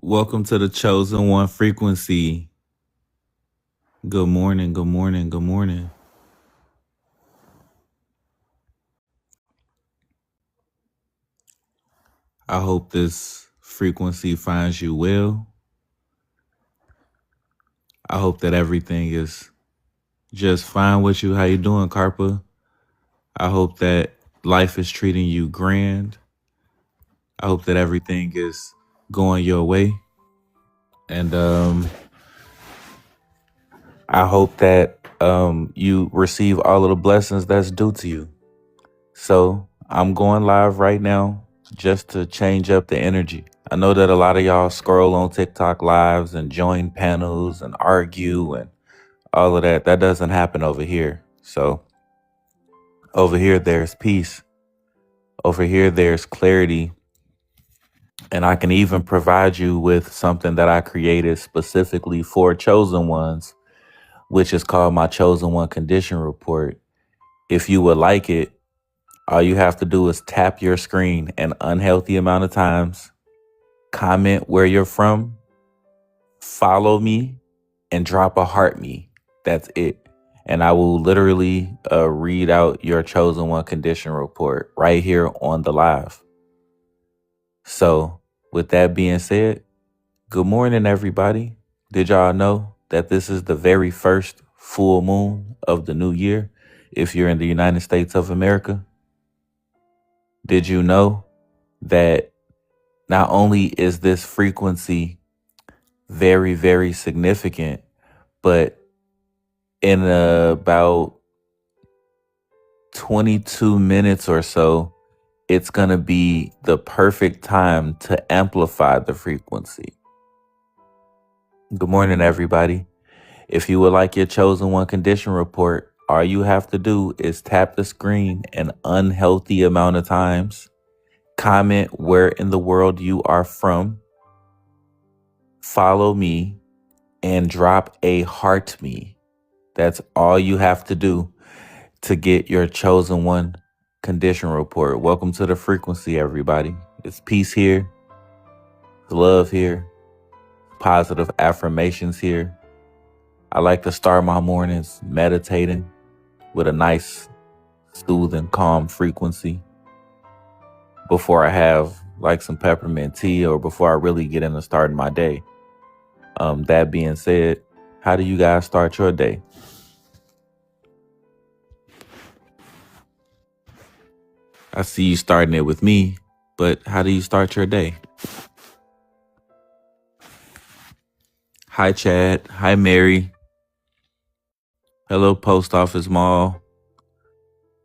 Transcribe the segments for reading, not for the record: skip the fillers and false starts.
Welcome to the Chosen One Frequency. Good morning, good morning, good morning. I hope this frequency finds you well. I hope that everything is just fine with you. How you doing, Carpa? I hope that life is treating you grand. I hope that everything is going your way. And I hope that you receive all of the blessings that's due to you. So I'm going live right now just to change up the energy. I know that a lot of y'all scroll on TikTok lives and join panels and argue and all of that. That doesn't happen over here. So over here, there's peace. Over here, there's clarity. And I can even provide you with something that I created specifically for chosen ones, which is called my Chosen One Condition Report. If you would like it, all you have to do is tap your screen an unhealthy amount of times, comment where you're from, follow me, and drop a heart me. That's it. And I will literally read out your Chosen One Condition Report right here on the live. So with that being said, good morning, everybody. Did y'all know that this is the very first full moon of the new year if you're in the United States of America? Did you know that not only is this frequency very, very significant, but in about 22 minutes or so, it's going to be the perfect time to amplify the frequency. Good morning, everybody. If you would like your Chosen One Condition Report, all you have to do is tap the screen an unhealthy amount of times, comment where in the world you are from, follow me, and drop a heart me. That's all you have to do to get your Chosen One Condition Report. Welcome to the frequency, everybody. It's peace here, love here, positive affirmations here. I like to start my mornings meditating with a nice, soothing, calm frequency before I have like some peppermint tea or before I really get into starting my day. That being said, how do you guys start your day? I see you starting it with me, but how do you start your day? Hi, Chad. Hi, Mary. Hello, Post Office Mall.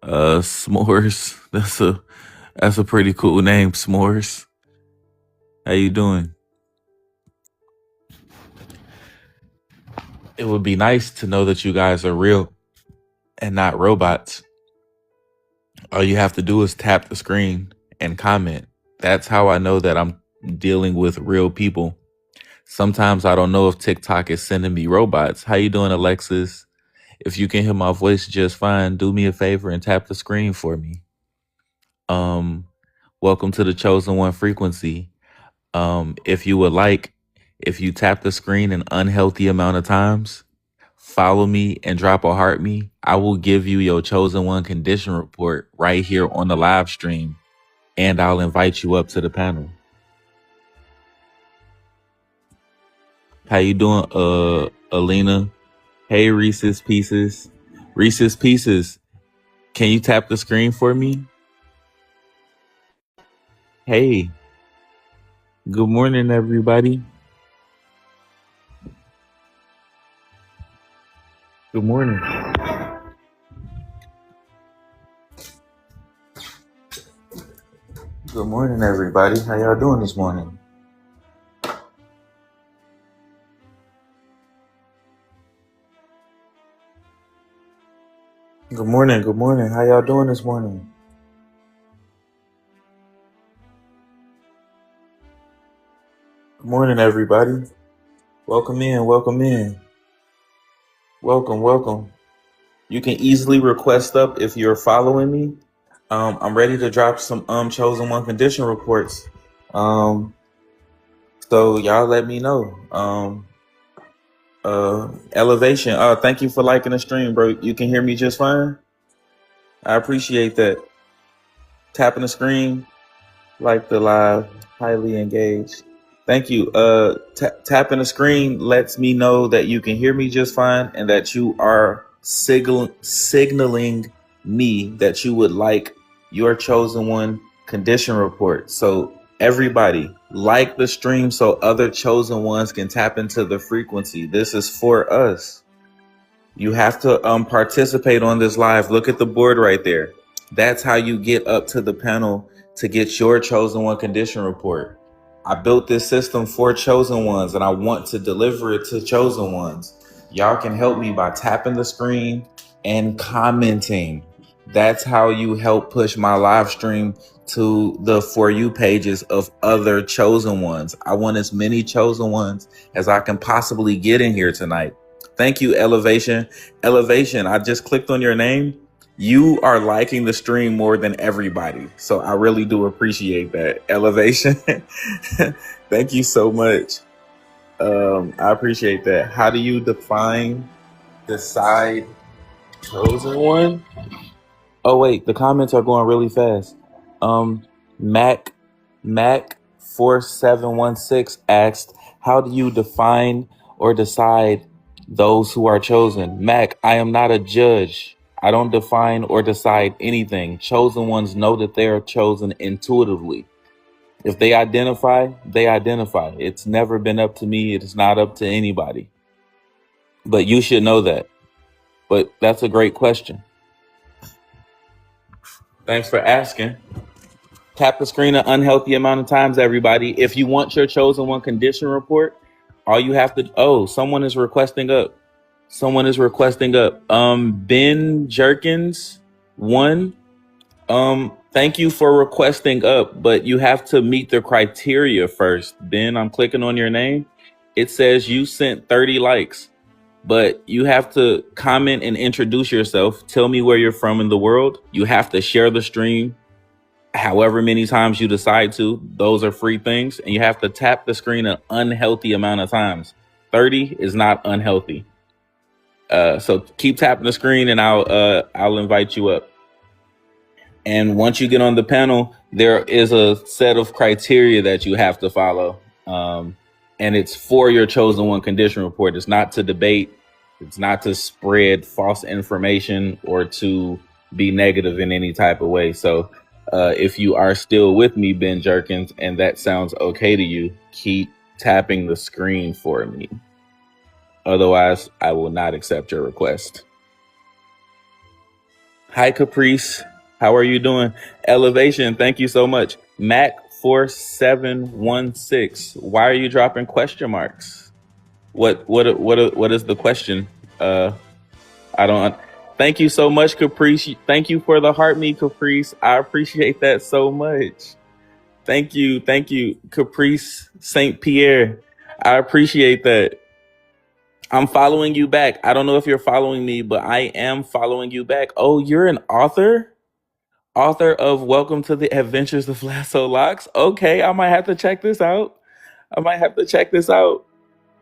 S'mores. That's a pretty cool name, S'mores. How you doing? It would be nice to know that you guys are real and not robots. All you have to do is tap the screen and comment. That's how I know that I'm dealing with real people. Sometimes I don't know if TikTok is sending me robots. How you doing, Alexis? If you can hear my voice just fine, do me a favor and tap the screen for me. Welcome to the Chosen One Frequency. If you would like, if you tap the screen an unhealthy amount of times, follow me and drop a heart me, I will give you your Chosen One Condition Report right here on the live stream, and I'll invite you up to the panel. How you doing, Alina? Hey, Reese's Pieces. Reese's Pieces, can you tap the screen for me? Hey, good morning, everybody. Good morning. Good morning, everybody. How y'all doing this morning? Good morning. Good morning. How y'all doing this morning? Good morning, everybody. Welcome in. Welcome in. Welcome. Welcome. You can easily request up if you're following me. I'm ready to drop some Chosen One Condition reports. So So y'all let me know. Elevation. Thank you for liking the stream, bro. You can hear me just fine. I appreciate that. Tapping the screen, like the live, highly engaged. Thank you. Tapping the screen lets me know that you can hear me just fine and that you are signaling me that you would like your chosen one condition report. So everybody like the stream so other chosen ones can tap into the frequency. This is for us. You have to participate on this live. Look at the board right there. That's how you get up to the panel to get your chosen one condition report. I built this system for chosen ones and I want to deliver it to chosen ones. Y'all can help me by tapping the screen and commenting. That's how you help push my live stream to the For You pages of other chosen ones. I want as many chosen ones as I can possibly get in here tonight. Thank you, Elevation. Elevation, I just clicked on your name. You are liking the stream more than everybody. So I really do appreciate that. Elevation. Thank you so much. I appreciate that. How do you define decide chosen one? Oh wait, the comments are going really fast. Mac 4716 asked, how do you define or decide those who are chosen? Mac, I am not a judge. I don't define or decide anything. Chosen ones know that they are chosen intuitively. If they identify, they identify. It's never been up to me. It is not up to anybody. But you should know that. But that's a great question. Thanks for asking. Tap the screen an unhealthy amount of times, everybody. If you want your chosen one condition report, all you have to, someone is requesting up. Ben Jerkins, one. Thank you for requesting up, but you have to meet the criteria first. Ben, I'm clicking on your name. It says you sent 30 likes, but you have to comment and introduce yourself. Tell me where you're from in the world. You have to share the stream however many times you decide to. Those are free things, and you have to tap the screen an unhealthy amount of times. 30 is not unhealthy. So keep tapping the screen and I'll invite you up. And once you get on the panel, there is a set of criteria that you have to follow. And it's for your chosen one condition report. It's not to debate. It's not to spread false information or to be negative in any type of way. So if you are still with me, Ben Jerkins, and that sounds okay to you, keep tapping the screen for me. Otherwise, I will not accept your request. Hi, Caprice. How are you doing? Elevation, thank you so much. Mac4716. Why are you dropping question marks? What is the question? I don't. Thank you so much, Caprice. Thank you for the heart me, Caprice. I appreciate that so much. Thank you, Caprice St. Pierre. I appreciate that. I'm following you back. I don't know if you're following me, but I am following you back. Oh, you're an author? Author of Welcome to the Adventures of Lasso Locks. Okay, I might have to check this out.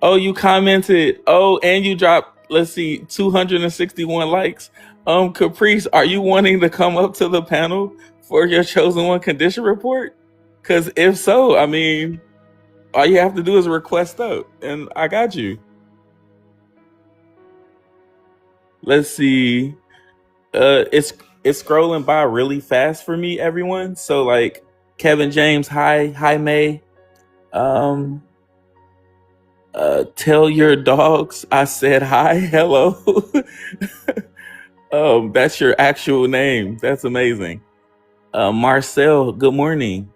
Oh, you commented. Oh, and you dropped, let's see, 261 likes. Caprice, are you wanting to come up to the panel for your chosen one condition report? Because if so, I mean, all you have to do is request up, and I got you. Let's see. It's scrolling by really fast for me, everyone. So like Kevin James, hi May. Tell your dogs I said hi, hello. That's your actual name. That's amazing. Marcel, good morning.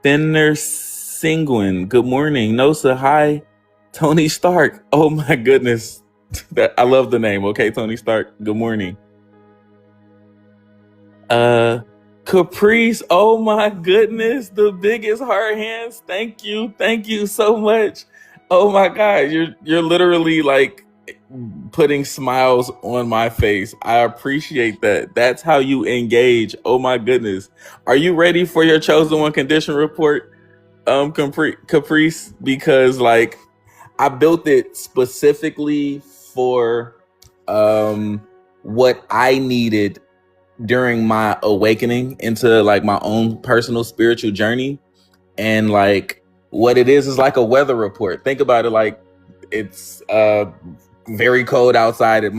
Finner Singwin, good morning. Nosa, hi. Tony Stark, oh my goodness. I love the name. Okay, Tony Stark, good morning. Caprice, oh my goodness, the biggest heart hands. Thank you so much. Oh my God, you're literally like putting smiles on my face. I appreciate that. That's how you engage. Oh my goodness. Are you ready for your chosen one condition report? Caprice, because like I built it specifically for what I needed during my awakening into like my own personal spiritual journey. And like what it is like a weather report. Think about it like it's very cold outside. It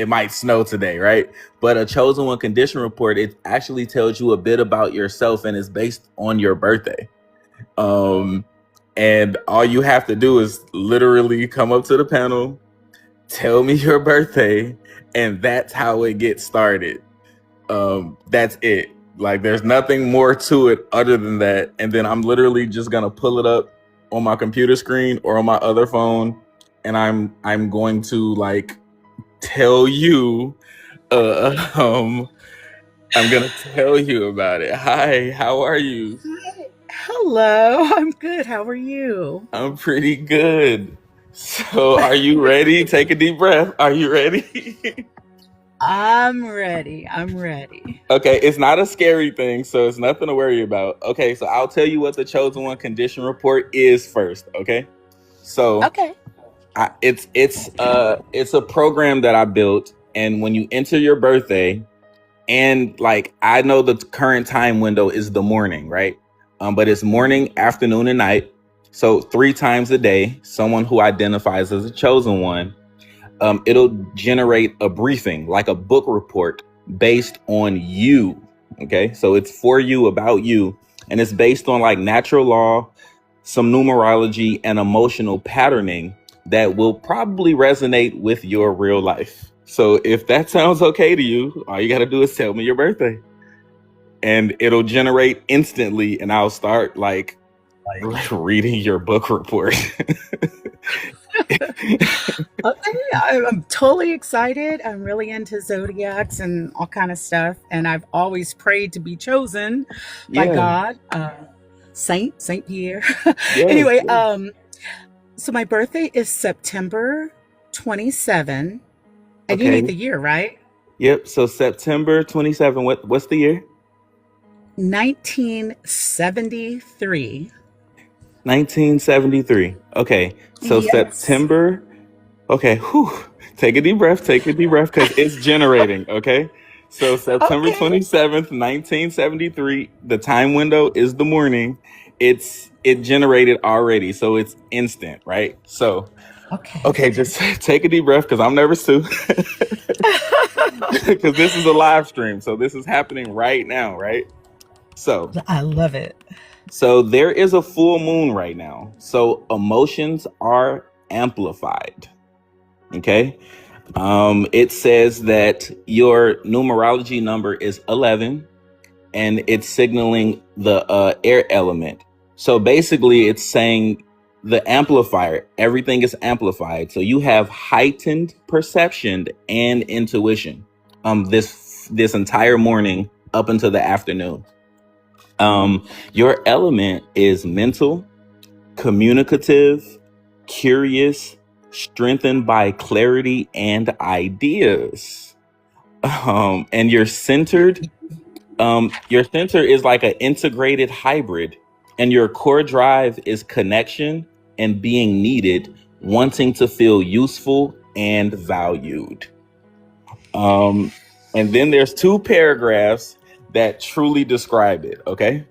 might snow today, right? But a chosen one condition report, it actually tells you a bit about yourself and is based on your birthday. Um, and all you have to do is literally come up to the panel, tell me your birthday, and that's how it gets started. That's it. Like there's nothing more to it other than that. And then I'm literally just gonna pull it up on my computer screen or on my other phone, and I'm going to like tell you I'm gonna tell you about it. Hi, how are you? Hi. Hello, I'm good. How are you? I'm pretty good. So are you ready? Take a deep breath. Are you ready? I'm ready. I'm ready. Okay, it's not a scary thing, so it's nothing to worry about. Okay, so I'll tell you what the chosen one condition report is first. Okay, so Okay. it's a program that I built, and when you enter your birthday, and like I know the current time window is the morning, right? But it's morning, afternoon, and night. So 3 times a day, someone who identifies as a chosen one, it'll generate a briefing, like a book report based on you. Okay. So it's for you, about you. And it's based on like natural law, some numerology, and emotional patterning that will probably resonate with your real life. So if that sounds okay to you, all you got to do is tell me your birthday and it'll generate instantly. And I'll start like reading your book report. Okay. I'm totally excited. I'm really into zodiacs and all kind of stuff, and I've always prayed to be chosen by Yeah. God. Saint Pierre. Yes. Anyway, Yes. so my birthday is September 27, and you need Okay. the year, right? Yep. So September 27. What's the year? 1973. 1973. Okay. So Yes. September. Okay. Whew. Take a deep breath. Take a deep breath because it's generating. Okay. So September Okay. 27th, 1973. The time window is the morning. It generated already. So it's instant, right? So Okay. okay, just take a deep breath because I'm nervous too. Because this is a live stream. So this is happening right now, right? So I love it. So there is a full moon right now. So emotions are amplified. Okay. It says that your numerology number is 11 and it's signaling the air element. So basically it's saying the amplifier, everything is amplified. So you have heightened perception and intuition this entire morning up until the afternoon. Your element is mental, communicative, curious, strengthened by clarity and ideas. And you're centered. Your center is like an integrated hybrid, and your core drive is connection and being needed, wanting to feel useful and valued. Um, and then there's 2 paragraphs that truly describe it. Okay.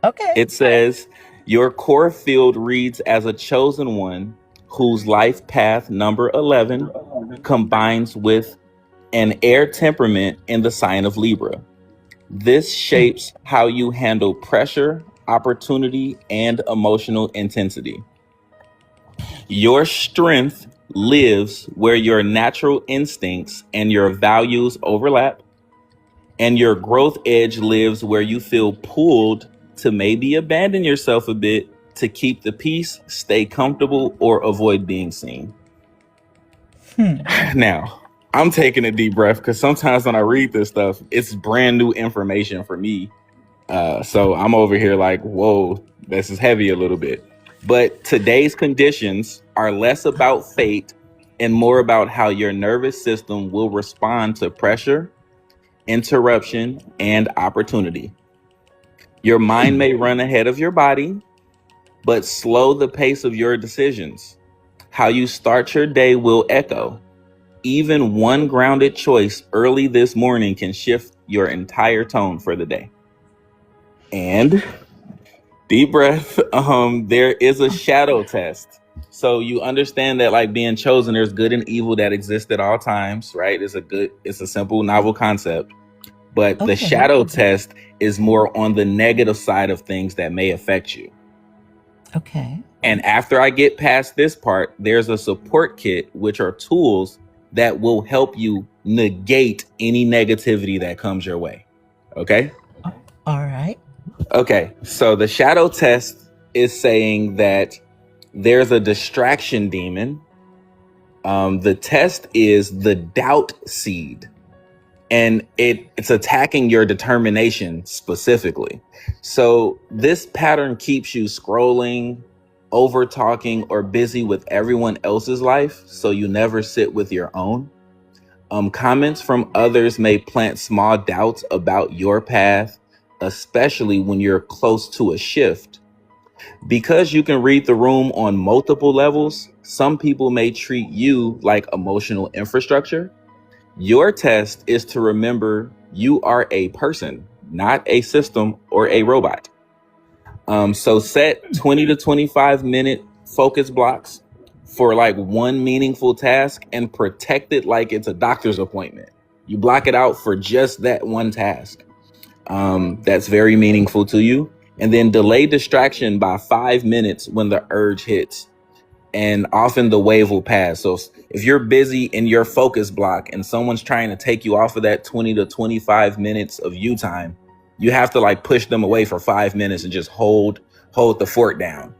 Okay. It says, your core field reads as a chosen one whose life path number 11 combines with an air temperament in the sign of Libra. This Hmm. shapes how you handle pressure, opportunity, and emotional intensity. Your strength lives where your natural instincts and your values overlap, and your growth edge lives where you feel pulled to maybe abandon yourself a bit to keep the peace, stay comfortable, or avoid being seen. Hmm. Now, I'm taking a deep breath because sometimes when I read this stuff, it's brand new information for me. So I'm over here like, whoa, this is heavy a little bit. But today's conditions are less about fate and more about how your nervous system will respond to pressure, interruption, and opportunity. Your mind Hmm. may run ahead of your body. but slow the pace of your decisions. How you start your day will echo. Even one grounded choice early this morning can shift your entire tone for the day. And deep breath. There is a shadow test. So you understand that like being chosen, there's good and evil that exist at all times, right? It's a simple novel concept. But the Okay. shadow test is more on the negative side of things that may affect you. Okay. And after I get past this part, there's a support kit, which are tools that will help you negate any negativity that comes your way. Okay. All right. Okay. So the shadow test is saying that there's a distraction demon. The test is the doubt seed, and it's attacking your determination specifically. So this pattern keeps you scrolling, over talking, or busy with everyone else's life, so you never sit with your own. Comments from others may plant small doubts about your path, especially when you're close to a shift. Because you can read the room on multiple levels, some people may treat you like emotional infrastructure. Your test is to remember you are a person, not a system or a robot. So set 20 to 25-minute focus blocks for like one meaningful task and protect it like it's a doctor's appointment. You block it out for just that one task that's very meaningful to you. And then delay distraction by 5 minutes when the urge hits. And often the wave will pass. So if you're busy in your focus block and someone's trying to take you off of that 20 to 25 minutes of you time, you have to like push them away for 5 minutes and just hold the fort down.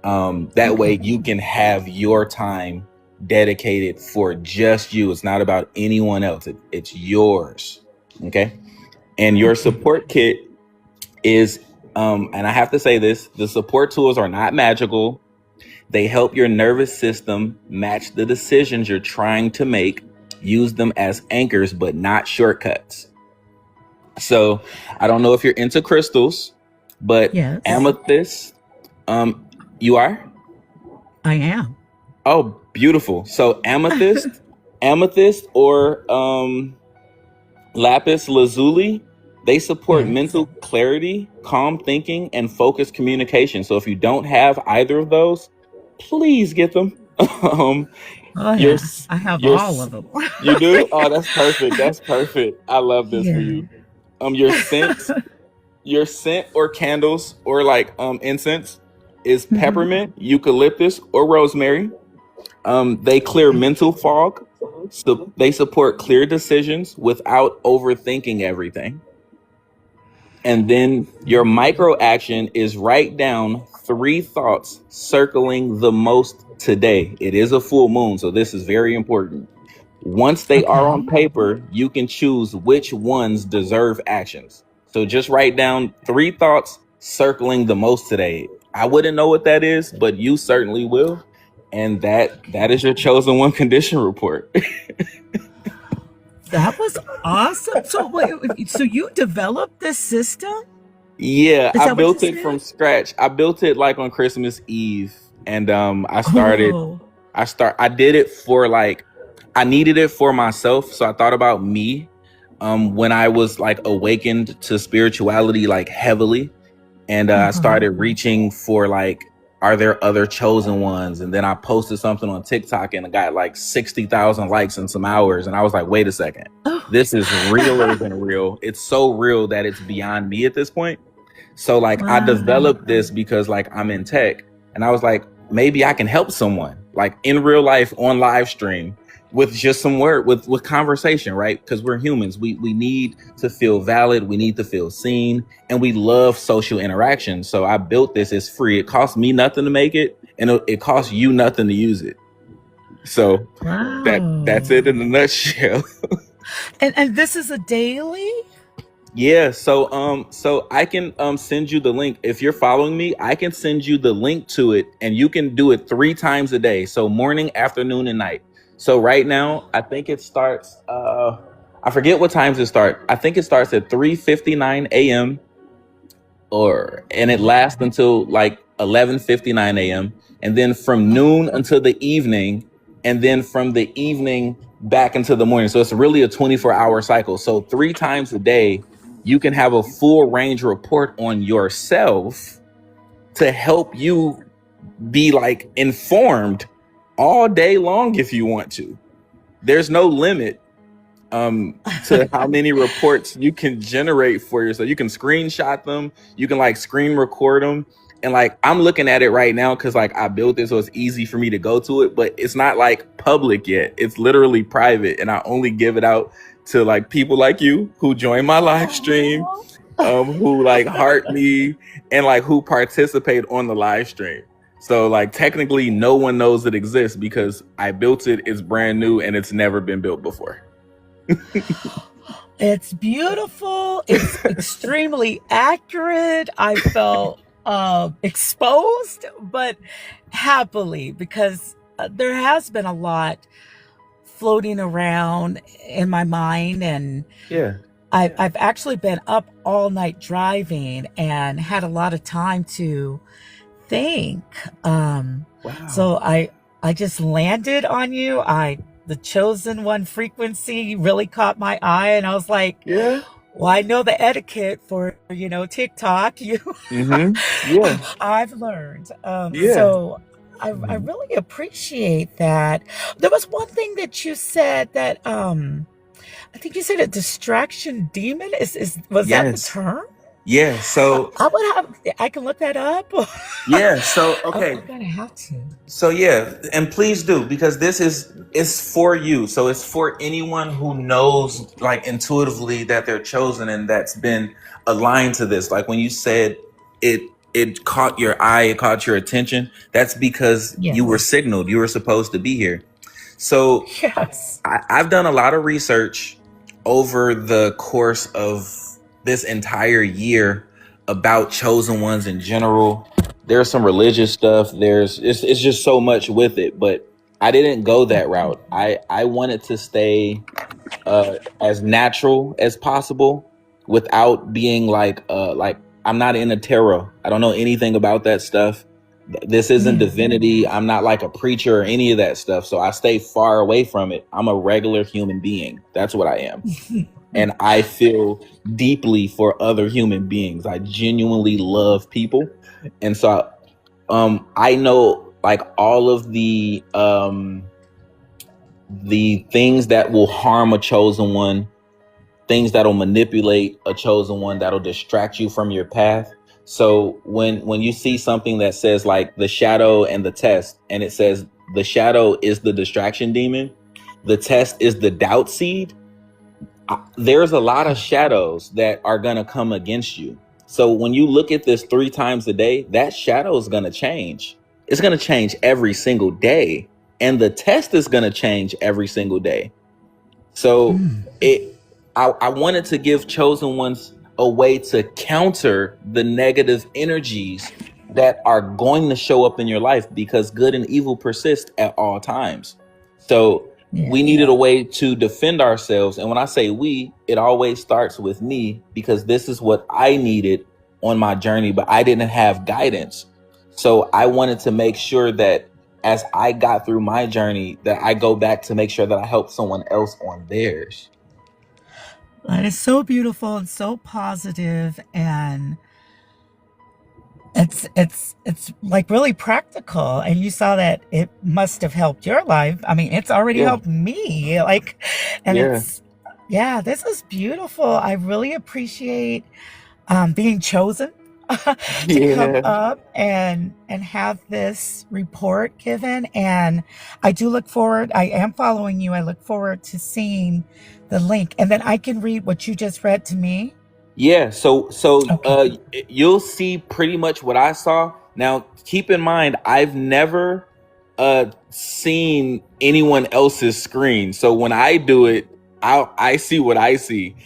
That way you can have your time dedicated for just you. It's not about anyone else. It's yours. Okay. And your support kit is, and I have to say this, the support tools are not magical. They help your nervous system match the decisions you're trying to make. Use them as anchors, but not shortcuts. So I don't know if you're into crystals, but Yes. amethyst, you are? I am. Oh, beautiful. So amethyst or lapis lazuli, they support Yes. mental clarity, calm thinking, and focused communication. So if you don't have either of those, please get them. Oh your yeah. s- I have your all s- of them. you do? Oh, that's perfect. That's perfect. I love this for Yeah. you. Your scent or candles or like incense is Mhm. peppermint, eucalyptus, or rosemary. They clear mental fog. So they support clear decisions without overthinking everything. And then your micro action is write down 3 thoughts circling the most today. It is a full moon, so this is very important. Once they are on Okay. paper, you can choose which ones deserve actions. So just write down 3 thoughts circling the most today. I wouldn't know what that is, but you certainly will. And that is your chosen one condition report. That was awesome. So wait, so you developed this system? Yeah, Is I that what you built it said? from scratch. I built it like on Christmas Eve, and Oh. I did it for like I needed it for myself, so I thought about me when I was like awakened to spirituality like heavily, and I Uh-huh. started reaching for like, are there other chosen ones? And then I posted something on TikTok and I got like 60,000 likes in some hours, and I was like, wait a second, this is realer Oh. than real. It's so real that it's beyond me at this point. So like I Wow. developed this because like I'm in tech, and I was like, maybe I can help someone like in real life on live stream with just some word with conversation, right? Because we're humans. We need to feel valid, we need to feel seen, and we love social interaction. So I built this. It's free. It costs me nothing to make it, and it costs you nothing to use it. So that's Wow. it in a nutshell. And this is a daily? Yeah, so I can send you the link. If you're following me, I can send you the link to it, and you can do it 3 times a day. So morning, afternoon, and night. So right now, I think it starts I forget what times it start. I think it starts at 3:59 a.m. or and it lasts until like 11:59 a.m., and then from noon until the evening, and then from the evening back into the morning. So it's really a 24-hour cycle. So 3 times a day, you can have a full range report on yourself to help you be like informed all day long if you want to. There's no limit to how many reports you can generate for yourself. You can screenshot them, you can like screen record them. And like I'm looking at it right now because like I built it so it's easy for me to go to it, but it's not like public yet. It's literally private, and I only give it out to like people like you who join my live stream, who like heart me, and like who participate on the live stream. So like technically no one knows it exists because I built it, it's brand new, and it's never been built before. It's beautiful. It's extremely accurate. I felt exposed, but happily, because there has been a lot floating around in my mind, and Yeah. I've actually been up all night driving and had a lot of time to think. Wow. So I just landed on you. The chosen one frequency really caught my eye, and I was like, Yeah. well, I know the etiquette for, TikTok. Yeah. I've learned. Yeah. So I really appreciate that. There was one thing that you said that I think you said a distraction demon. Was that the Yes. term? Yeah. So I can look that up. yeah. So I'm okay. gonna have to. So yeah, and please do, because this is for you. So it's for anyone who knows like intuitively that they're chosen and that's been aligned to this. Like when you said it caught your eye, it caught your attention, that's because you were Yes. signaled, you were supposed to be here. So Yes. I've done a lot of research over the course of this entire year about chosen ones in general. There's some religious stuff. It's just so much with it, but I didn't go that route. I wanted to stay as natural as possible without being like I'm not in a tarot. I don't know anything about that stuff. This isn't divinity. I'm not like a preacher or any of that stuff. So I stay far away from it. I'm a regular human being. That's what I am. And I feel deeply for other human beings. I genuinely love people. And so I know like all of the things that will harm a chosen one, things that'll manipulate a chosen one, that'll distract you from your path. So when you see something that says like the shadow and the test, and it says the shadow is the distraction demon, the test is the doubt seed, there's a lot of shadows that are going to come against you. So when you look at this 3 times a day, that shadow is going to change. It's going to change every single day. And the test is going to change every single day. So I wanted to give chosen ones a way to counter the negative energies that are going to show up in your life, because good and evil persist at all times. So we needed a way to defend ourselves. And when I say we, it always starts with me, because this is what I needed on my journey, but I didn't have guidance. So I wanted to make sure that as I got through my journey, that I go back to make sure that I help someone else on theirs. That is so beautiful and so positive, and it's like really practical. And you saw that it must have helped your life. I mean, it's already Yeah. helped me. Like, and Yeah. this is beautiful. I really appreciate being chosen to come Yeah. up and have this report given. And I do look forward. I am following you. I look forward to seeing the link, and then I can read what you just read to me. Yeah, so Okay. you'll see pretty much what I saw. Now, keep in mind, I've never seen anyone else's screen. So when I do it, I see what I see.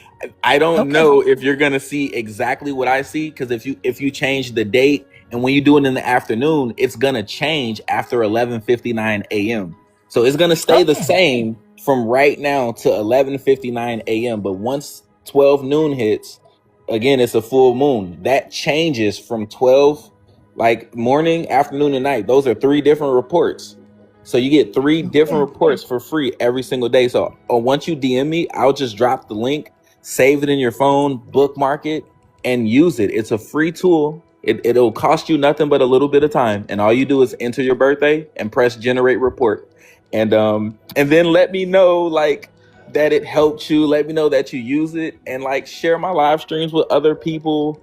I don't Okay. know if you're gonna see exactly what I see, because if you change the date, and when you do it in the afternoon, it's gonna change after 11:59 a.m. So it's gonna stay the Okay. same from right now to 11:59 a.m. But once 12 noon hits, again, it's a full moon. That changes from 12 like morning, afternoon, and night. Those are three different reports. So you get three different Okay. reports for free every single day. So once you DM me, I'll just drop the link, save it in your phone, bookmark it, and use it. It's a free tool. It'll cost you nothing but a little bit of time, and all you do is enter your birthday and press generate report, and then let me know like that it helped you. Let me know that you use it, and like share my live streams with other people.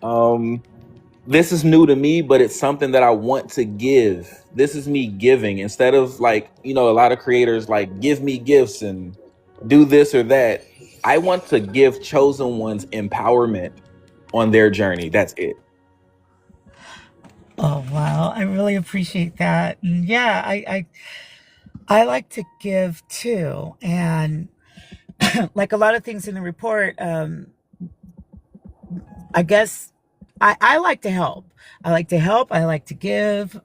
Um, this is new to me, but it's something that I want to give. This is me giving instead of like, a lot of creators like give me gifts and do this or that. I want to give chosen ones empowerment on their journey. That's it. Oh wow, I really appreciate that. And yeah, I like to give too, and like a lot of things in the report, I guess I like to help. I like to help. I like to give.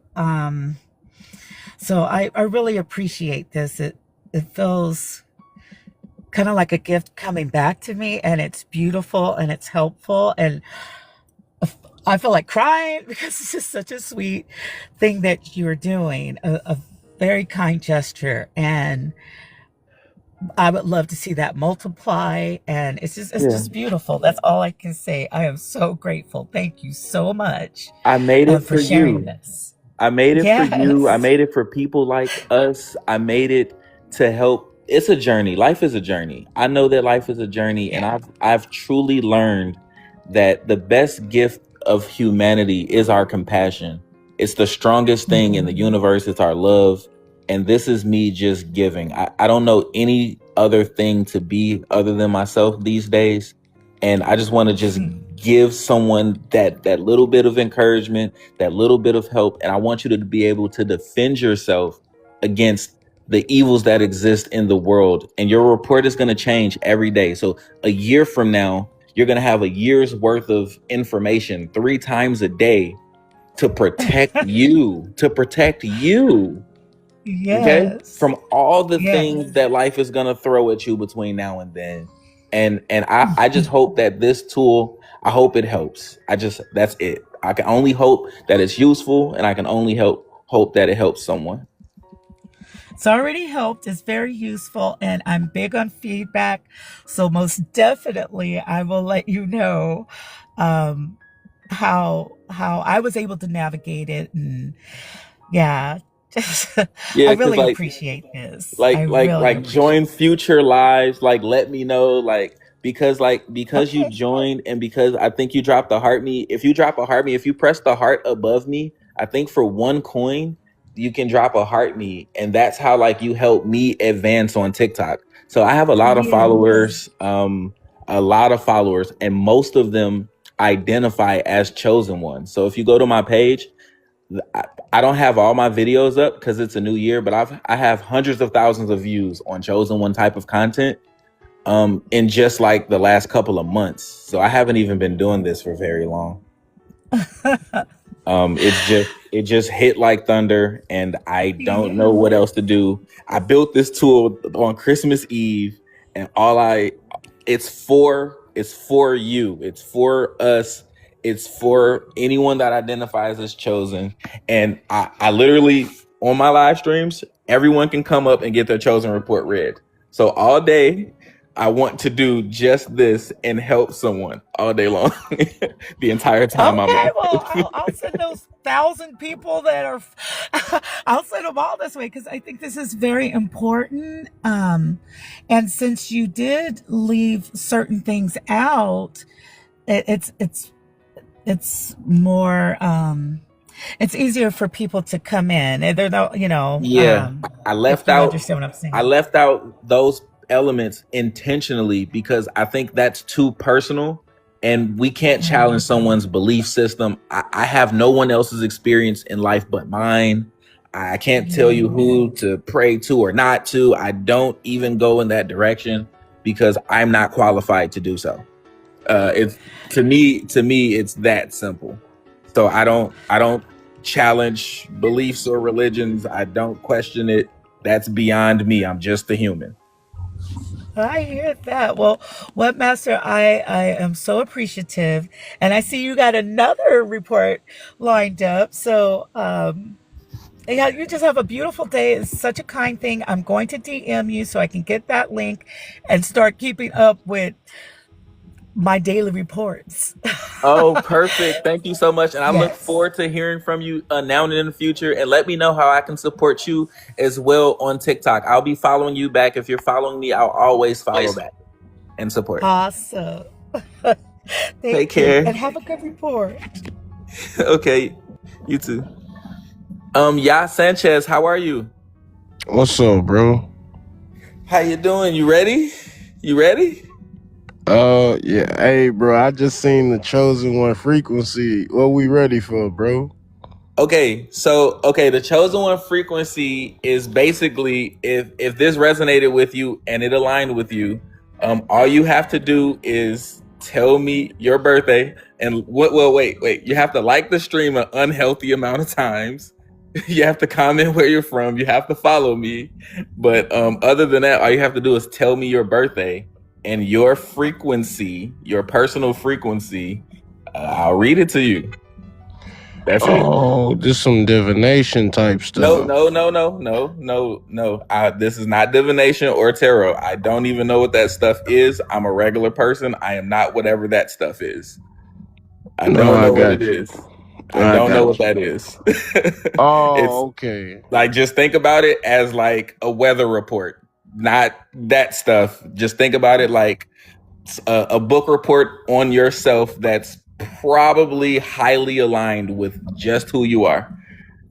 So I really appreciate this. It feels kind of like a gift coming back to me, and it's beautiful and it's helpful, and I feel like crying because it's just such a sweet thing that you're doing, a very kind gesture, and I would love to see that multiply, and it's Yeah. just beautiful. That's all I can say. I am so grateful. Thank you so much I made it for for sharing you. this. I made it for you. I Yes. made it for people like us. I made it to help. It's a journey. Life is a journey. I know that life is a journey, and Yeah. I've truly learned that the best gift of humanity is our compassion. It's the strongest thing in the Mhm. universe. It's our love. And this is me just giving. I don't know any other thing to be other than myself these days. And I just want to just give someone that little bit of encouragement, that little bit of help, and I want you to be able to defend yourself against the evils that exist in the world. And your report is going to change every day. So a year from now, you're going to have a year's worth of information 3 times a day to protect you. Okay, Yes. from all the things Yes. that life is going to throw at you between now and then. And I just hope that this tool, I hope it helps. That's it. I can only hope that it's useful, and I can only hope that it helps someone. It's already helped. It's very useful, and I'm big on feedback. So most definitely, I will let you know um, how I was able to navigate it, and yeah, I Yeah, because really like appreciate this. I like like really like appreciate join future lives, like let me know, it. because you Okay. joined, and because I think you dropped the heart me. If you drop a heart me, if you press the heart above me, I think for 1 coin you can drop a heart me, and that's how like you help me advance on TikTok. So I have Yes. a lot of followers, and most of them identify as chosen ones. So if you go to my page, I, I don't have all my videos up because it's a new year, but I have hundreds of thousands of views on chosen one type of content in just like the last couple of months. So I haven't even been doing this for very long. It just hit like thunder, and I don't know Yeah. what else to do. I built this tool on Christmas Eve, and it's for you, it's for us, it's for anyone that identifies as chosen. And I literally, on my live streams, everyone can come up and get their chosen report read. So all day I want to do just this and help someone all day long. The entire time I'm Okay, on. well, I'll send those 1,000 people that are, I'll send them all this way because I think this is very important. And since you did leave certain things out, it, it's more, it's easier for people to come in. And they're not, Yeah, I if left you out understand what I'm I saying. left out those elements intentionally because I think that's too personal, and we can't challenge someone's belief system. I have no one else's experience in life but mine. I can't tell you Yes. who to pray to or not to. I don't even go in that direction because I'm not qualified to do so. It's to me it's that simple. So I don't challenge beliefs or religions. I don't question it. That's beyond me. I'm just a human. I hear that. Well, Webmaster, I am so appreciative. And I see you got another report lined up. So, yeah, you just have a beautiful day. It's such a kind thing. I'm going to DM you so I can get that link and start keeping up with my daily reports. Oh, perfect. Thank you so much. And I look Yes. forward to hearing from you now and in the future. And let me know how I can support you as well on TikTok. I'll be following you back. If you're following me, I'll always follow back and support. Awesome. Take Thank you. And care. have a good report. Okay. You too. Ya Sanchez, how are you? What's up, bro? How you doing? You ready? You ready? Yeah. Hey, bro. I just seen the chosen one frequency. What we ready for, bro? Okay, so the chosen one frequency is basically if this resonated with you and it aligned with you, all you have to do is tell me your birthday and what. Well, wait. You have to like the stream an unhealthy amount of times. You have to comment where you're from. You have to follow me. But other than that, all you have to do is tell me your birthday and your frequency, your personal frequency. I'll read it to you. That's it. Oh, just some divination type No. stuff. This is not divination or tarot. I don't even know what that stuff is. I'm a regular person. I am not whatever that stuff is. I No, don't I know what it got you. is. I I don't know what got you. that is. It's Oh, okay. like, just think about it as like a weather report, not that stuff. Just think about it like a book report on yourself that's probably highly aligned with just who you are.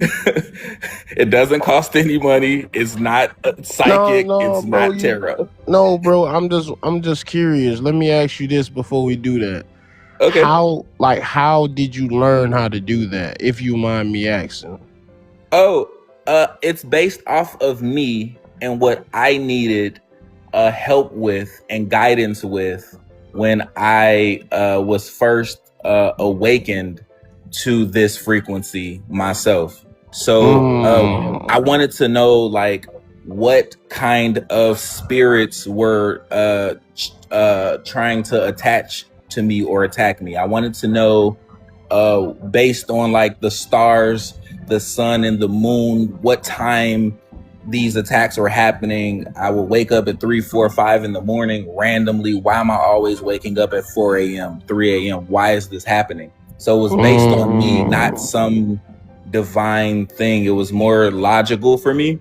It doesn't cost any money. It's not No, psychic. no, It's bro. not tarot. No, bro. I'm just curious. Let me ask you this before we do that. Okay. How did you learn how to do that? If you mind me asking. Oh, it's based off of me and what I needed help with and guidance with when I was first awakened to this frequency myself. So I wanted to know like what kind of spirits were trying to attach to me or attack me. I wanted to know based on like the stars, the sun and the moon, what time these attacks were happening. I would wake up at 3, 4, 5 in the morning randomly. Why am I always waking up at 4 a.m., 3 a.m.? Why is this happening? So it was based on me, not some divine thing. It was more logical for me.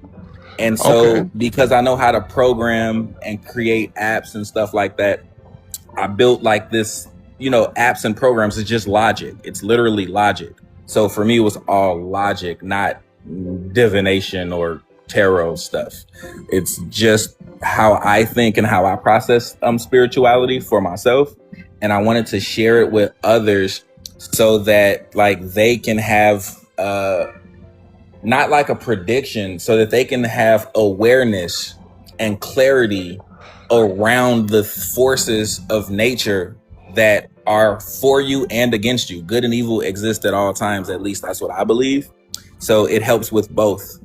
And so because I know how to program and create apps and stuff like that, I built like this, apps and programs. It's just logic. It's literally logic. So for me, it was all logic, not divination or tarot stuff. It's just how I think and how I process spirituality for myself. And I wanted to share it with others so that like they can have not like a prediction, so that they can have awareness and clarity around the forces of nature that are for you and against you. Good and evil exist at all times. At least that's what I believe. So it helps with both.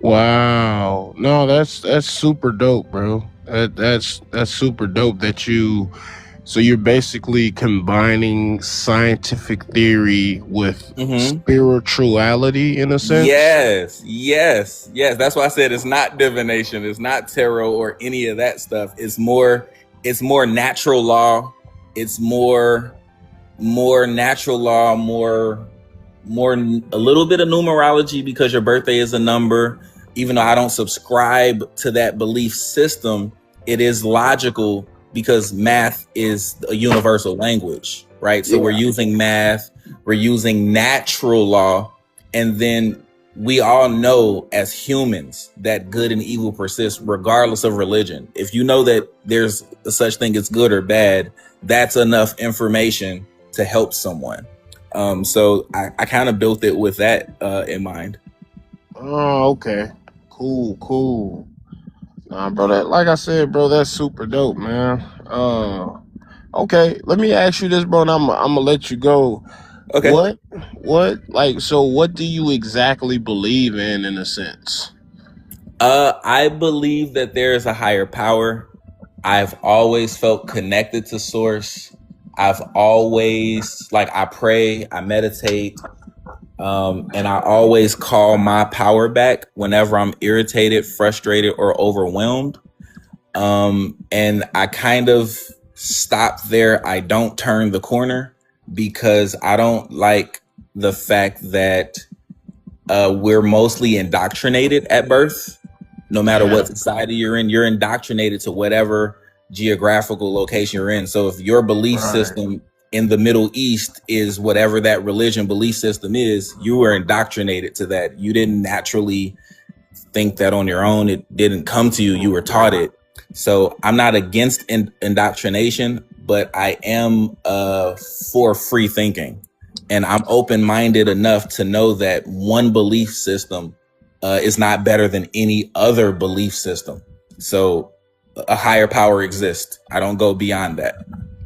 Wow. No, that's super dope, bro. That's super dope that so you're basically combining scientific theory with spirituality in a sense. Yes. That's why I said it's not divination, it's not tarot or any of that stuff. It's more natural law. It's more natural law, more a little bit of numerology because your birthday is a number. Even though I don't subscribe to that belief system, it is logical because math is a universal language, right? So we're using math, we're using natural law, and then we all know as humans that good and evil persist regardless of religion. If you know that there's such thing as good or bad, that's enough information to help someone. So I kind of built it with that in mind. Oh, okay. Cool. Nah, bro, like I said, bro, that's super dope, man. Okay, let me ask you this, bro, and I'm gonna let you go. Okay. What do you exactly believe in a sense? I believe that there is a higher power. I've always felt connected to source. I've always, like, I pray, I meditate, and I always call my power back whenever I'm irritated, frustrated, or overwhelmed. And I kind of stop there. I don't turn the corner because I don't like the fact that we're mostly indoctrinated at birth. No matter what society you're indoctrinated to whatever geographical location you're in. So if your belief system in the Middle East is whatever that religion belief system is, you were indoctrinated to that. You didn't naturally think that on your own. It didn't come to you. You were taught it. So I'm not against indoctrination, but I am for free thinking. And I'm open-minded enough to know that one belief system is not better than any other belief system. So a higher power exists. I don't go beyond that.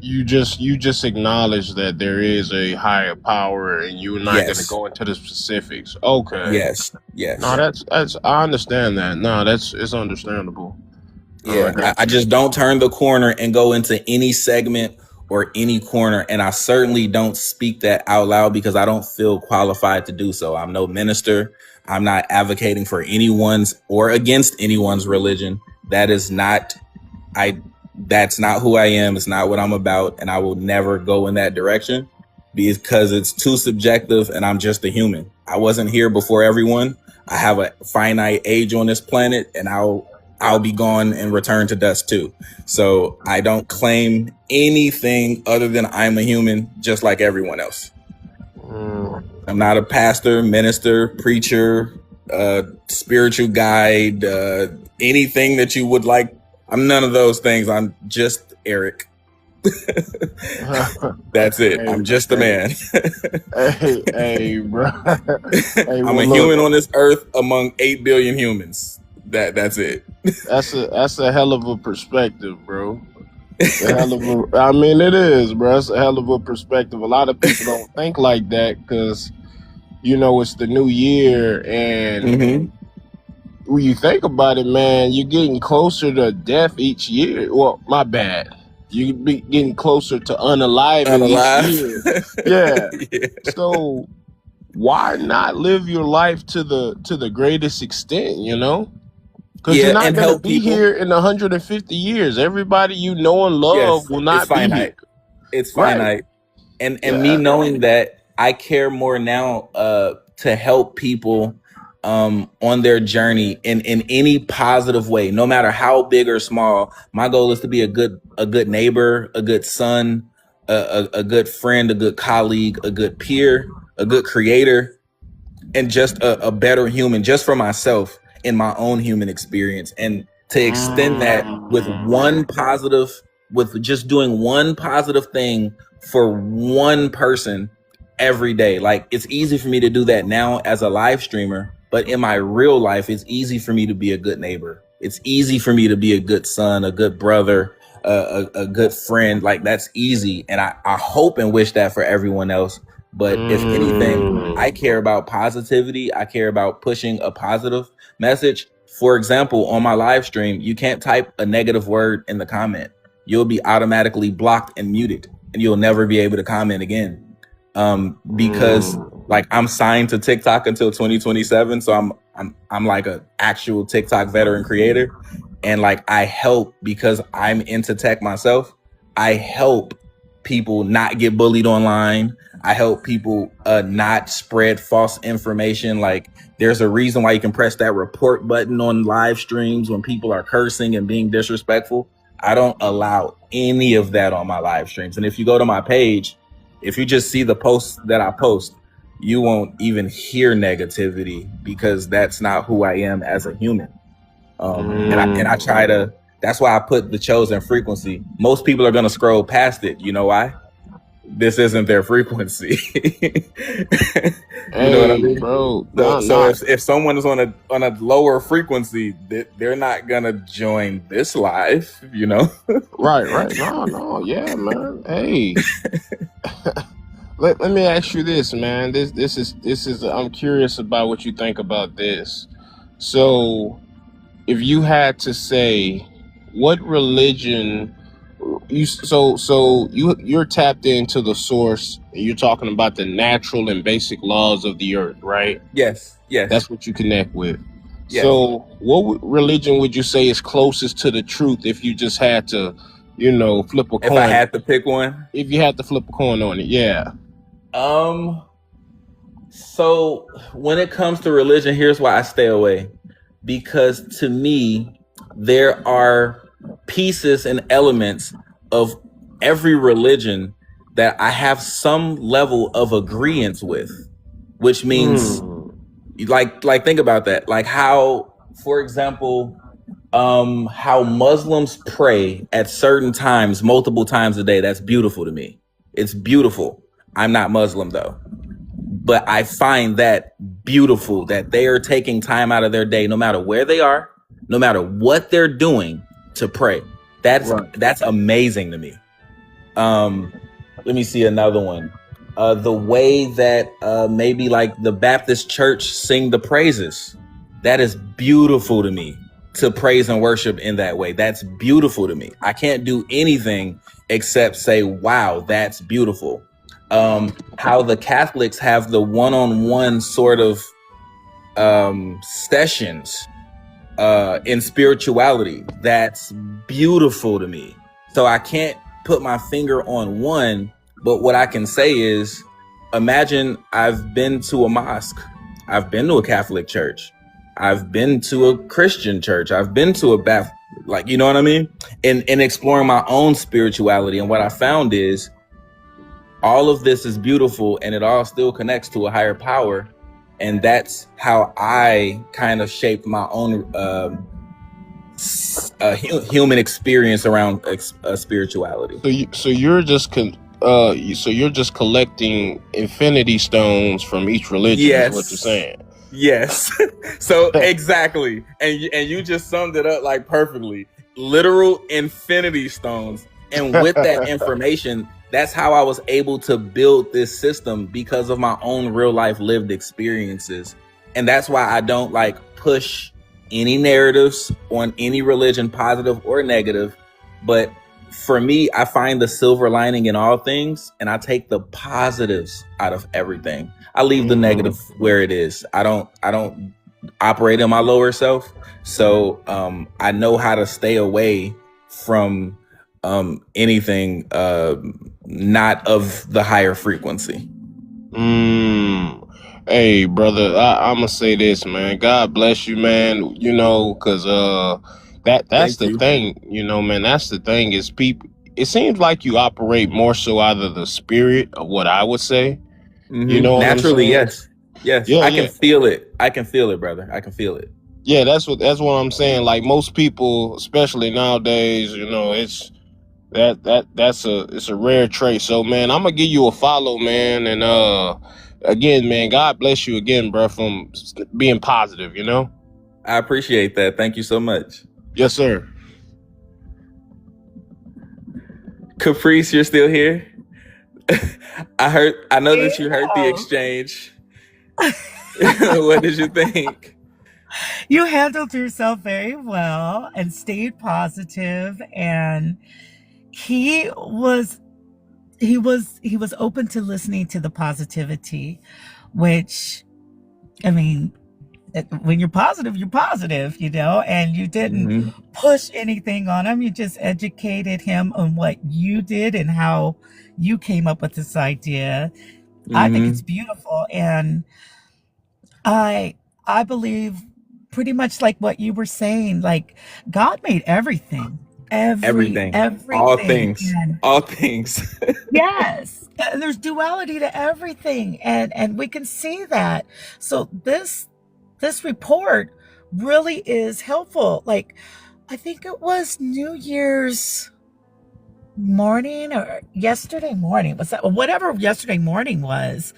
You just acknowledge that there is a higher power, and you're not going to go into the specifics. Okay. Yes. No, that's I understand that. No, it's understandable. Yeah, I just don't turn the corner and go into any segment or any corner. And I certainly don't speak that out loud because I don't feel qualified to do so. I'm no minister. I'm not advocating for anyone's or against anyone's religion. That's not who I am. It's not what I'm about. And I will never go in that direction because it's too subjective and I'm just a human. I wasn't here before everyone. I have a finite age on this planet and I'll be gone and return to dust too. So I don't claim anything other than I'm a human, just like everyone else. I'm not a pastor, minister, preacher, spiritual guide, anything that you would like. I'm none of those things. I'm just Eric. That's it. I'm just a man. hey, bro. I'm a human on this earth among 8 billion humans. That's it. That's a hell of a perspective, bro. I mean, it is, bro. It's a hell of a perspective. A lot of people don't think like that because, it's the new year, and when you think about it, man, you're getting closer to death each year. Well, my bad. You be getting closer to unalive each year. Yeah. So why not live your life to the greatest extent? Because you're not going to be here in 150 years. Everybody you know and love will not be here. It's finite. And me knowing that I care more now to help people on their journey in any positive way, no matter how big or small. My goal is to be a good neighbor, a good son, a good friend, a good colleague, a good peer, a good creator, and just a better human just for myself in my own human experience. And to extend that with just doing one positive thing for one person every day. Like, it's easy for me to do that now as a live streamer, but in my real life, it's easy for me to be a good neighbor. It's easy for me to be a good son, a good brother, a good friend. Like, that's easy. And I hope and wish that for everyone else. But if anything, I care about positivity. I care about pushing a positive message. For example, on my live stream, you can't type a negative word in the comment. You'll be automatically blocked and muted, and you'll never be able to comment again. Because like, I'm signed to TikTok until 2027. So I'm like a actual TikTok veteran creator. And like, I help because I'm into tech myself. I help people not get bullied online. I help people not spread false information. Like, there's a reason why you can press that report button on live streams when people are cursing and being disrespectful. I don't allow any of that on my live streams. And if you go to my page, if you just see the posts that I post, you won't even hear negativity because that's not who I am as a human. And I try to, that's why I put the chosen frequency. Most people are going to scroll past it. You know why? This isn't their frequency. You know what I mean, bro? If someone is on a lower frequency, they're not gonna join this live, Right. No, yeah, man. Hey, let me ask you this, man. This is I'm curious about what you think about this. So, if you had to say what religion you're tapped into the source, and you're talking about the natural and basic laws of the earth, right? Yes. That's what you connect with. Yes. So what religion would you say is closest to the truth if you just had to, flip a coin? If I had to pick one, If you had to flip a coin on it, yeah. So when it comes to religion, here's why I stay away. Because to me, there are pieces and elements of every religion that I have some level of agreement with, which means like think about that. Like how, for example, how Muslims pray at certain times, multiple times a day. That's beautiful to me. It's beautiful. I'm not Muslim though. But I find that beautiful that they are taking time out of their day, no matter where they are, no matter what they're doing, to pray. That's amazing to me. Let me see another one. The way that maybe like the Baptist church sing the praises, that is beautiful to me, to praise and worship in that way. That's beautiful to me. I can't do anything except say, wow, that's beautiful. How the Catholics have the one-on-one sort of sessions in spirituality, that's beautiful to me. So I can't put my finger on one, but what I can say is, imagine I've been to a mosque, I've been to a Catholic church, I've been to a Christian church, I've been to a Baptist, like, you know what I mean? And exploring my own spirituality. And what I found is all of this is beautiful, and it all still connects to a higher power. And that's how I kind of shaped my own human experience around spirituality. So you're just collecting infinity stones from each religion. Yes. Is what you're saying. Yes. So exactly. And you just summed it up like perfectly. Literal infinity stones. And with that information, that's how I was able to build this system, because of my own real life lived experiences. And that's why I don't like push any narratives on any religion, positive or negative. But for me, I find the silver lining in all things, and I take the positives out of everything. I leave the negative where it is. I don't operate in my lower self. So I know how to stay away from anything not of the higher frequency. Hey, brother, I'm gonna say this, man. God bless you, man. Because that's the thing, man. That's the thing is people. It seems like you operate more so out of the spirit of what I would say. You know, naturally, yes. Yeah, I can feel it. I can feel it, brother. I can feel it. Yeah, that's what I'm saying. Like most people, especially nowadays, it's it's a rare trait. So, man, I'm gonna give you a follow, man, and again, man, God bless you again, bro, from being positive. I appreciate that. Thank you so much. Yes, sir. Caprice, you're still here? I know that you heard the exchange. What did you think? You handled yourself very well and stayed positive, and he was open to listening to the positivity, which, I mean, when you're positive, and you didn't push anything on him. You just educated him on what you did and how you came up with this idea. I think it's beautiful. And I believe pretty much like what you were saying, like God made everything. Everything. All things. All things. Yes. And there's duality to everything. And we can see that. So this report really is helpful. Like, I think it was New Year's morning or yesterday morning. Was that whatever yesterday morning was?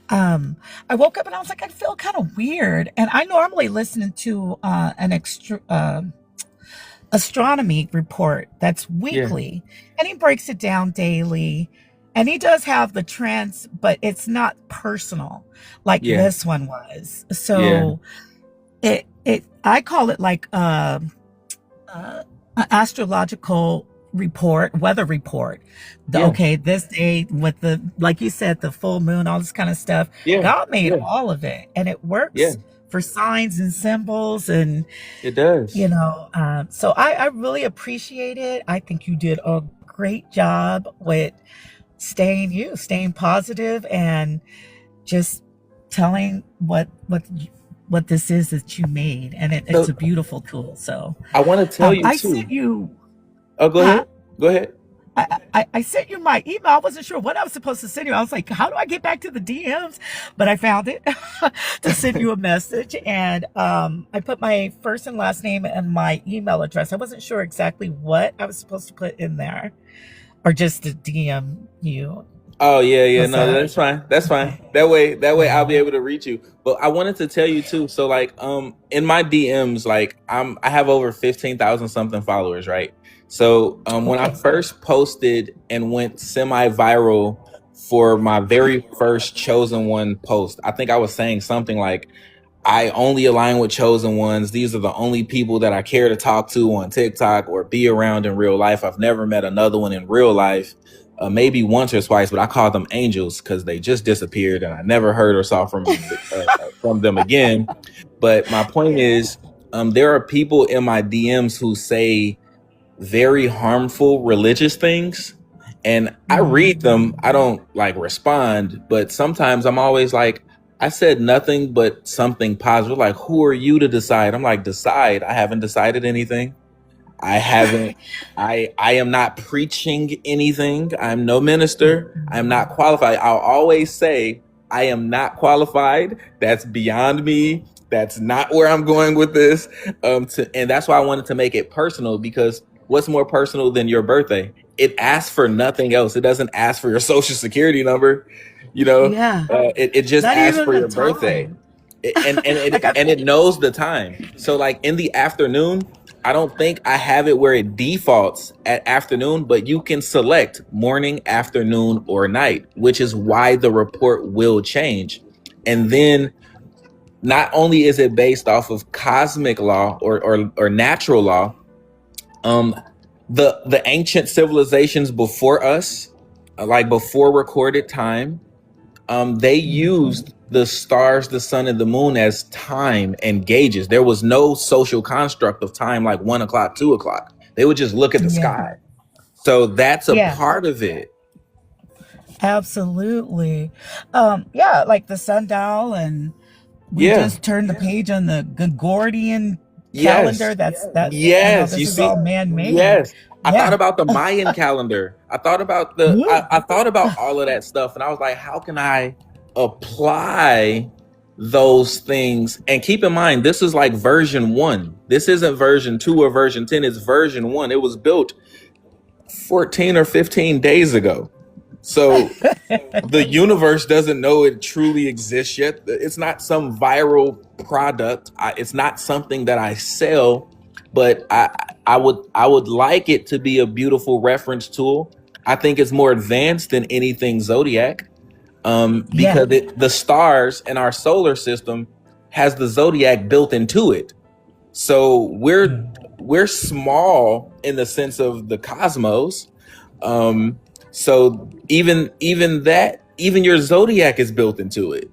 I woke up and I was like, I feel kind of weird. And I normally listen to an astronomy report that's weekly, and he breaks it down daily. And he does have the trends, but it's not personal like this one was. So I call it like uh, an astrological report, weather report. Yeah. Okay, this day with the, like you said, the full moon, all this kind of stuff. Yeah. God made Yeah. all of it, and it Yeah. works for signs and symbols, and It does. so I really appreciate it. I think you did a great job with staying positive, and just telling what this is that you made, and it's a So beautiful tool. So I want to tell you I sent too. you, Oh, go huh? ahead. Go ahead. I sent you my email. I wasn't sure what I was supposed to send you. I was like, how do I get back to the DMs? But I found it to send you a message. And I put my first and last name and my email address. I wasn't sure exactly what I was supposed to put in there, or just to DM you. Oh yeah, yeah, Was no, that that's fine. That's fine. okay? That way I'll be Yeah. able to reach you. But I wanted to tell you too. So like in my DMs, like I have over 15,000 something followers, right? So when I Okay. first posted and went semi-viral for my very first chosen one post, I think I was saying something like I only align with chosen ones. These are the only people that I care to talk to on TikTok or be around in real life. I've never met another one in real life, maybe once or twice, but I call them angels because they just disappeared and I never heard or saw from them again. But my point Yeah. is, there are people in my DMs who say very harmful religious things, and I read them. I Mhm. don't like respond, but sometimes I'm always like, I said nothing but something positive. Like, who are you to decide? I'm like, decide? I haven't decided anything. I haven't. I am not preaching anything. I'm no minister. I'm not Mhm. qualified. I'll always say I am not qualified. That's beyond me. That's not where I'm going with this. And that's why I wanted to make it personal, because what's more personal than your birthday? It asks for nothing else. It doesn't ask for your social security number. You know, Yeah. it just Not asks even for the your birthday. time. Like And it knows the time. So like in the afternoon, I don't think I have it where it defaults at afternoon, but you can select morning, afternoon, or night, which is why the report will change. And then not only is it based off of cosmic law or natural law, um, the ancient civilizations before us, like before recorded time, they Mhm. used the stars, the sun, and the moon as time and gauges. There was no social construct of time like 1 o'clock, 2 o'clock. They would just look at the Yeah. sky. So that's a Yeah. part of it. Absolutely. Yeah, like the sundial, and we Yeah. just turned the page on the Gregorian calendar. Yes. This Yes. You is all see? man-made. Yes. I thought Yeah. about the Mayan calendar. I thought about I Ooh. thought about all of that stuff, and I was like, how can I apply those things? And keep in mind, this is like version one. This isn't version two or version 10. It's version one. It was built 14 or 15 days ago. So the universe doesn't know it truly exists yet. It's not some viral product. It's not something that I sell, but I would like it to be a beautiful reference tool. I think it's more advanced than anything zodiac, Yeah. because the stars in our solar system has the zodiac built into it. So we're small in the sense of the cosmos. Um, so even your zodiac is built into it.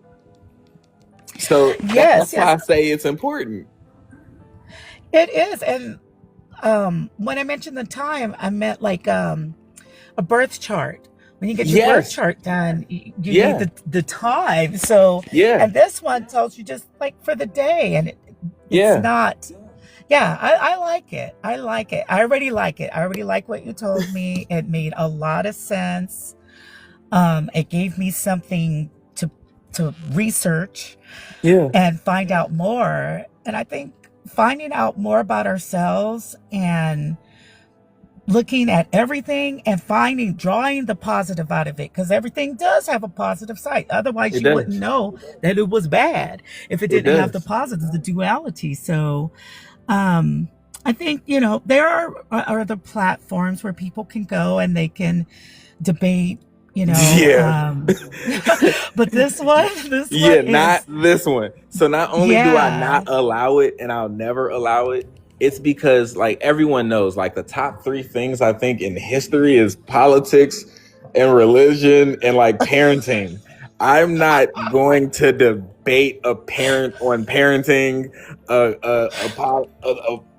So that's Yes, why yes. I say it's important. It is. And when I mentioned the time, I meant like a birth chart. When you get your birth Yes. chart done, you need Yeah. the time. So, Yeah. and this one tells you just like for the day, and it's Yeah. not. Yeah, I like it. I like it. I already like it. I already like what you told me. It made a lot of sense. It gave me something to research Yeah. and find out more. And I think finding out more about ourselves and looking at everything and drawing the positive out of it, because everything does have a positive side. Otherwise, It you wouldn't does. know that it was bad if it It didn't have the does. positive, the duality. So, um, I think, there are other platforms where people can go and they can debate you know. Yeah. But this one, this one Yeah, not is, this one. So not only do I not yeah. allow it and I'll never allow it, it's because like everyone knows like the top three things I think in history is politics and religion and like parenting. I'm not going to debate a parent on parenting,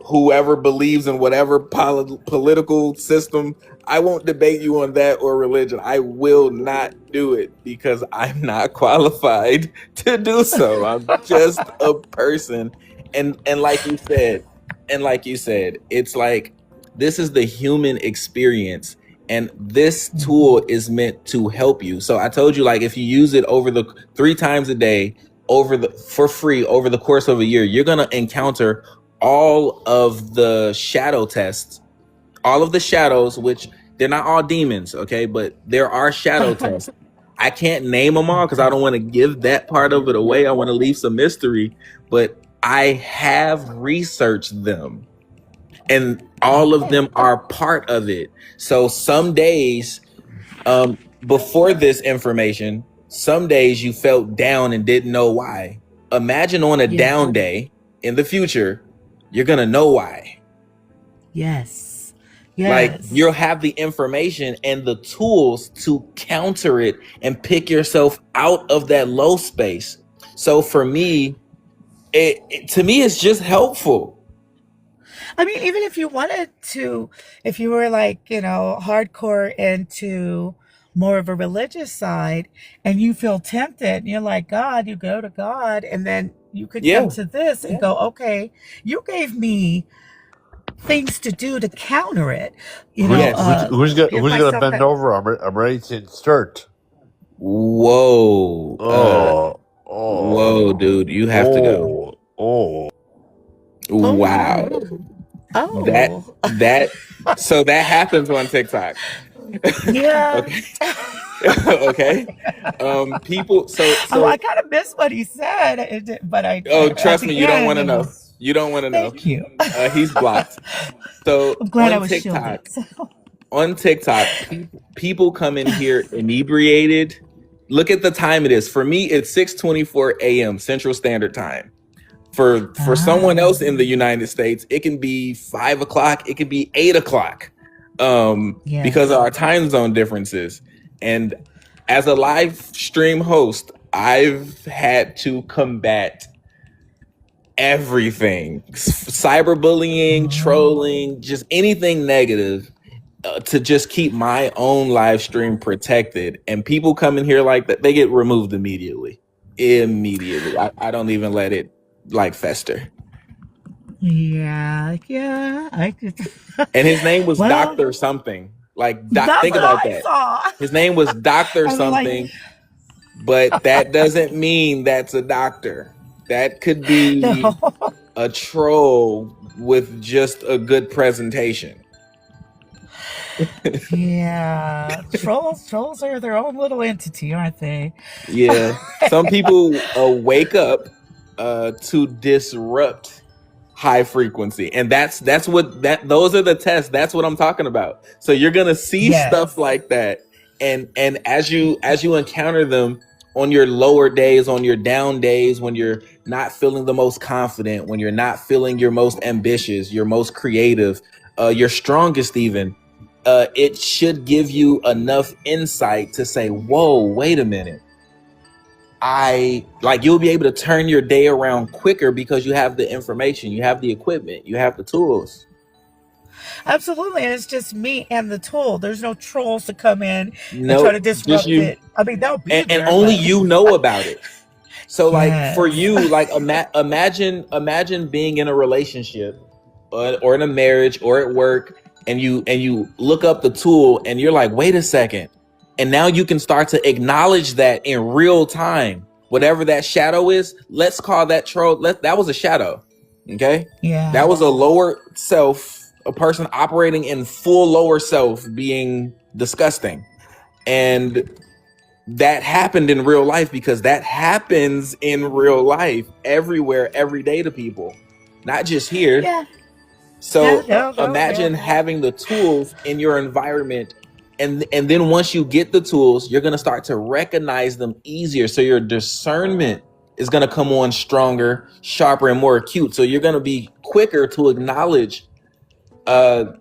whoever believes in whatever political system. I won't debate you on that or religion. I will not do it because I'm not qualified to do so. I'm just a person. And like you said, it's like this is the human experience. And this tool Mhm. is meant to help you. So I told you, like, if you use it over the 3 times a day, for free over the course of a year, you're gonna encounter all of the shadow tests, all of the shadows, which they're not all demons, okay, but there are shadow tests. I can't name them all because I don't want to give that part of it away. I want to leave some mystery, but I have researched them and all of Okay. them are part of it. So some days, before this information, some days you felt down and didn't know why. Imagine on a Yeah. down day in the future, you're going to know why. Yes. Like you'll Yes. have the information and the tools to counter it and pick yourself out of that low space. So for me, to me, it's just helpful. I mean, even if you wanted to, if you were like, hardcore into more of a religious side and you feel tempted, and you're like, God, you go to God, and then you could come Yeah. to this and go, okay, you gave me things to do to counter it, Yes. give who's gonna myself bend that. over? I'm ready to start. Whoa. Oh, Whoa, oh, dude, you have to go. oh, oh. Wow. Oh, That oh, that so that happens on TikTok. yeah. Okay. Okay. People Oh, I so kind of missed what he said, but oh, at trust me, the you don't end want to it know. was. You don't want to know. Thank you. He's blocked. So I'm glad I was shielded. on TikTok, people come in here inebriated. Look at the time it is. For me, it's 6:24 a.m. Central Standard Time. For someone Ah, else in the United States, it can be 5 o'clock, it can be 8 o'clock, because of yes. our time zone differences. And as a live stream host, I've had to combat everything: cyberbullying, Oh, trolling, just anything negative, to just keep my own live stream protected. And people come in here like that, they get removed immediately. Immediately. I don't even let it like fester. yeah, yeah. I could. And his name was Well, Dr. Something. Like, that's think what about I that. saw. His name was Dr. I'm like, Something, but that doesn't mean that's a doctor. That could be no. a troll with just a good presentation. Yeah, trolls are their own little entity, aren't they? Yeah. Some people wake up to disrupt high frequency. And that's what that those are the tests. That's what I'm talking about. So you're gonna see stuff Yes. like that. And as you encounter them on your lower days, on your down days, when you're not feeling the most confident, when you're not feeling your most ambitious, your most creative, your strongest even, it should give you enough insight to say, whoa, wait a minute. You'll be able to turn your day around quicker because you have the information, you have the equipment, you have the tools. Absolutely, and it's just me and the tool. There's no trolls to come in and try to Nope, just disrupt you. it. I mean, they'll be And there, only but you know about it. So like for yes. you, like imagine being in a relationship, or in a marriage or at work, and you look up the tool and you're like, wait a second. And now you can start to acknowledge that in real time. Whatever that shadow is, let's call that troll. That was a shadow. Okay? That Yeah. was a lower self, a person operating in full lower self being disgusting. And that happened in real life because that happens in real life everywhere, every day to people, not just here. Yeah. Yeah. So No. No. imagine No. having the tools in your environment And then once you get the tools, you're going to start to recognize them easier. So your discernment is going to come on stronger, sharper, and more acute. So you're going to be quicker to acknowledge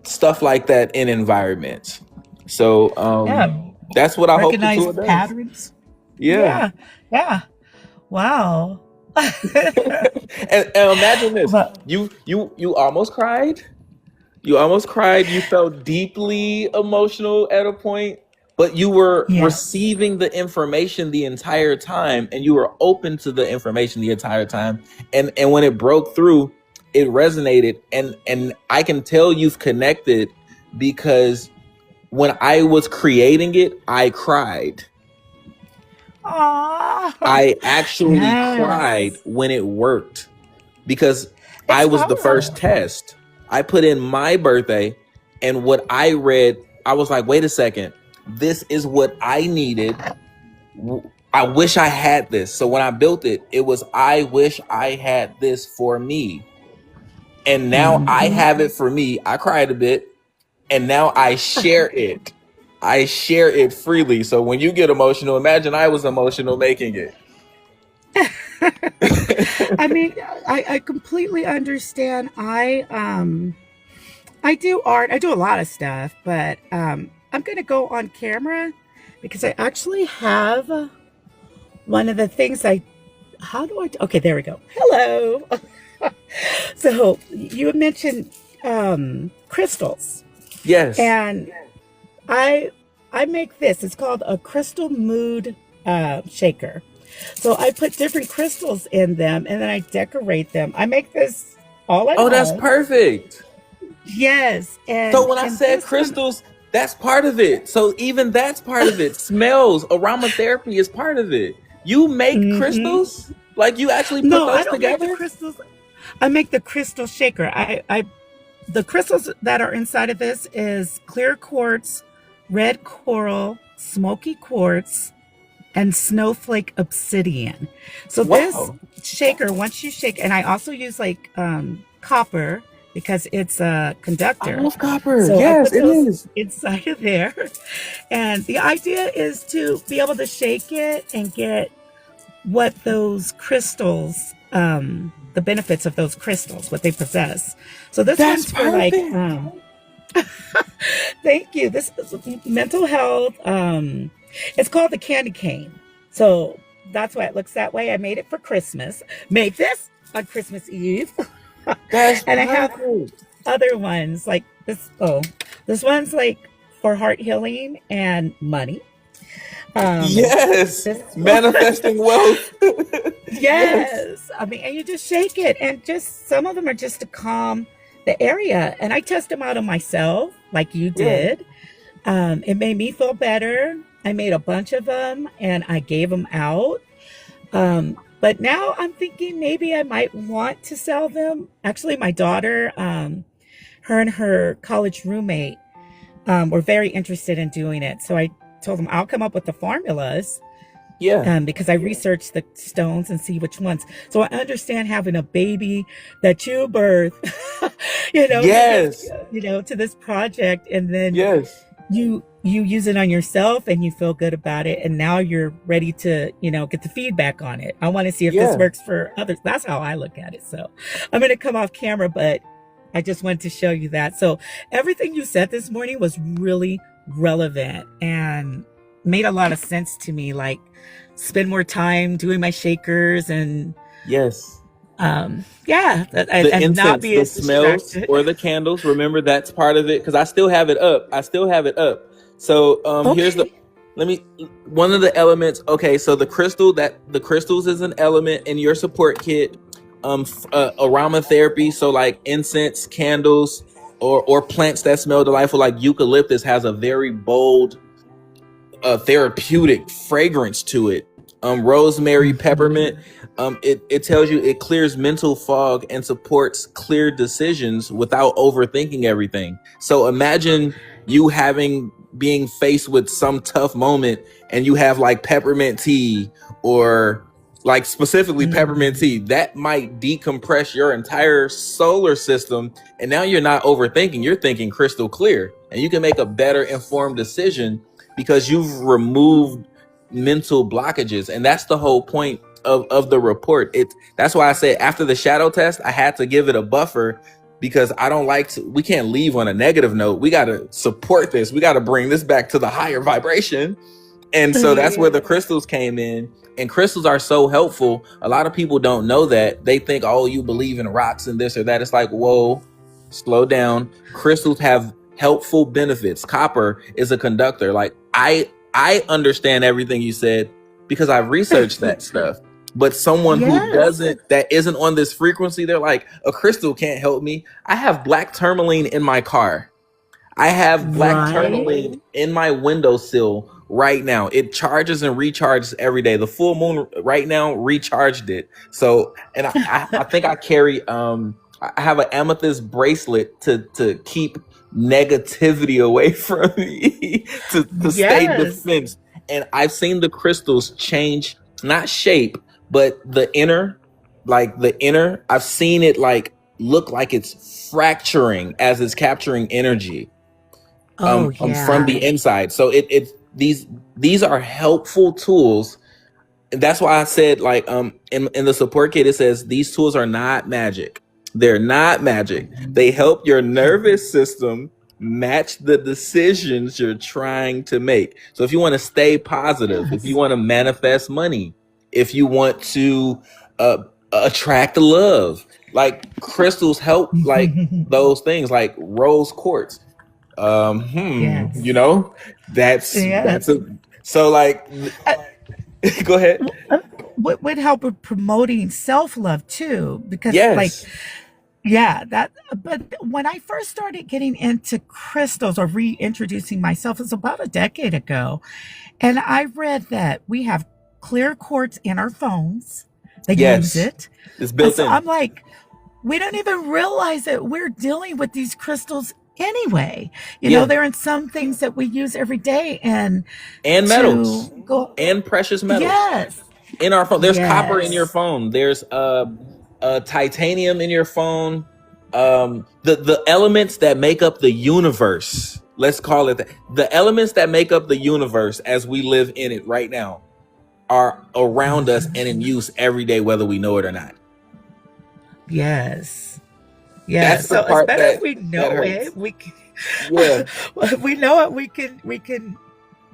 stuff like that in environments. So that's what I hope the Recognize tool does. patterns. Yeah. Wow. And imagine this. You almost cried. You almost cried. You felt deeply emotional at a point, but you were receiving the information the entire time, and you were open to the information the entire time. And when it broke through, it resonated. And I can tell you've connected because when I was creating it, I cried. Aww. I actually cried when it worked because I was the first test. I put in my birthday, and what I read, I was like, wait a second, this is what I needed. I wish I had this. So when I built it, it was, I wish I had this for me. And now I have it for me. I cried a bit, and now I share it. I share it freely. So when you get emotional, imagine I was emotional making it. I mean, I completely understand. I do art. I do a lot of stuff, but I'm going to go on camera because I actually have one of the things okay, there we go. Hello. So you had mentioned crystals. Yes. And I make this. It's called a crystal mood shaker. So I put different crystals in them, and then I decorate them. I make this all at home. Oh, that's perfect. Yes. And so when I said crystals, that's part of it. So even that's part of it. Smells, aromatherapy is part of it. You make crystals? Like you actually put those together? Make the crystals. I make the crystal shaker. The crystals that are inside of this is clear quartz, red coral, smoky quartz, and snowflake obsidian. So this shaker, once you shake, and I also use like copper because it's a conductor. I love copper. So yes, it is. Inside of there. And the idea is to be able to shake it and get what those crystals, the benefits of those crystals, what they possess. So this one's for like, thank you. This is mental health. It's called the candy cane. So that's why it looks that way. I made it for Christmas. Made this on Christmas Eve. That's and I have other ones like this. Oh, this one's like for heart healing and money. Yes, manifesting wealth. Yes. I mean, and you just shake it, and just some of them are just to calm the area. And I test them out on myself, like you did. It made me feel better. I made a bunch of them, and I gave them out. But now I'm thinking maybe I might want to sell them. Actually, my daughter, her and her college roommate, were very interested in doing it. So I told them I'll come up with the formulas. Because I researched the stones and see which ones. So I understand having a baby that you birth, to this project, and then you use it on yourself and you feel good about it, and now you're ready to get the feedback on it. I want to see if this works for others. That's how I look at it. So I'm going to come off camera, but I just wanted to show you that. So everything you said this morning was really relevant and made a lot of sense to me. Like, spend more time doing my shakers and the and incense, not be the smells or the candles. Remember, that's part of it because I still have it up. So here's one of the elements. Okay, so the crystals is an element in your support kit. Aromatherapy, so like incense, candles, or plants that smell delightful, like eucalyptus has a very bold therapeutic fragrance to it. Rosemary, peppermint, it tells you it clears mental fog and supports clear decisions without overthinking everything. So imagine you being faced with some tough moment, and you have like peppermint tea, or like specifically peppermint tea that might decompress your entire solar system, and now you're not overthinking, you're thinking crystal clear. and you can make a better informed decision because you've removed mental blockages. And that's the whole point of the report. That's why I said after the shadow test, I had to give it a buffer, because I don't like to, we can't leave on a negative note. We got to support this. We got to bring this back to the higher vibration. And so that's where the crystals came in. And crystals are so helpful. A lot of people don't know that. They think, oh, you believe in rocks and this or that. It's like, whoa, slow down. Crystals have helpful benefits. Copper is a conductor. Like I understand everything you said because I've researched that stuff. But someone who doesn't, that isn't on this frequency, they're like, a crystal can't help me. I have black tourmaline in my car. I have black tourmaline in my windowsill right now. It charges and recharges every day. The full moon right now recharged it. So, and I think I carry, I have an amethyst bracelet to keep negativity away from me, to stay defense. And I've seen the crystals change, not shape, but the inner, I've seen it like look like it's fracturing as it's capturing energy from the inside. So these are helpful tools. And that's why I said, like, in the support kit, it says these tools are not magic. They're not magic. They help your nervous system match the decisions you're trying to make. So if you want to stay positive, if you want to manifest money, if you want to attract love, like crystals help, like those things, like rose quartz. You know, that's so like. Go ahead. Would help with promoting self-love too, because but when I first started getting into crystals or reintroducing myself, it's about a decade ago. And I read that we have clear quartz in our phones. They use it. It's built in. I'm like, we don't even realize that we're dealing with these crystals anyway. You know, they're in some things that we use every day, and metals and precious metals in our phone. There's copper in your phone. There's titanium in your phone. The elements that make up the universe, let's call it that. The elements that make up the universe as we live in it right now are around us and in use every day, whether we know it or not. That's the so part it's better that if we know it. We can, we know it. We can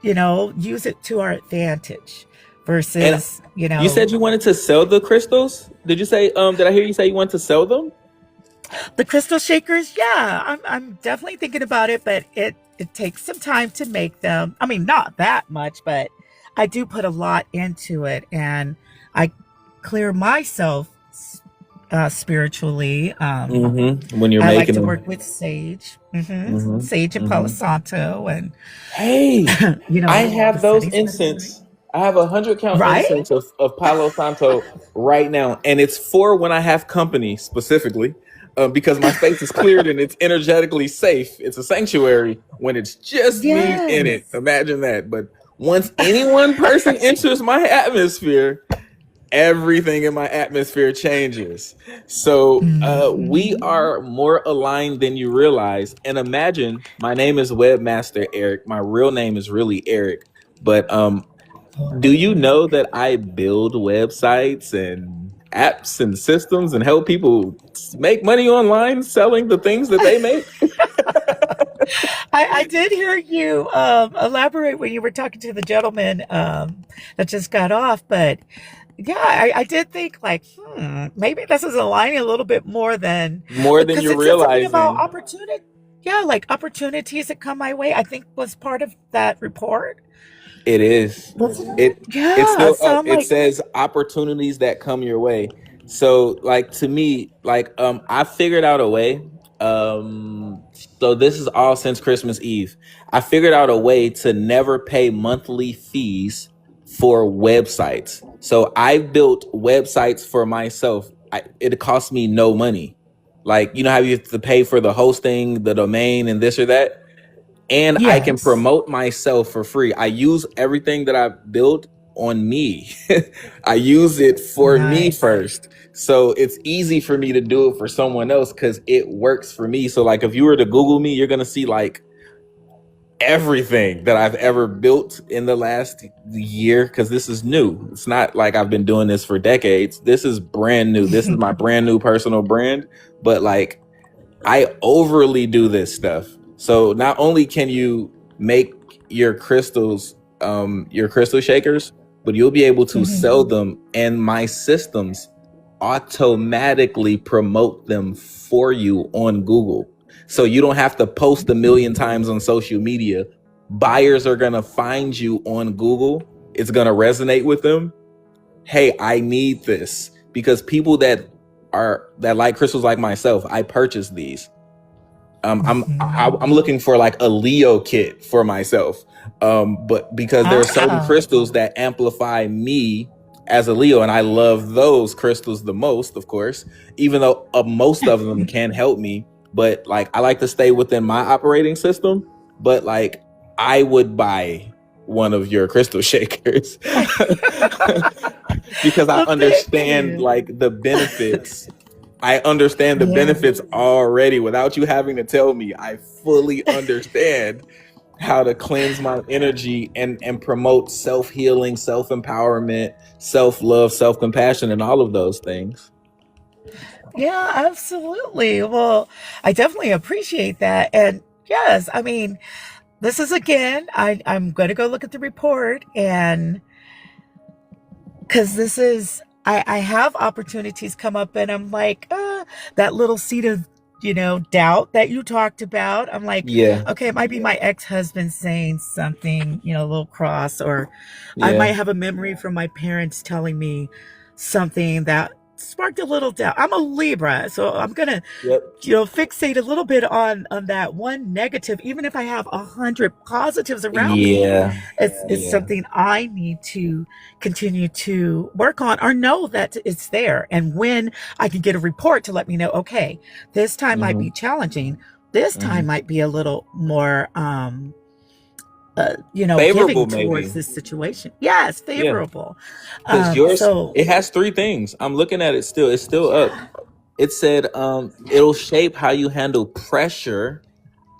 use it to our advantage. Versus, you said you wanted to sell the crystals. Did you say? Did I hear you say you want to sell them? The crystal shakers, I'm definitely thinking about it, but it takes some time to make them. I mean, not that much, but I do put a lot into it, and I clear myself spiritually. When you're I making like to them. work with sage, sage and Palo Santo, and I have those incense. I have 100 count incense of Palo Santo right now, and it's for when I have company specifically, because my space is cleared and it's energetically safe. It's a sanctuary when it's just me in it. Imagine that. But once any one person enters my atmosphere, everything in my atmosphere changes. So we are more aligned than you realize. And imagine, my name is Webmaster Eric. My real name is really Eric, but do you know that I build websites and apps and systems and help people make money online selling the things that they make? I did hear you elaborate when you were talking to the gentleman that just got off, but I did think like, maybe this is aligning a little bit more than you're realizing. About opportunity, like opportunities that come my way, I think was part of that report. It is. It's still up. It like, says opportunities that come your way. So like, to me, like, I figured out a way. So this is all since Christmas Eve. I figured out a way to never pay monthly fees for websites. So I built websites for myself. It cost me no money. Like, you know how you have to pay for the hosting, the domain, and this or that? And I can promote myself for free. I use everything that I built on me. I use it for me first. So it's easy for me to do it for someone else because it works for me. So like, if you were to Google me, you're going to see like everything that I've ever built in the last year, because this is new. It's not like I've been doing this for decades. This is brand new. This is my brand new personal brand. But like, I overly do this stuff. So not only can you make your crystals, your crystal shakers, but you'll be able to sell them, and my systems automatically promote them for you on Google. So you don't have to post a million times on social media. Buyers are going to find you on Google. It's going to resonate with them. Hey, I need this, because people that like crystals like myself, I purchase these. I'm looking for like a Leo kit for myself. But because there are certain crystals that amplify me as a Leo, and I love those crystals the most, of course, even though most of them can help me. But like, I like to stay within my operating system. But like, I would buy one of your crystal shakers because I understand like the benefits. I understand the benefits already without you having to tell me. I fully understand how to cleanse my energy and promote self-healing, self-empowerment, self-love, self-compassion, and all of those things. Yeah, absolutely. Well, I definitely appreciate that. And yes, I mean, this is again, I'm going to go look at the report, and because this is, I have opportunities come up, and I'm like, that little seed of, doubt that you talked about. I'm like, okay, it might be my ex-husband saying something, a little cross, or I might have a memory from my parents telling me something that sparked a little doubt. I'm a Libra, so I'm gonna, fixate a little bit on that one negative, even if I have 100 positives around me. It's something I need to continue to work on, or know that it's there. And when I can get a report to let me know, okay, this time might be challenging. This time might be a little more, favorable, giving towards this situation. Yes, favorable. Because yours, it has 3 things. I'm looking at it still. It's still up. It said it'll shape how you handle pressure,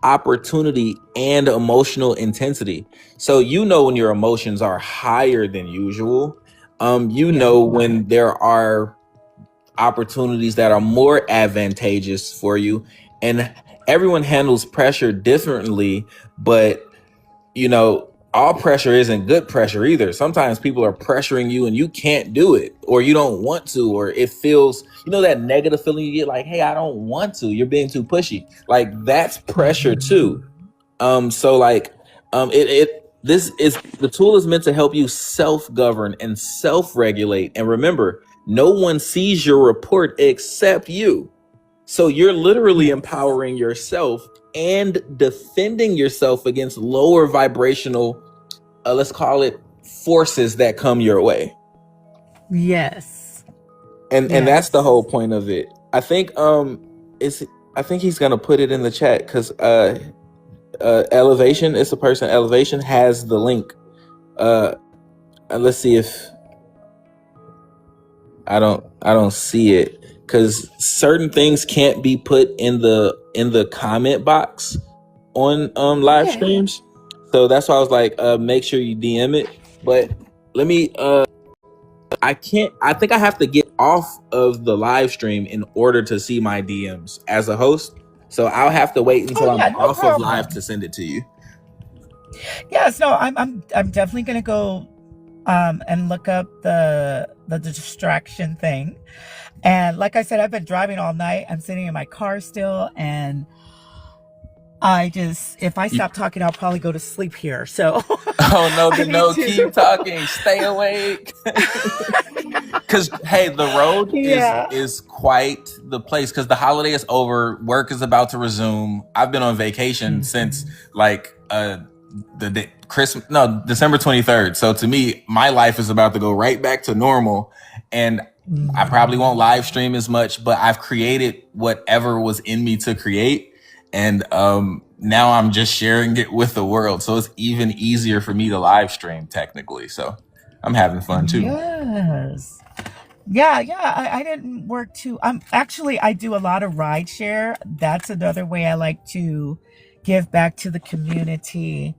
opportunity, and emotional intensity. So when your emotions are higher than usual. Know when there are opportunities that are more advantageous for you. And everyone handles pressure differently, but all pressure isn't good pressure either. Sometimes people are pressuring you and you can't do it, or you don't want to, or it feels, that negative feeling you get, like, hey, I don't want to, you're being too pushy. Like, that's pressure too. So like, this is, the tool is meant to help you self-govern and self-regulate. And remember, no one sees your report except you. So you're literally empowering yourself and defending yourself against lower vibrational, let's call it, forces that come your way. Yes. And that's the whole point of it. I think I think he's gonna put it in the chat, because Elevation, it's a person, Elevation has the link. Let's see if I don't see it, because certain things can't be put in the comment box on live streams. So that's why I was like, make sure you DM it. But let me I think I have to get off of the live stream in order to see my DMs as a host. So I'll have to wait until I'm off of live to send it to you. Yes, no, I'm definitely gonna go and look up the distraction thing. And like I said, I've been driving all night. I'm sitting in my car still, and if I stop talking, I'll probably go to sleep here. So no, keep talking, stay awake. Because hey, the road is quite the place, because the holiday is over, work is about to resume. I've been on vacation since like December 23rd. So to me, my life is about to go right back to normal, and I probably won't live stream as much, but I've created whatever was in me to create. And now I'm just sharing it with the world. So it's even easier for me to live stream technically. So I'm having fun too. Yes. Yeah. I didn't work too. Actually, I do a lot of ride share. That's another way I like to give back to the community.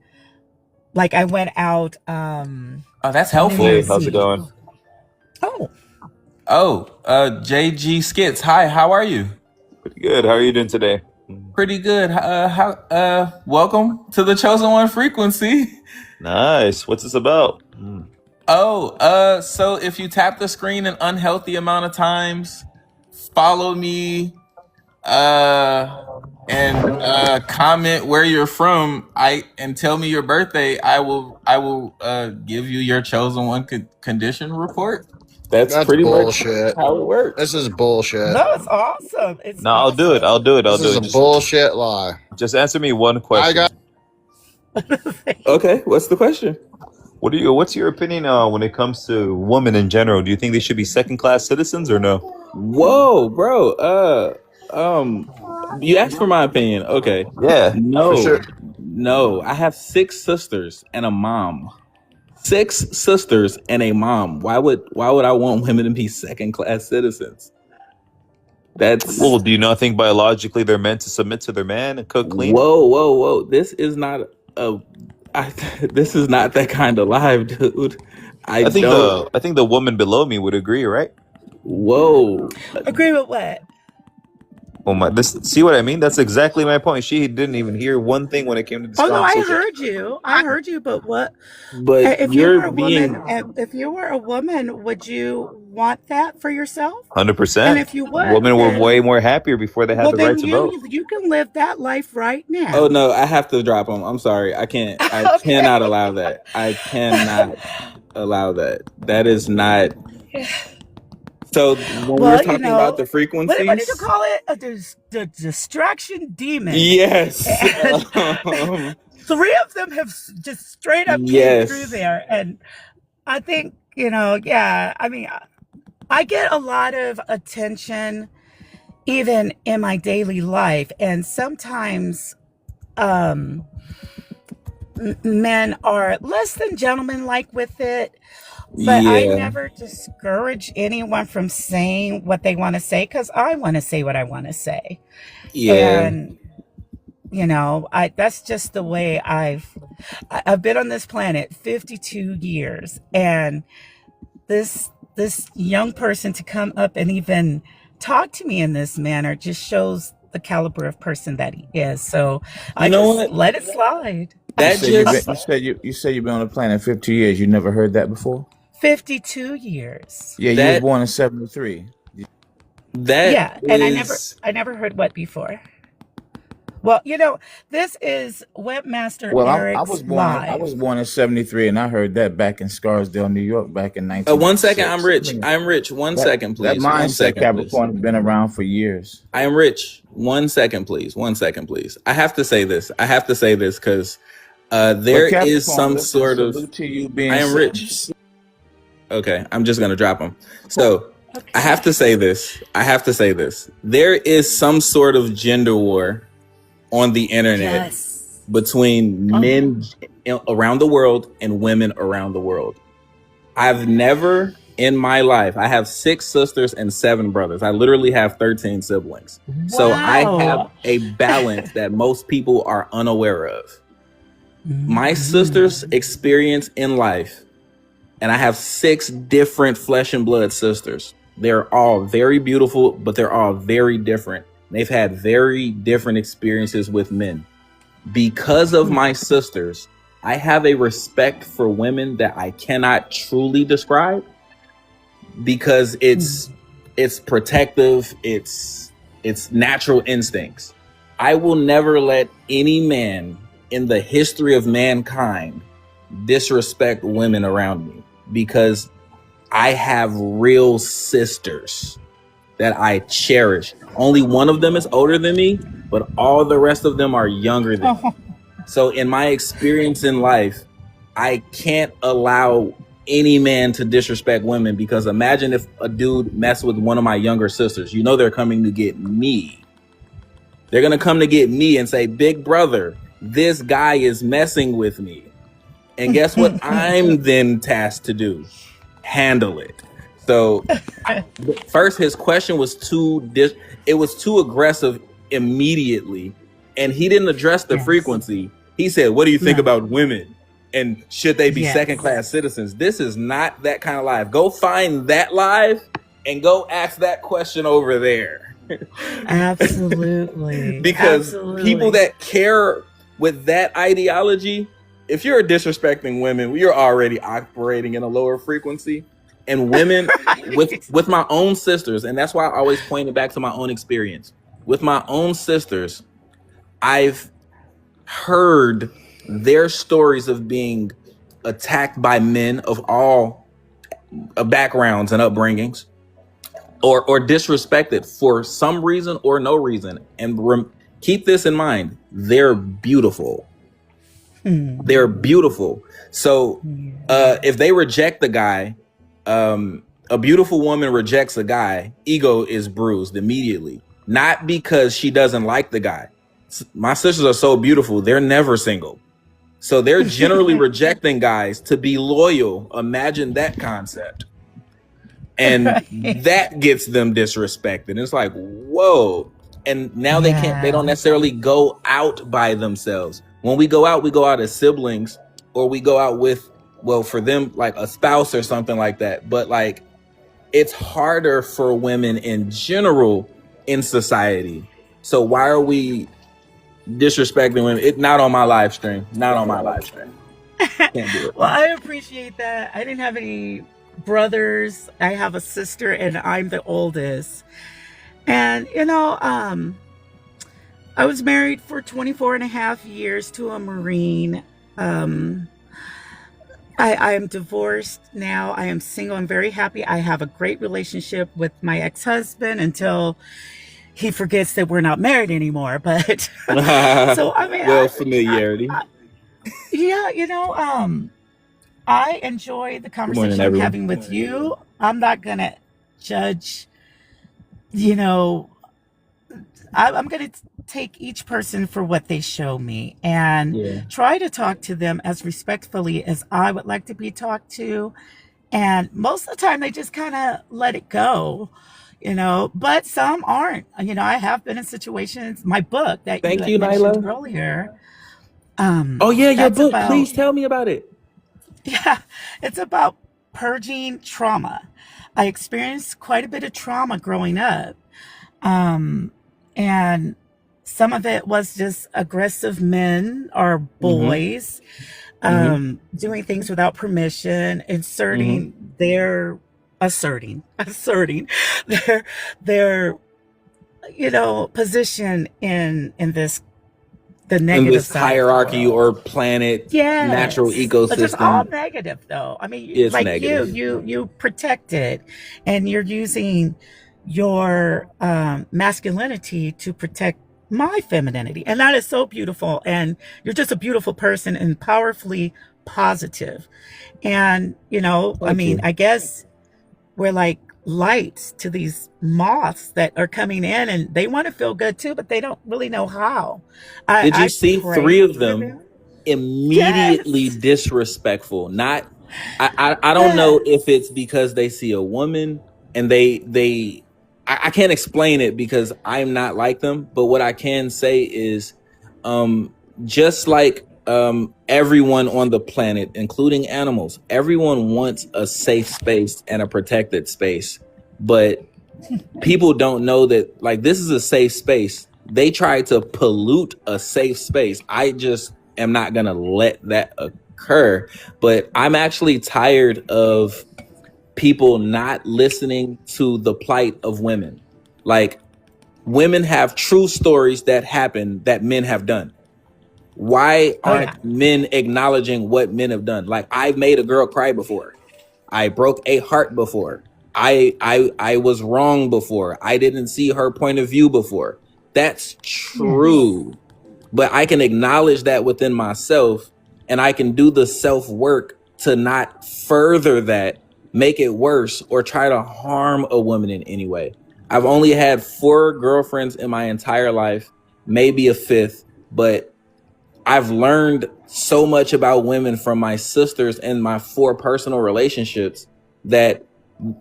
Like I went out Oh, that's New helpful. Hey, Year's how's it Eve. going? Oh, JG Skits. Hi, how are you? Pretty good. How are you doing today? Pretty good. Welcome to the Chosen One Frequency. Nice. What's this about? So if you tap the screen an unhealthy amount of times, follow me, and comment where you're from, and tell me your birthday, I will give you your Chosen One condition report. That's pretty bullshit. much how it works. This is bullshit. no, it's awesome. It's No, I'll do it. I'll do it. I'll This do is it. a bullshit lie. Just answer me one question. Okay, what's the question? What's your opinion when it comes to women in general? Do you think they should be second-class citizens or no? Whoa, bro. You asked for my opinion. Okay. Yeah, No, for sure. no. I have 6 sisters and a mom. 6 sisters and a mom. Why would I want women to be second class citizens? That's Well, do you not think biologically they're meant to submit to their man and cook clean? Whoa. This is not this is not that kind of life, dude. I think the woman below me would agree, right? Whoa. Agree with what? See what I mean? That's exactly my point. She didn't even hear one thing when it came to this Oh no, conversation. I heard you. But what? But If you were you're a being woman, if you were a woman, would you want that for yourself? 100%. And if you would, Women were then- way more happier before they had well, the then right to vote. you can live that life right now. Oh no, I have to drop them. I'm sorry. I can't. I Okay. cannot allow that. I cannot allow that. That is not. So when Well, we're talking about the frequencies, What did you call it? The distraction demon. yes, And 3 of them have just straight up came Yes. through there, and I think yeah. I mean, I get a lot of attention even in my daily life, and sometimes men are less than gentlemanlike with it. But I Yeah. never discourage anyone from saying what they want to say, because I want to say what I want to say. yeah, And that's just the way I've been on this planet 52 years, and this young person to come up and even talk to me in this manner just shows the caliber of person that he is. So I know just what? let it slide. That You said you've been on the planet 50 years. You never heard that before? 52 years. Yeah, you That- were born in 73. that Yeah, and is- I never heard what before. Well, this is Webmaster Well, I Eric's was born. live. I was born in 73, and I heard that back in Scarsdale, New York, back in 19. 1 second. I'm rich. One second, please. That 1 mindset, second, please. Capricorn, has been around for years. I am rich. 1 second, please. 1 second, please. I have to say this because there But is Capricorn, some listen, sort of. salute to you being I am rich. Okay, I'm just gonna drop them. So I have to say this. There is some sort of gender war on the internet Yes. between men around the world and women around the world. I've never in my life, I have 6 sisters and 7 brothers. I literally have 13 siblings. So I Wow. have a balance that most people are unaware of. My sister's experience in life, and I have 6 different flesh and blood sisters. They're all very beautiful, but they're all very different. They've had very different experiences with men. Because of my sisters, I have a respect for women that I cannot truly describe, because it's protective, it's natural instincts. I will never let any man in the history of mankind disrespect women around me, because I have real sisters that I cherish. Only one of them is older than me, but all the rest of them are younger than me. So in my experience in life, I can't allow any man to disrespect women, because imagine if a dude messed with one of my younger sisters. They're coming to get me. They're going to come to get me and say, big brother, this guy is messing with me. And guess what I'm then tasked to do? Handle it. So first, his question was too aggressive immediately. And he didn't address the Yes. frequency. He said, what do you think No. about women? And should they be Yes. second-class citizens? This is not that kind of live. Go find that live and go ask that question over there. Absolutely. Because Absolutely. people that care with that ideology, if you're disrespecting women, you're already operating in a lower frequency. And women, with my own sisters, and that's why I always point it back to my own experience. With my own sisters, I've heard their stories of being attacked by men of all backgrounds and upbringings, or disrespected for some reason or no reason. And keep this in mind: they're beautiful. They're beautiful. So if they reject the guy, a beautiful woman rejects a guy, ego is bruised immediately. Not because she doesn't like the guy. My sisters are so beautiful, they're never single. So they're generally rejecting guys to be loyal. Imagine that concept. And that gets them disrespected. It's like, whoa. And now they don't necessarily go out by themselves. When we go out as siblings, or we go out with, well, for them, like a spouse or something like that. But like, it's harder for women in general in society. So why are we disrespecting women? It's not on my live stream. Not on my live stream. Can't do it. Well, I appreciate that. I didn't have any brothers. I have a sister, and I'm the oldest. And, I was married for 24 and a half years to a Marine. I am divorced now. I am single. I'm very happy. I have a great relationship with my ex-husband until he forgets that we're not married anymore. But so, I mean, familiarity. I enjoy the conversation I'm having with you. I'm not going to judge, I'm going to take each person for what they show me and try to talk to them as respectfully as I would like to be talked to. And most of the time they just kind of let it go, but some aren't. I have been in situations, my book that you mentioned earlier. Your book. Please tell me about it. Yeah, it's about purging trauma. I experienced quite a bit of trauma growing up. And some of it was just aggressive men or boys doing things without permission, asserting their position in this, the negative in this side hierarchy or planet, natural ecosystem. But it's all negative, though. I mean, it's like negative. you protect it, and you're using your masculinity to protect my femininity, and that is so beautiful. And you're just a beautiful person and powerfully positive. And I guess we're like lights to these moths that are coming in, and they want to feel good too, but they don't really know how. Did you see 3 of them immediately disrespectful? Not, I don't know if it's because they see a woman and I can't explain it because I'm not like them, but what I can say is, just like everyone on the planet, including animals, everyone wants a safe space and a protected space, but people don't know that, like, this is a safe space. They try to pollute a safe space. I just am not gonna let that occur. But I'm actually tired of people not listening to the plight of women. Like, women have true stories that happen that men have done. Why aren't men acknowledging what men have done? Like, I've made a girl cry before. I broke a heart before. I was wrong before. I didn't see her point of view before. That's true. But I can acknowledge that within myself, and I can do the self-work to not further that, make it worse, or try to harm a woman in any way. I've only had 4 girlfriends in my entire life, maybe a 5th, but I've learned so much about women from my sisters and my 4 personal relationships that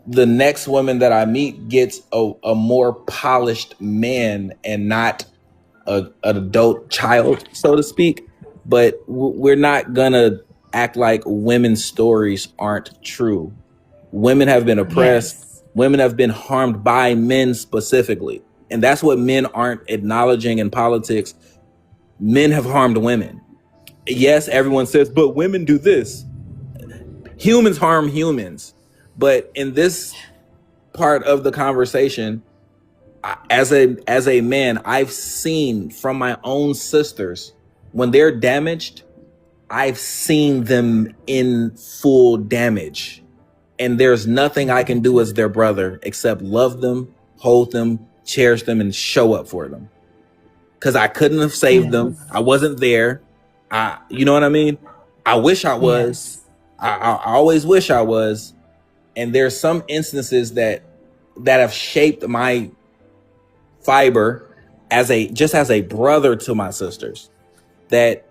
the next woman that I meet gets a more polished man and not an adult child, so to speak. But we're not gonna act like women's stories aren't true. Women have been oppressed. Yes. Women have been harmed by men specifically, and that's what men aren't acknowledging in politics. Men have harmed women. Yes, everyone says, but women do this. Humans harm humans. But in this part of the conversation, as a man, I've seen from my own sisters, when they're damaged, I've seen them in full damage. And there's nothing I can do as their brother except love them, hold them, cherish them, and show up for them. Because I couldn't have saved them. I wasn't there. You know what I mean? I wish I was. I always wish I was. And there's some instances that have shaped my fiber as a brother to my sisters, that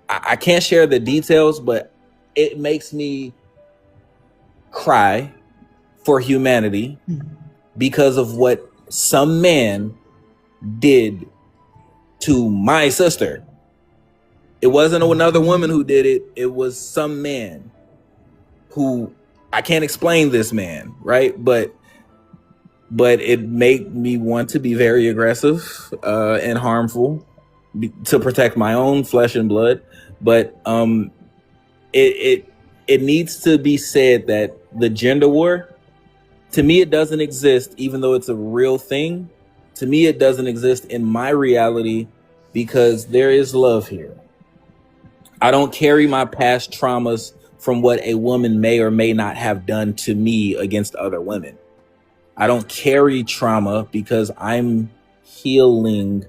I can't share the details, but it makes me cry for humanity because of what some man did to my sister. It wasn't another woman who did it. It was some man who, I can't explain this man, right? But it made me want to be very aggressive and harmful to protect my own flesh and blood. But it needs to be said that the gender war, to me, it doesn't exist, even though it's a real thing. To me, it doesn't exist in my reality because there is love here. I don't carry my past traumas from what a woman may or may not have done to me against other women. I don't carry trauma because I'm healing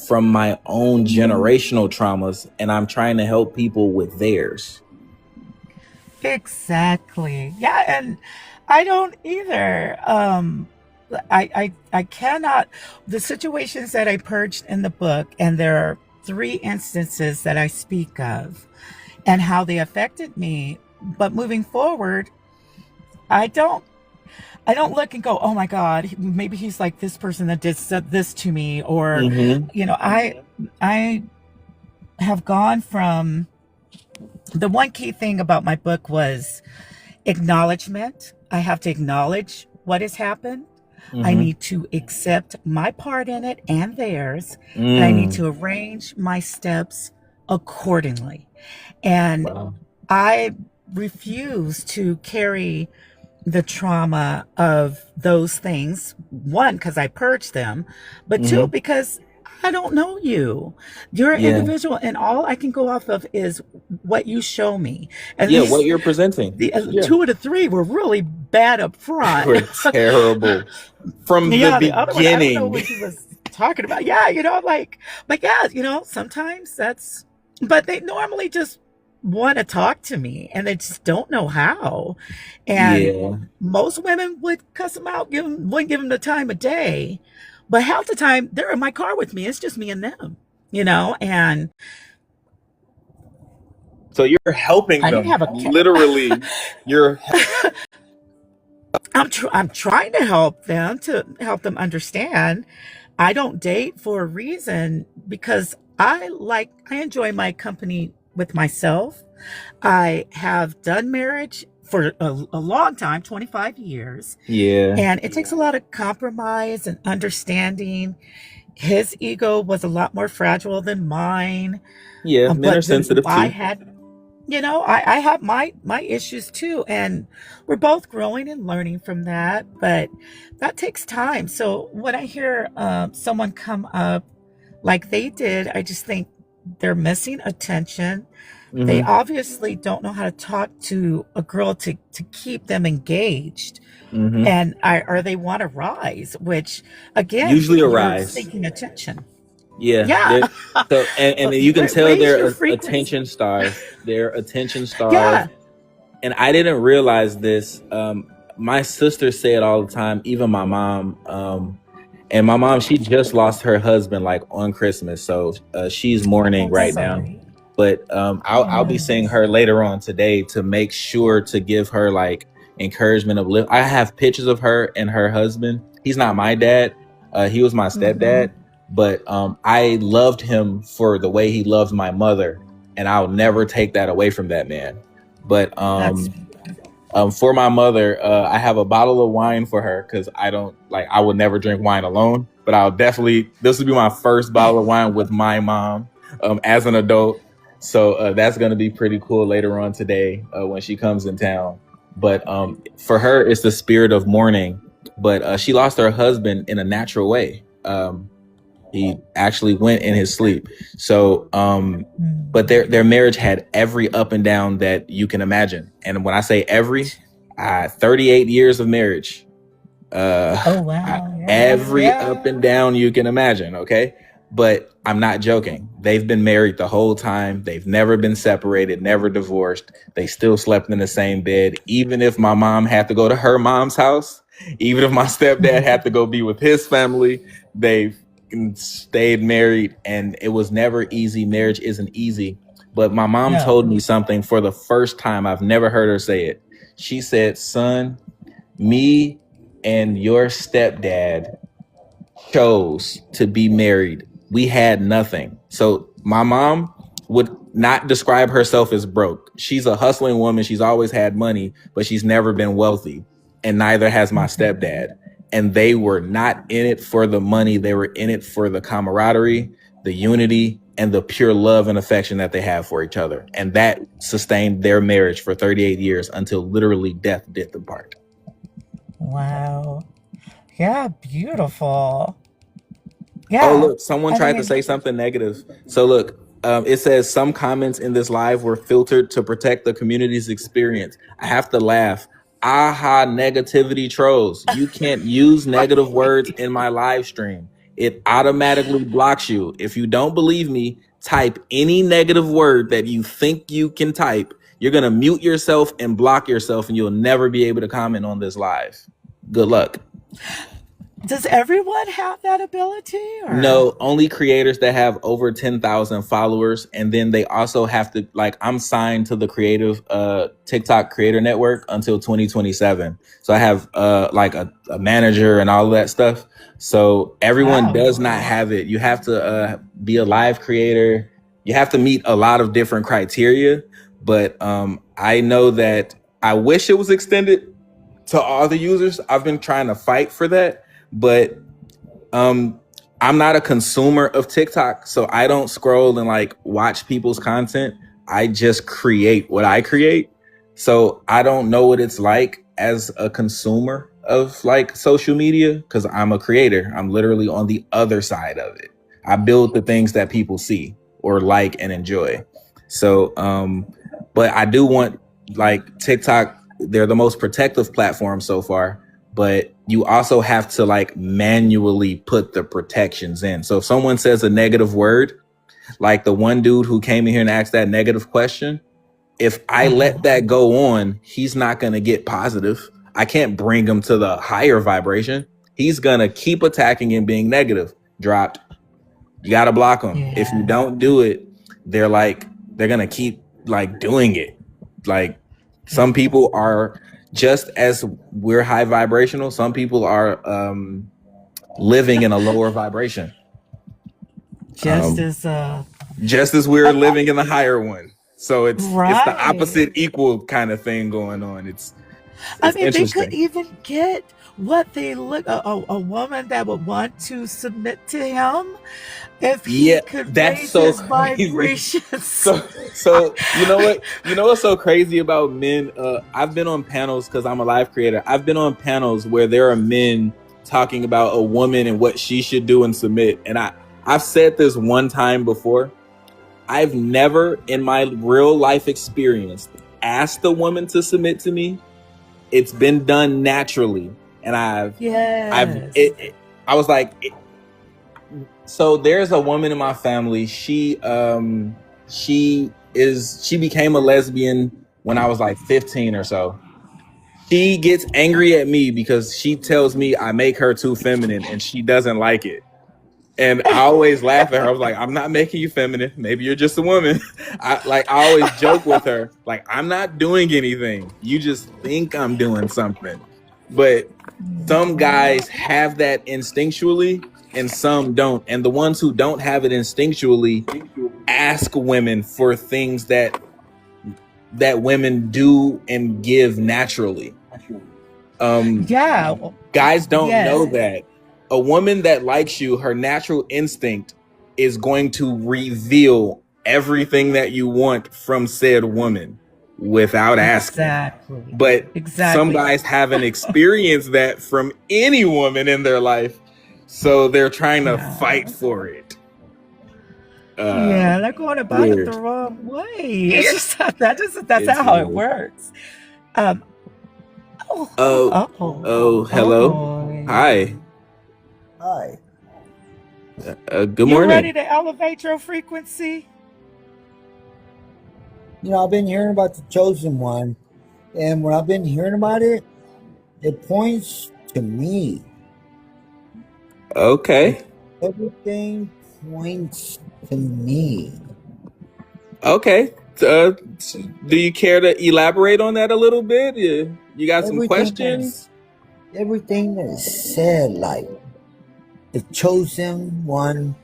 from my own generational traumas, and I'm trying to help people with theirs. Exactly. Yeah, and I don't either. I cannot. The situations that I purged in the book, and there are 3 instances that I speak of, and how they affected me. But moving forward, I don't look and go, oh my God, maybe he's like this person that did this to me, or you know, I have gone from. The one key thing about my book was acknowledgement. I have to acknowledge what has happened. I need to accept my part in it and theirs. And I need to arrange my steps accordingly. And I refuse to carry the trauma of those things. 1, because I purged them, but 2, because I don't know you. You're an individual, and all I can go off of is what you show me. And what you're presenting. 2 of the 3 were really bad up front. We're terrible from the beginning. Other one, I don't know what he was talking about. Yeah, you know, like, but yeah, you know, sometimes that's. But they normally just want to talk to me, and they just don't know how. And most women would cuss them out, wouldn't give them the time of day. But half the time, they're in my car with me. It's just me and them, you know? And so you're helping them. Literally, you're. I'm trying to help them understand. I don't date for a reason because I enjoy my company with myself. I have done marriage for a long time, 25 years. Yeah. And it takes a lot of compromise and understanding. His ego was a lot more fragile than mine. Yeah, men are sensitive too. I have my issues too. And we're both growing and learning from that. But that takes time. So when I hear someone come up like they did, I just think they're missing attention. They obviously don't know how to talk to a girl to keep them engaged. And or they want to rise, which again, usually a rise, seeking attention. Yeah. So and you can tell they're attention starved. They're attention starved. Yeah. And I didn't realize this. My sister say it all the time, even my mom. And my mom, she just lost her husband like on Christmas, so she's mourning right now. But I'll be seeing her later on today to make sure to give her like encouragement, of I have pictures of her and her husband. He's not my dad. He was my stepdad. but I loved him for the way he loved my mother, and I'll never take that away from that man. But for my mother, I have a bottle of wine for her because I would never drink wine alone, but this will be my first bottle of wine with my mom as an adult. So that's going to be pretty cool later on today when she comes in town. But for her, it's the spirit of mourning. But she lost her husband in a natural way. He actually went in his sleep. So, but their marriage had every up and down that you can imagine. And when I say every, 38 years of marriage. Oh wow! Every up and down you can imagine. Okay, but I'm not joking. They've been married the whole time. They've never been separated, never divorced. They still slept in the same bed. Even if my mom had to go to her mom's house, even if my stepdad had to go be with his family, they've stayed married, and it was never easy. Marriage isn't easy. But my mom told me something for the first time. I've never heard her say it. She said, "Son, me and your stepdad chose to be married. We had nothing." So my mom would not describe herself as broke. She's a hustling woman. She's always had money, but she's never been wealthy. And neither has my stepdad. And they were not in it for the money. They were in it for the camaraderie, the unity, and the pure love and affection that they have for each other. And that sustained their marriage for 38 years until literally death did them part. Wow. Yeah, beautiful. Yeah. Oh, look, someone tried to say something negative. So look, it says some comments in this live were filtered to protect the community's experience. I have to laugh. Aha, negativity trolls. You can't use negative words in my live stream. It automatically blocks you. If you don't believe me, type any negative word that you think you can type. You're going to mute yourself and block yourself, and you'll never be able to comment on this live. Good luck. Does everyone have that ability? Or? No, only creators that have over 10,000 followers. And then they also have to, I'm signed to the creative TikTok creator network until 2027. So I have a manager and all of that stuff. So everyone does not have it. You have to be a live creator. You have to meet a lot of different criteria. But I know that I wish it was extended to all the users. I've been trying to fight for that. But I'm not a consumer of TikTok, so I don't scroll and watch people's content. I just create what I create. So I don't know what it's like as a consumer of social media because I'm a creator. I'm literally on the other side of it. I build the things that people see or like and enjoy. So, but I do want TikTok. They're the most protective platform so far. But you also have to manually put the protections in. So if someone says a negative word, like the one dude who came in here and asked that negative question, if I let that go on, he's not going to get positive. I can't bring him to the higher vibration. He's going to keep attacking and being negative. Dropped. You got to block him. Yeah. If you don't do it, they're going to keep doing it. Some people are just as we're high vibrational, some people are living in a lower vibration. Just as we're living in the higher one. So it's the opposite equal kind of thing going on. It's they could even get what they look a woman that would want to submit to him if he could raise his vibrations. So you know what's so crazy about men? I've been on panels because I'm a live creator. I've been on panels where there are men talking about a woman and what she should do and submit. And I've said this one time before. I've never in my real life experience asked a woman to submit to me. It's been done naturally. And I was like, so there's a woman in my family. She became a lesbian when I was 15 or so. She gets angry at me because she tells me I make her too feminine and she doesn't like it. And I always laugh at her. I was like, I'm not making you feminine. Maybe you're just a woman. I always joke with her. I'm not doing anything. You just think I'm doing something. But some guys have that instinctually and some don't. And the ones who don't have it instinctually ask women for things that women do and give naturally. Yeah. Guys don't know Yes. that. A woman that likes you, her natural instinct is going to reveal everything that you want from said woman without asking. Exactly. But some Exactly. guys haven't experienced that from any woman in their life, so they're trying to fight for it. Yeah, they're going about it Weird. the wrong way. It's just that's It's how it weird. works. Oh, Hello. boy. Hi. Hi. Good You morning. ready to elevate your frequency? You know, I've been hearing about the chosen one, and when I've been hearing about it, it points to me. Okay. Everything points to me. Okay. Do you care to elaborate on that a little bit? You got some questions? Everything that is said, like the chosen one,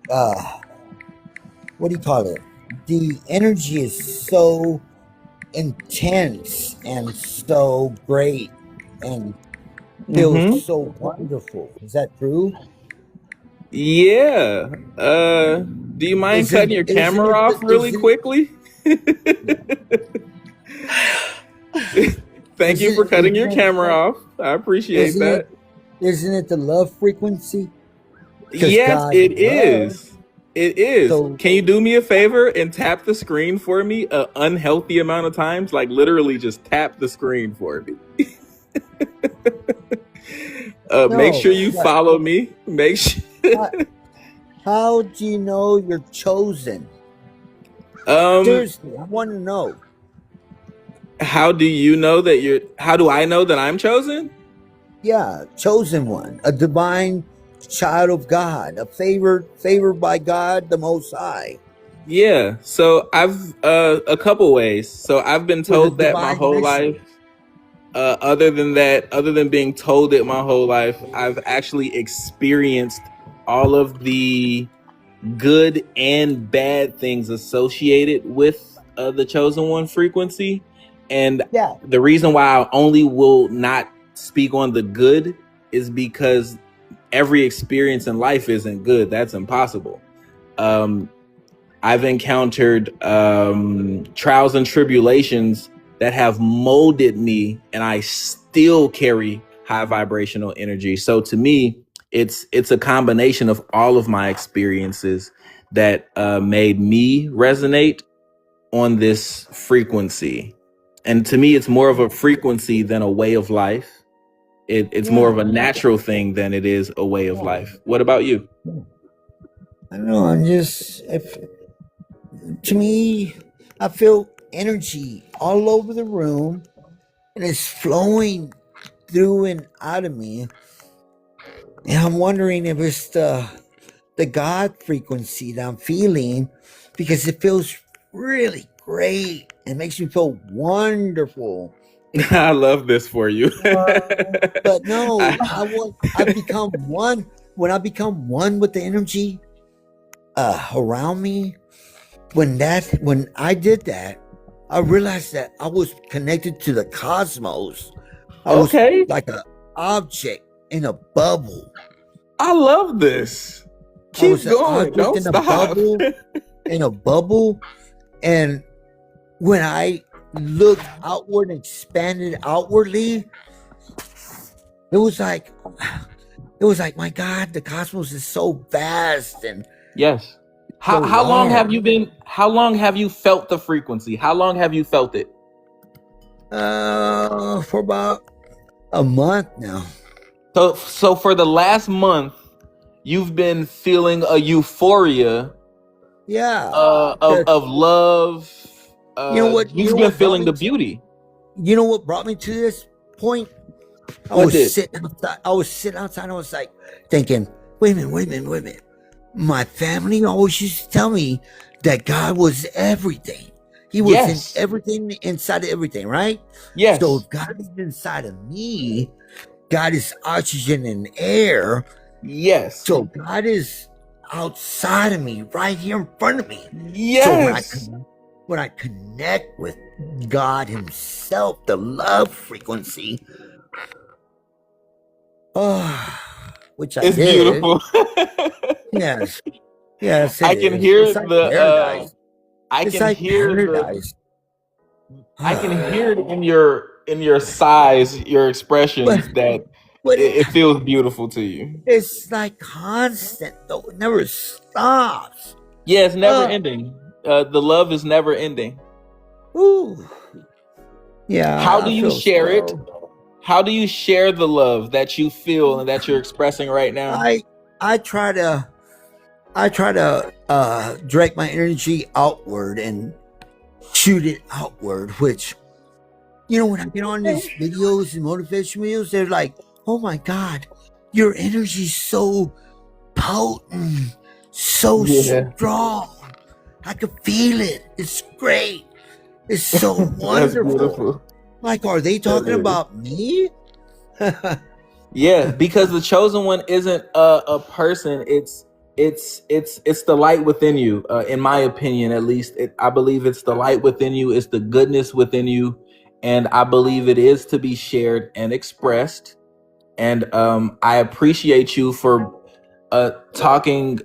what do you call it? The energy is so intense and so great and feels so wonderful. Is that true? Yeah. Do you mind cutting your camera off really quickly? Thank you for cutting your camera off. I appreciate that. Isn't it the love frequency? Yes, it is. It is. So, can you do me a favor and tap the screen for me an unhealthy amount of times? Like literally just tap the screen for me. Make sure you follow me. Make sure. How do you know you're chosen? Seriously, I want to know. How do you know that how do I know that I'm chosen? Yeah, chosen one, a divine child of God, a favored by God the Most High. Yeah, so I've a couple ways. So I've been told that my whole life. Other than being told it my whole life, I've actually experienced all of the good and bad things associated with the chosen one frequency. And the reason why I only will not speak on the good is because every experience in life isn't good. That's impossible. I've encountered trials and tribulations that have molded me, and I still carry high vibrational energy. So to me, it's a combination of all of my experiences that made me resonate on this frequency. And to me, it's more of a frequency than a way of life. It's more of a natural thing than it is a way of life. What about you? I don't know. To me, I feel energy all over the room, and it's flowing through and out of me. And I'm wondering if it's the God frequency that I'm feeling, because it feels really great. It makes me feel wonderful. I love this for you. But no, I've become one. When I become one with the energy around me, when I did that, I realized that I was connected to the cosmos. I was like an object in a bubble. I love this. Keep going. Don't stop. In a bubble. And when I looked outward and expanded outwardly, it was like, my God, the cosmos is so vast. And yes. How long have you felt the frequency? How long have you felt it? For about a month now. So for the last month, you've been feeling a euphoria. Yeah. Of love. You know what? You've been feeling the beauty. You know what brought me to this point? I was sitting outside. And I was like thinking, wait a minute. My family always used to tell me that God was everything. He was in everything, inside of everything, right? Yes. So if God is inside of me, God is oxygen and air. Yes. So God is outside of me, right here in front of me. Yes. So when I connect with God Himself, the love frequency, which I it's did. beautiful. Yes, yes, it I can is. hear It's like paradise. It's like paradise. I can hear it in your sighs, your expressions that But it feels beautiful to you. it's like constant though. It never stops. Yeah, it's never ending. The love is never ending. Ooh. Yeah. How do I you feel share it? so. How do you share the love that you feel and that you're expressing right now? I try to direct my energy outward and shoot it outward, which, you know, when I get on these videos and motivation videos, they're like, oh my God, your energy's so potent, so strong. I can feel it. It's great. It's so wonderful. Beautiful. Like, are they talking about me? Yeah, because the chosen one isn't a person. It's the light within you. In my opinion, at least, I believe it's the light within you. It's the goodness within you, and I believe it is to be shared and expressed. And I appreciate you for talking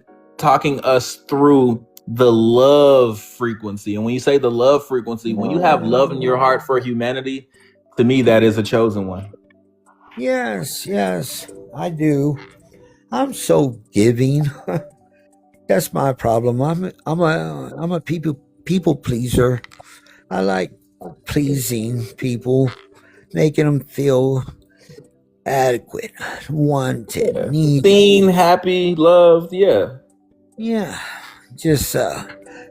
us through the love frequency. And when you say the love frequency, when you have love in your heart for humanity, to me, that is a chosen one. Yes, I do. I'm so giving. That's my problem. I'm a people pleaser. I like pleasing people, making them feel adequate, wanted, needed, seen, happy, loved. Yeah, just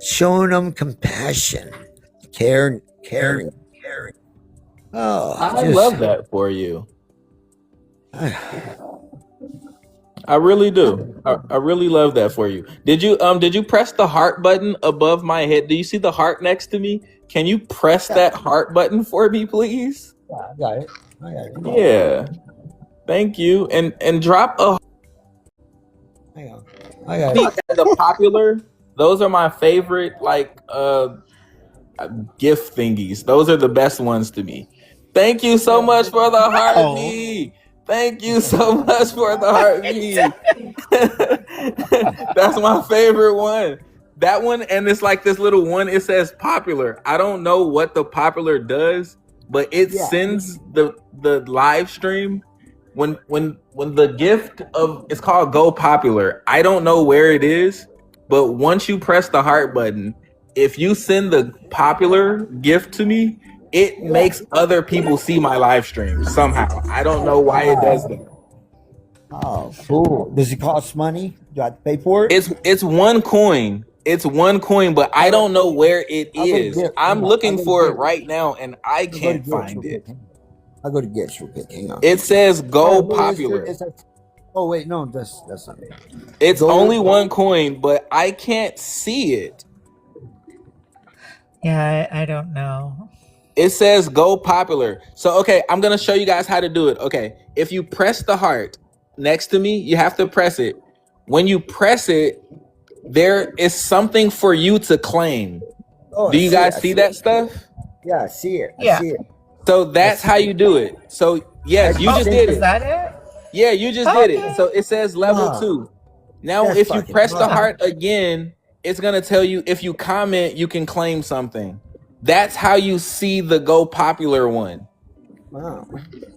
showing them compassion, caring. Oh, I love that for you. I really do. I really love that for you. Did you press the heart button above my head? Do you see the heart next to me? Can you press that heart button for me, please? I got it. Yeah. Thank you. And drop a Hang on. I got it. the popular. Those are my favorite gift thingies. Those are the best ones to me. Thank you so much for the heartbeat. Thank you so much for the heartbeat. That's my favorite one. That one, and it's like this little one. It says popular. I don't know what the popular does, but it sends the live stream when the gift of it's called Go Popular. I don't know where it is, but once you press the heart button, if you send the popular gift to me, it makes other people see my live stream somehow. I don't know why it does that. Oh, cool. Does it cost money? Do I have to pay for it? It's one coin. It's one coin, but I don't know where it is. I'm looking for it right now, and I can't find it. I'll go to gifts real quick. Hang on. It says Go Popular. Oh wait, no, that's not it. It's only one coin, but I can't see it. Yeah, I don't know. It says Go Popular. So, okay, I'm going to show you guys how to do it. Okay, if you press the heart next to me, you have to press it. When you press it, there is something for you to claim. Do you guys see that stuff? Yeah, I see it. Yeah. I see it. So that's how you do it. So, yes, you just did it. Is that it? Yeah, you just did it. So it says level 2. Now, if you press the heart again, it's going to tell you if you comment, you can claim something. That's how you see the Go Popular one. Wow.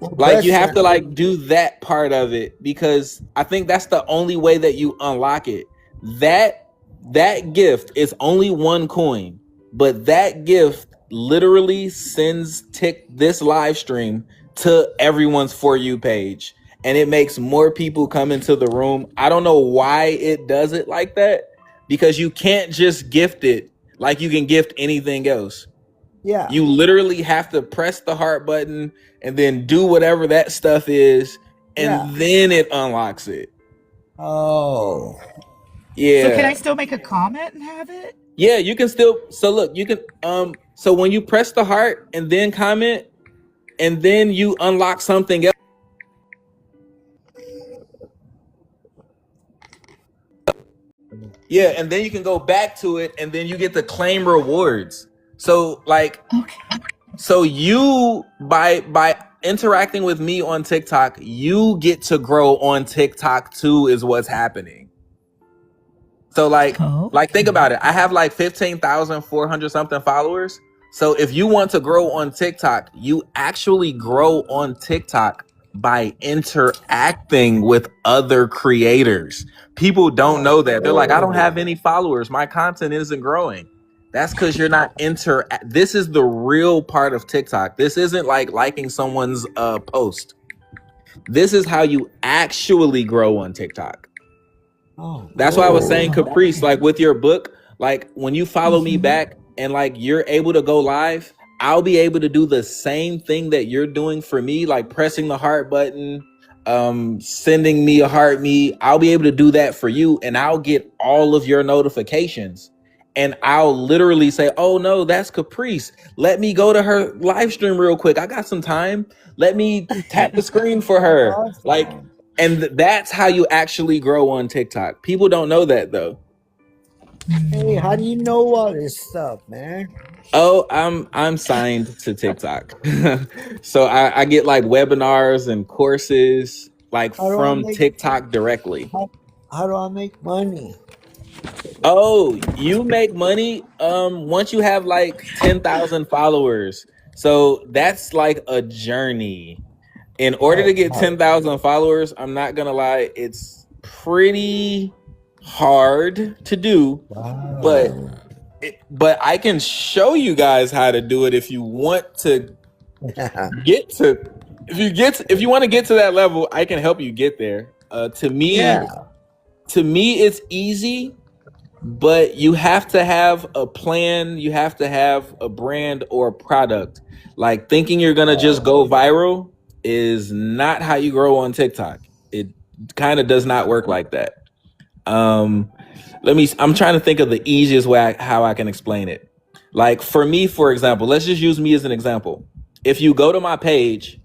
Like you have to like do that part of it because I think that's the only way that you unlock it. That gift is only one coin, but that gift literally sends this live stream to everyone's For You page, and it makes more people come into the room. I don't know why it does it like that, because you can't just gift it like you can gift anything else. Yeah. You literally have to press the heart button and then do whatever that stuff is, and then it unlocks it. Oh. Yeah. So can I still make a comment and have it? Yeah, you can still. So look, you can. So when you press the heart and then comment, and then you unlock something else. Yeah, and then you can go back to it, and then you get to claim rewards. So like, so you by interacting with me on TikTok, you get to grow on TikTok too, is what's happening. So like think about it. I have like 15,400 something followers. So if you want to grow on TikTok, you actually grow on TikTok by interacting with other creators. People don't know that. They're like, I don't have any followers. My content isn't growing. That's because you're not this is the real part of TikTok. This isn't like liking someone's post. This is how you actually grow on TikTok. That's why I was saying, Caprice, like with your book, like when you follow me back and like you're able to go live, I'll be able to do the same thing that you're doing for me, like pressing the heart button, sending me a heart me. I'll be able to do that for you, and I'll get all of your notifications. And I'll literally say, oh no, that's Caprice. Let me go to her live stream real quick. I got some time. Let me tap the screen for her. Like, and that's how you actually grow on TikTok. People don't know that though. Hey, how do you know all this stuff, man? Oh, I'm signed to TikTok. So I get like webinars and courses like from TikTok directly. How do I make money? Oh, you make money once you have like 10,000 followers. So that's like a journey. In order to get 10,000 followers, I'm not gonna lie, it's pretty hard to do. But I can show you guys how to do it if you want to get to if you want to get to that level. I can help you get there. To me it's easy, but you have to have a plan, you have to have a brand or a product. Like thinking you're gonna just go viral is not how you grow on TikTok. It kind of does not work like that. I'm trying to think of the easiest way how I can explain it. Like for me, for example, let's just use me as an example. If you go to my page,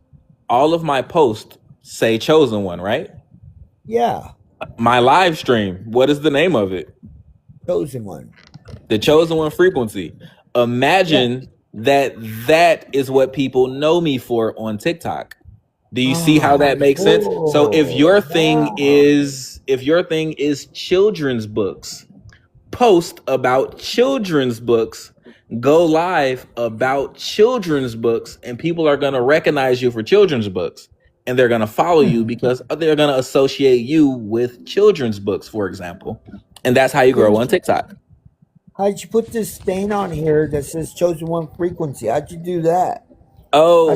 all of my posts say Chosen One, right? Yeah. My live stream, what is the name of it? Chosen One. The Chosen One frequency. Imagine that is what people know me for on TikTok. Do you see how that makes sense? So if your thing is children's books, post about children's books, go live about children's books, and people are going to recognize you for children's books, and they're going to follow you because they're going to associate you with children's books, for example. And that's how you grow on TikTok. How'd you put this stain on here that says Chosen One frequency? How'd you do that? Oh,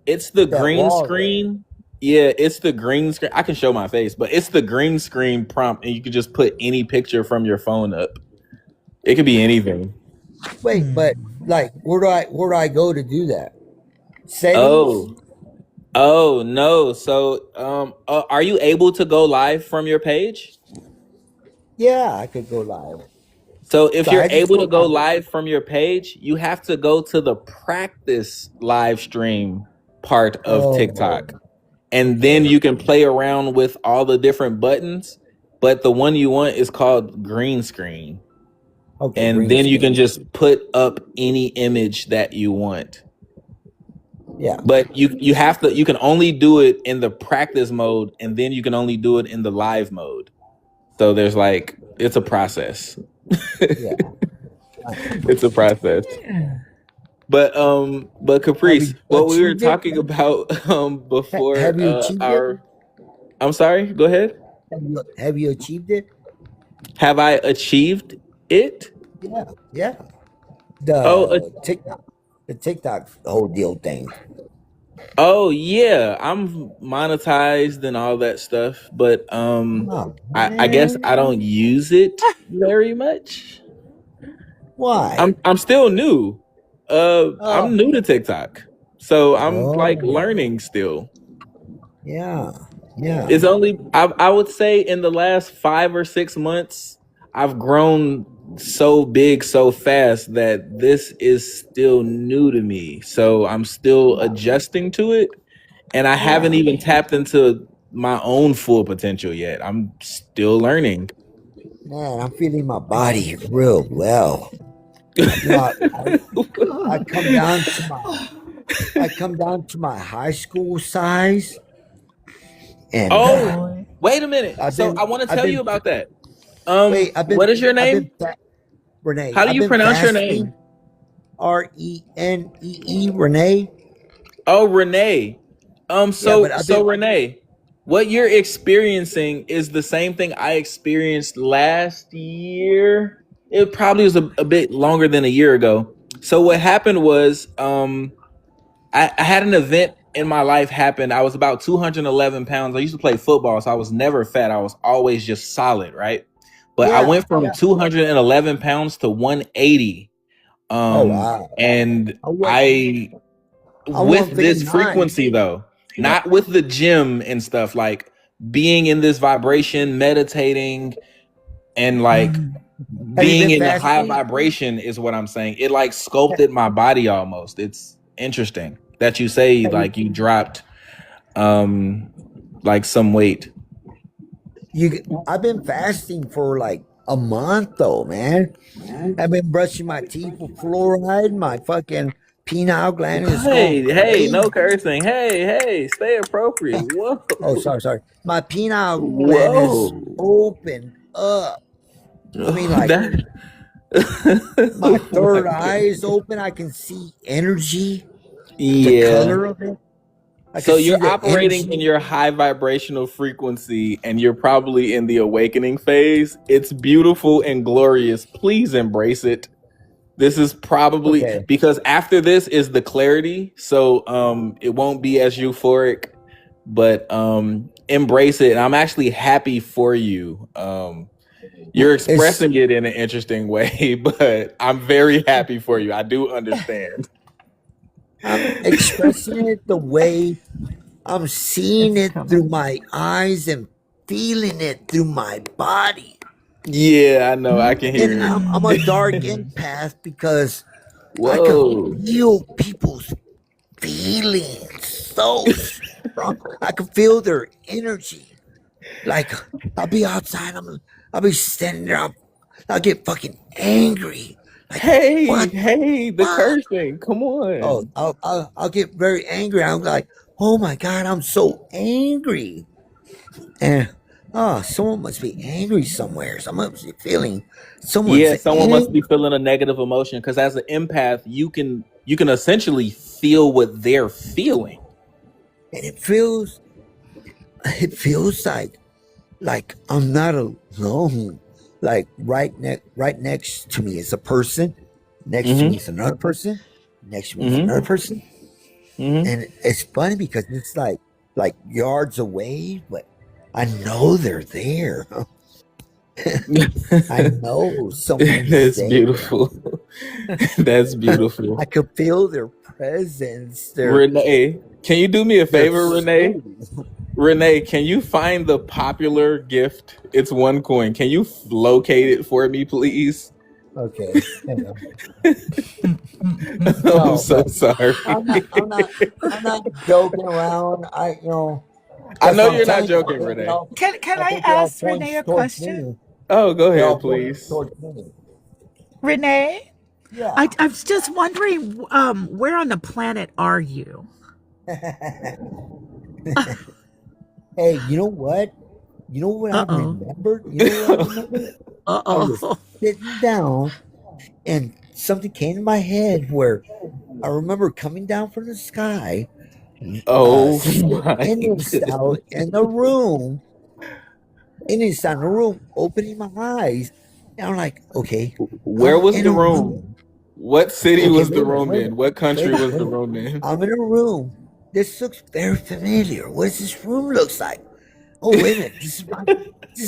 it's the green screen. Yeah, it's the green screen. I can show my face, but it's the green screen prompt, and you can just put any picture from your phone up. It could be anything. Wait, but like, where do I go to do that? Settings? Oh no. So, are you able to go live from your page? Yeah, I could go live. So if you're able to go live from your page, you have to go to the practice live stream part of TikTok. And then you can play around with all the different buttons. But the one you want is called green screen. Okay, and then you can just put up any image that you want. Yeah. But you can only do it in the practice mode, and then you can only do it in the live mode. So there's like, it's a process. Yeah. It's a process. Yeah. But Caprice, what we were talking about before have you achieved it? I'm sorry, go ahead. Have you achieved it? Have I achieved it? Yeah. The TikTok whole deal thing. Oh yeah, I'm monetized and all that stuff, but I guess I don't use it very much. Why? I'm still new. I'm new to TikTok, so I'm like learning still. Yeah. It's only I would say in the last 5 or 6 months I've grown so big so fast that this is still new to me. So I'm still adjusting to it, and I haven't even tapped into my own full potential yet. I'm still learning. Man, I'm feeling my body real well. I come down to my high school size, and Oh, wait a minute. I've So been I want to I've tell you been about that. I've been What is your I've been name? Renee. How do I've you been pronounce your fasting. name? Renee. Renee. Oh, Renee. Yeah, but I've So been Renee, what you're experiencing is the same thing I experienced last year. It probably was a bit longer than a year ago. So what happened was, I had an event in my life happen. I was about 211 pounds. I used to play football, so I was never fat. I was always just solid, right? But I yeah went from 211 pounds to 180. Oh wow. And I was I, I with this 159. frequency though, not with the gym and stuff, like being in this vibration, meditating, and like Have you being been in a high fasting? vibration is what I'm saying. It like sculpted my body almost. It's interesting that you say Have you, like you dropped like some weight. I've been fasting for like a month though, man. I've been brushing my teeth with fluoride. My fucking pineal gland is going Hey, crazy. no cursing. Hey, stay appropriate. Whoa. Oh, sorry. My pineal gland is Whoa. open up. I mean, like That my oh my third eye God. is open. I can see energy, the Yeah. color of it. I can So see you're the operating in energy. your high vibrational frequency and you're probably in the awakening phase. It's beautiful and glorious. Please embrace it. This is probably Okay. because after this is the clarity. So it won't be as euphoric, but embrace it. And I'm actually happy for you. You're It's expressing it in an interesting way, but I'm very happy for you. I do understand. I'm expressing it the way I'm seeing It's it through coming. my eyes and feeling it through my body. Yeah, I know. I can And hear I'm a dark it. empath because I can Whoa. feel people's feelings so strong. I can feel their energy. Like I'll be outside, I'll be standing there, I'll get fucking angry. Like Hey, what the hey, the fuck? cursing. Come Oh, on. I'll get very angry. I'm like, oh my god, I'm so angry. And oh, someone must be angry somewhere. Someone must be feeling someone's Yeah, someone must be angry. feeling a negative emotion because as an empath, you can essentially feel what they're feeling. And it feels like I'm not alone. Like right next to me is a person, next to me Mm-hmm. is another person, next to me is Mm-hmm. another person. Mm-hmm. And it's funny because it's like yards away, but I know they're there. I know someone's That's there. beautiful. That's beautiful. I could feel their presence, Renee, can you do me a their favor, Renee? soul. Renee, can you find the popular gift? It's one coin. Can you locate it for me, please? Okay. Hang on. I'm No, so sorry. I'm not joking around. I That's know what I'm you're not telling you. joking, Renee. Can I I think it all ask points Renee a towards question? me. Oh, go It all ahead, points please. towards me. Renee, Yeah. I was just wondering, where on the planet are you? Hey, you know what? You know what I Uh oh. remembered? You know what I remembered? Uh I was oh. sitting down and something came to my head where I remember coming down from the sky, Oh my sitting goodness. out in the room, inside the room, opening my eyes. And I'm like, okay, Where I'm was in the a room? room. What city Okay, was wait the a minute, room wait a in? minute, What country wait a minute, was wait the a minute. room in? I'm in a room. This looks very familiar. What does this room looks like? Oh, wait a minute. This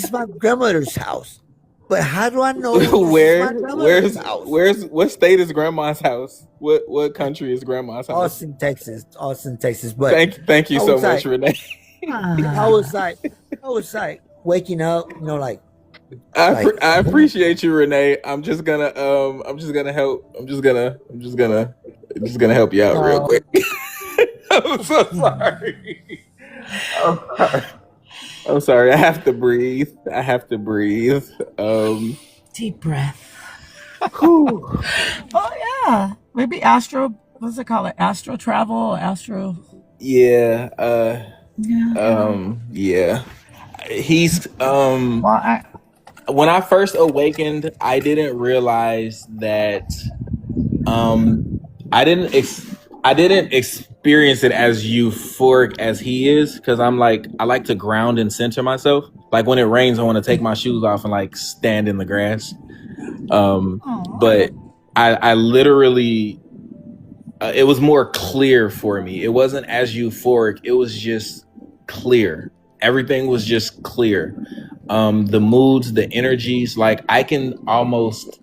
is my grandmother's house. But how do I know this is my grandmother's house? What state is grandma's house? What country is grandma's house? Austin, Texas. Austin, Texas. But Thank you I so was much, like, Renee. I was Ah. like, I was like waking up, I oh, appreciate you, Renee. I'm just gonna help you out real no, quick. I'm so sorry. I'm sorry. I'm sorry. I have to breathe. Deep breath. Whew. Oh yeah, maybe astro. What's it called? Astro travel. Astro. Yeah. Yeah. Yeah. He's Well, when I first awakened, I didn't realize that I didn't experience it as euphoric as he is, because I like to ground and center myself. Like when it rains, I want to take my shoes off and like stand in the grass. But I literally it was more clear for me. It wasn't as euphoric. It was just clear. Everything was just clear. The moods, the energies, like I can almost,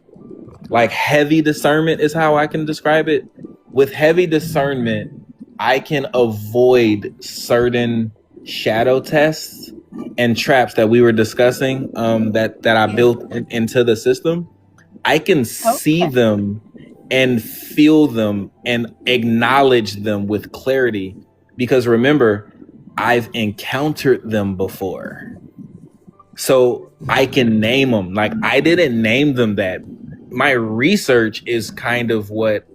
like, heavy discernment is how I can describe it. With heavy discernment, I can avoid certain shadow tests and traps that we were discussing, that I built into the system. I can see them and feel them and acknowledge them with clarity, because remember, I've encountered them before. So I can name them. Like, I didn't name them that. My research is kind of what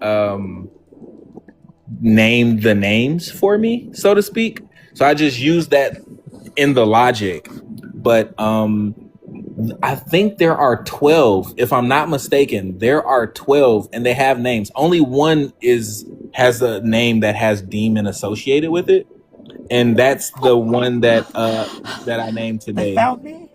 named the names for me, so to speak. So I just use that in the logic. But I think there are 12, if I'm not mistaken. There are 12 and they have names. Only one has a name that has demon associated with it. And that's the one that I named today. They found me.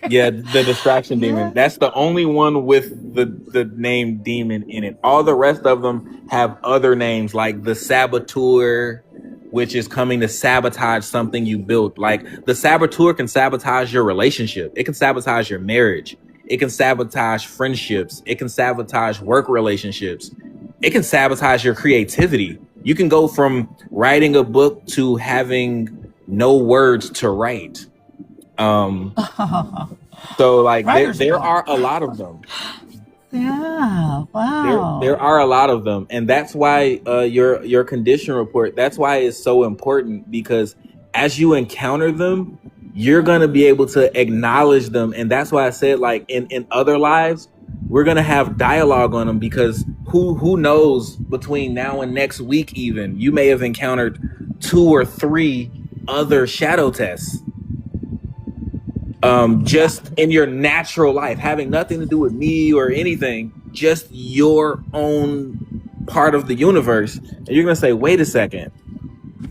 Yeah, the distraction demon. That's the only one with the name demon in it. All the rest of them have other names, like the saboteur, which is coming to sabotage something you built. Like the saboteur can sabotage your relationship. It can sabotage your marriage. It can sabotage friendships. It can sabotage work relationships. It can sabotage your creativity. You can go from writing a book to having no words to write. So like there are a lot of them. Yeah, wow. There are a lot of them, and that's why your condition report. That's why it's so important, because as you encounter them, you're gonna be able to acknowledge them, and that's why I said, like, in other lives, we're gonna have dialogue on them, because who knows, between now and next week, even you may have encountered 2 or 3 other shadow tests. Just in your natural life, having nothing to do with me or anything, just your own part of the universe. And you're going to say, wait a second,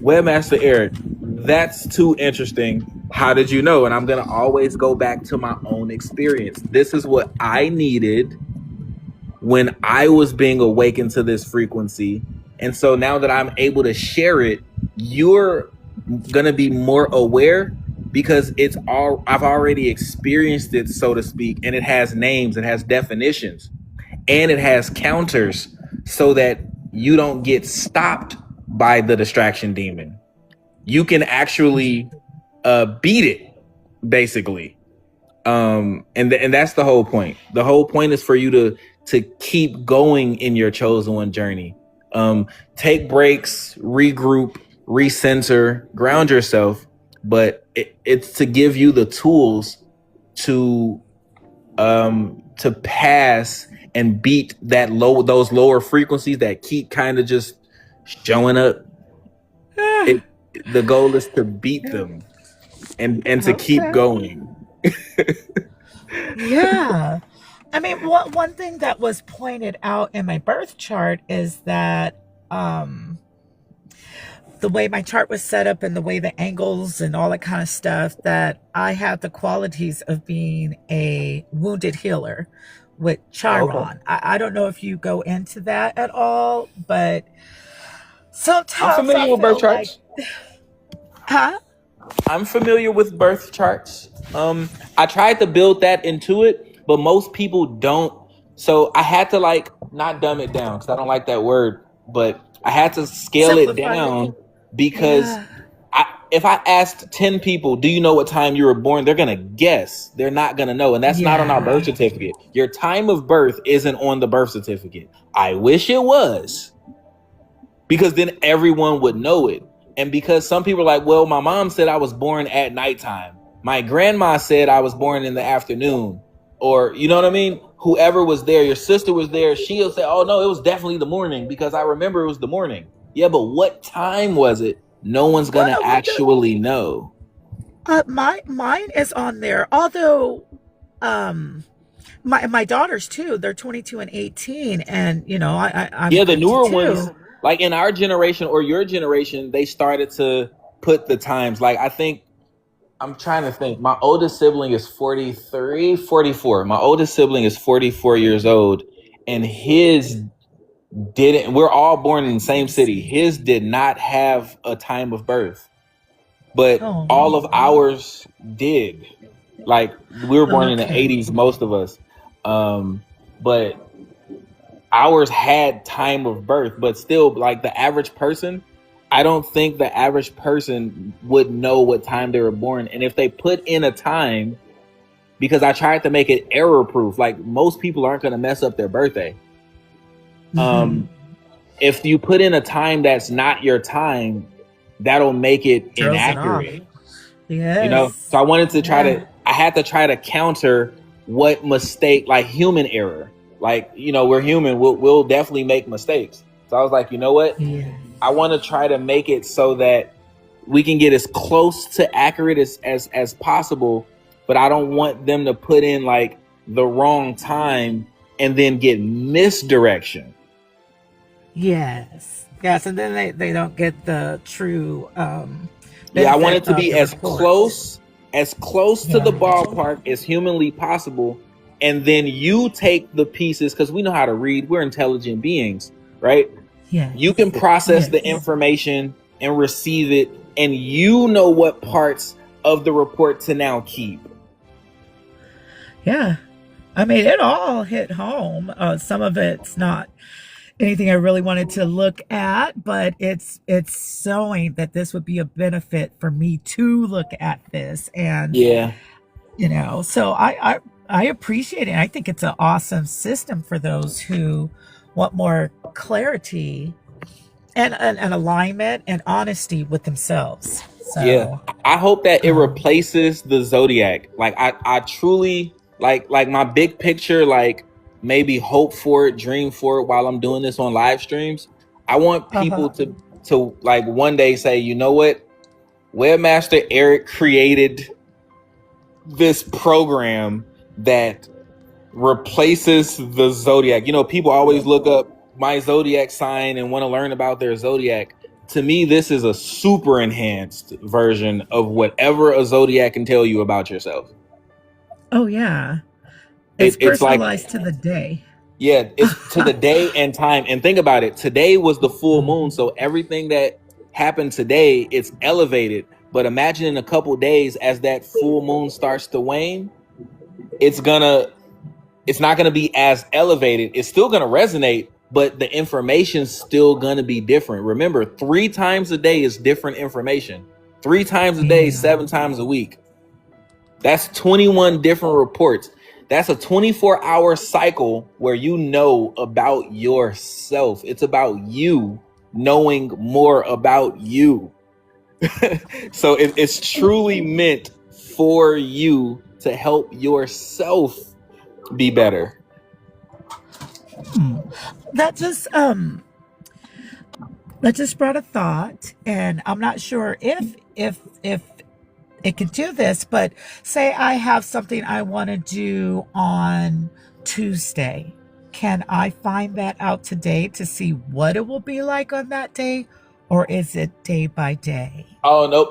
Webmaster Eric, that's too interesting. How did you know? And I'm going to always go back to my own experience. This is what I needed when I was being awakened to this frequency. And so now that I'm able to share it, you're going to be more aware, because I've already experienced it, so to speak, and it has names, it has definitions, and it has counters, so that you don't get stopped by the distraction demon. You can actually beat it, basically. And that's the whole point. The whole point is for you to keep going in your chosen one journey. Take breaks, regroup, recenter, ground yourself. But it's to give you the tools to pass and beat those lower frequencies that keep kind of just showing up. The goal is to beat them and to keep going. Yeah. I mean, one thing that was pointed out in my birth chart is that the way my chart was set up and the way the angles and all that kind of stuff, that I have the qualities of being a wounded healer with Chiron. Okay. I don't know if you go into that at all, but sometimes I'm familiar with birth charts. Huh? I'm familiar with birth charts. I tried to build that into it, but most people don't. So I had to, like, not dumb it down, because I don't like that word, but I had to scale it down, because if I asked 10 people, do you know what time you were born? They're going to guess. They're not going to know. And that's not on our birth certificate. Your time of birth isn't on the birth certificate. I wish it was, because then everyone would know it. And because some people are like, well, my mom said I was born at nighttime. My grandma said I was born in the afternoon. Or, you know what I mean? Whoever was there, your sister was there, she'll say, oh, no, it was definitely the morning because I remember it was the morning. Yeah, but what time was it? No one's going to actually know. Mine is on there. Although, my daughters too. They're 22 and 18, and I'm the newer 52. ones, like in our generation or your generation, they started to put the times. Like I'm trying to think. My oldest sibling is 43, 44. My oldest sibling is 44 years old, and his didn't. We're all born in the same city. His did not have a time of birth, but all of ours did. Like we were born in the 80s, most of us, but ours had time of birth. But still, like the average person, I don't think the average person would know what time they were born. And if they put in a time, because I tried to make it error proof, like most people aren't going to mess up their birthday. If you put in a time that's not your time, that'll make it inaccurate. Yes. So I wanted to I had to try to counter what mistake, like human error. Like, we're human. We'll definitely make mistakes. So I was like, you know what? I want to try to make it so that we can get as close to accurate as possible, but I don't want them to put in like the wrong time and then get misdirection. Yes, and then they don't get the true. I want it to be as close to the ballpark as humanly possible, and then you take the pieces, because we know how to read. We're intelligent beings, right? Yeah. You can process the information and receive it, and you know what parts of the report to now keep. Yeah, I mean, it all hit home. Some of it's not anything I really wanted to look at, but it's showing that this would be a benefit for me to look at this. And so I appreciate it. I think it's an awesome system for those who want more clarity and alignment and honesty with themselves. So I hope that it replaces the zodiac. Like I truly like my big picture, like maybe hope for it, dream for it while I'm doing this on live streams. I want people to like one day say, you know what? Webmaster Eric created this program that replaces the zodiac. People always look up my zodiac sign and want to learn about their zodiac. To me, this is a super enhanced version of whatever a zodiac can tell you about yourself. Oh yeah. It's personalized to the day. Yeah, it's to the day and time. And think about it. Today was the full moon. So everything that happened today, it's elevated. But imagine in a couple days, as that full moon starts to wane, it's not going to be as elevated. It's still going to resonate, but the information's still going to be different. Remember, 3 times a day is different information. 3 times a day, 7 times a week. That's 21 different reports. That's a 24-hour cycle where you know about yourself. It's about you knowing more about you. So it's truly meant for you to help yourself be better. That just brought a thought, and I'm not sure if it could do this, but say I have something I want to do on Tuesday. Can I find that out today to see what it will be like on that day, or is it day by day? Oh no,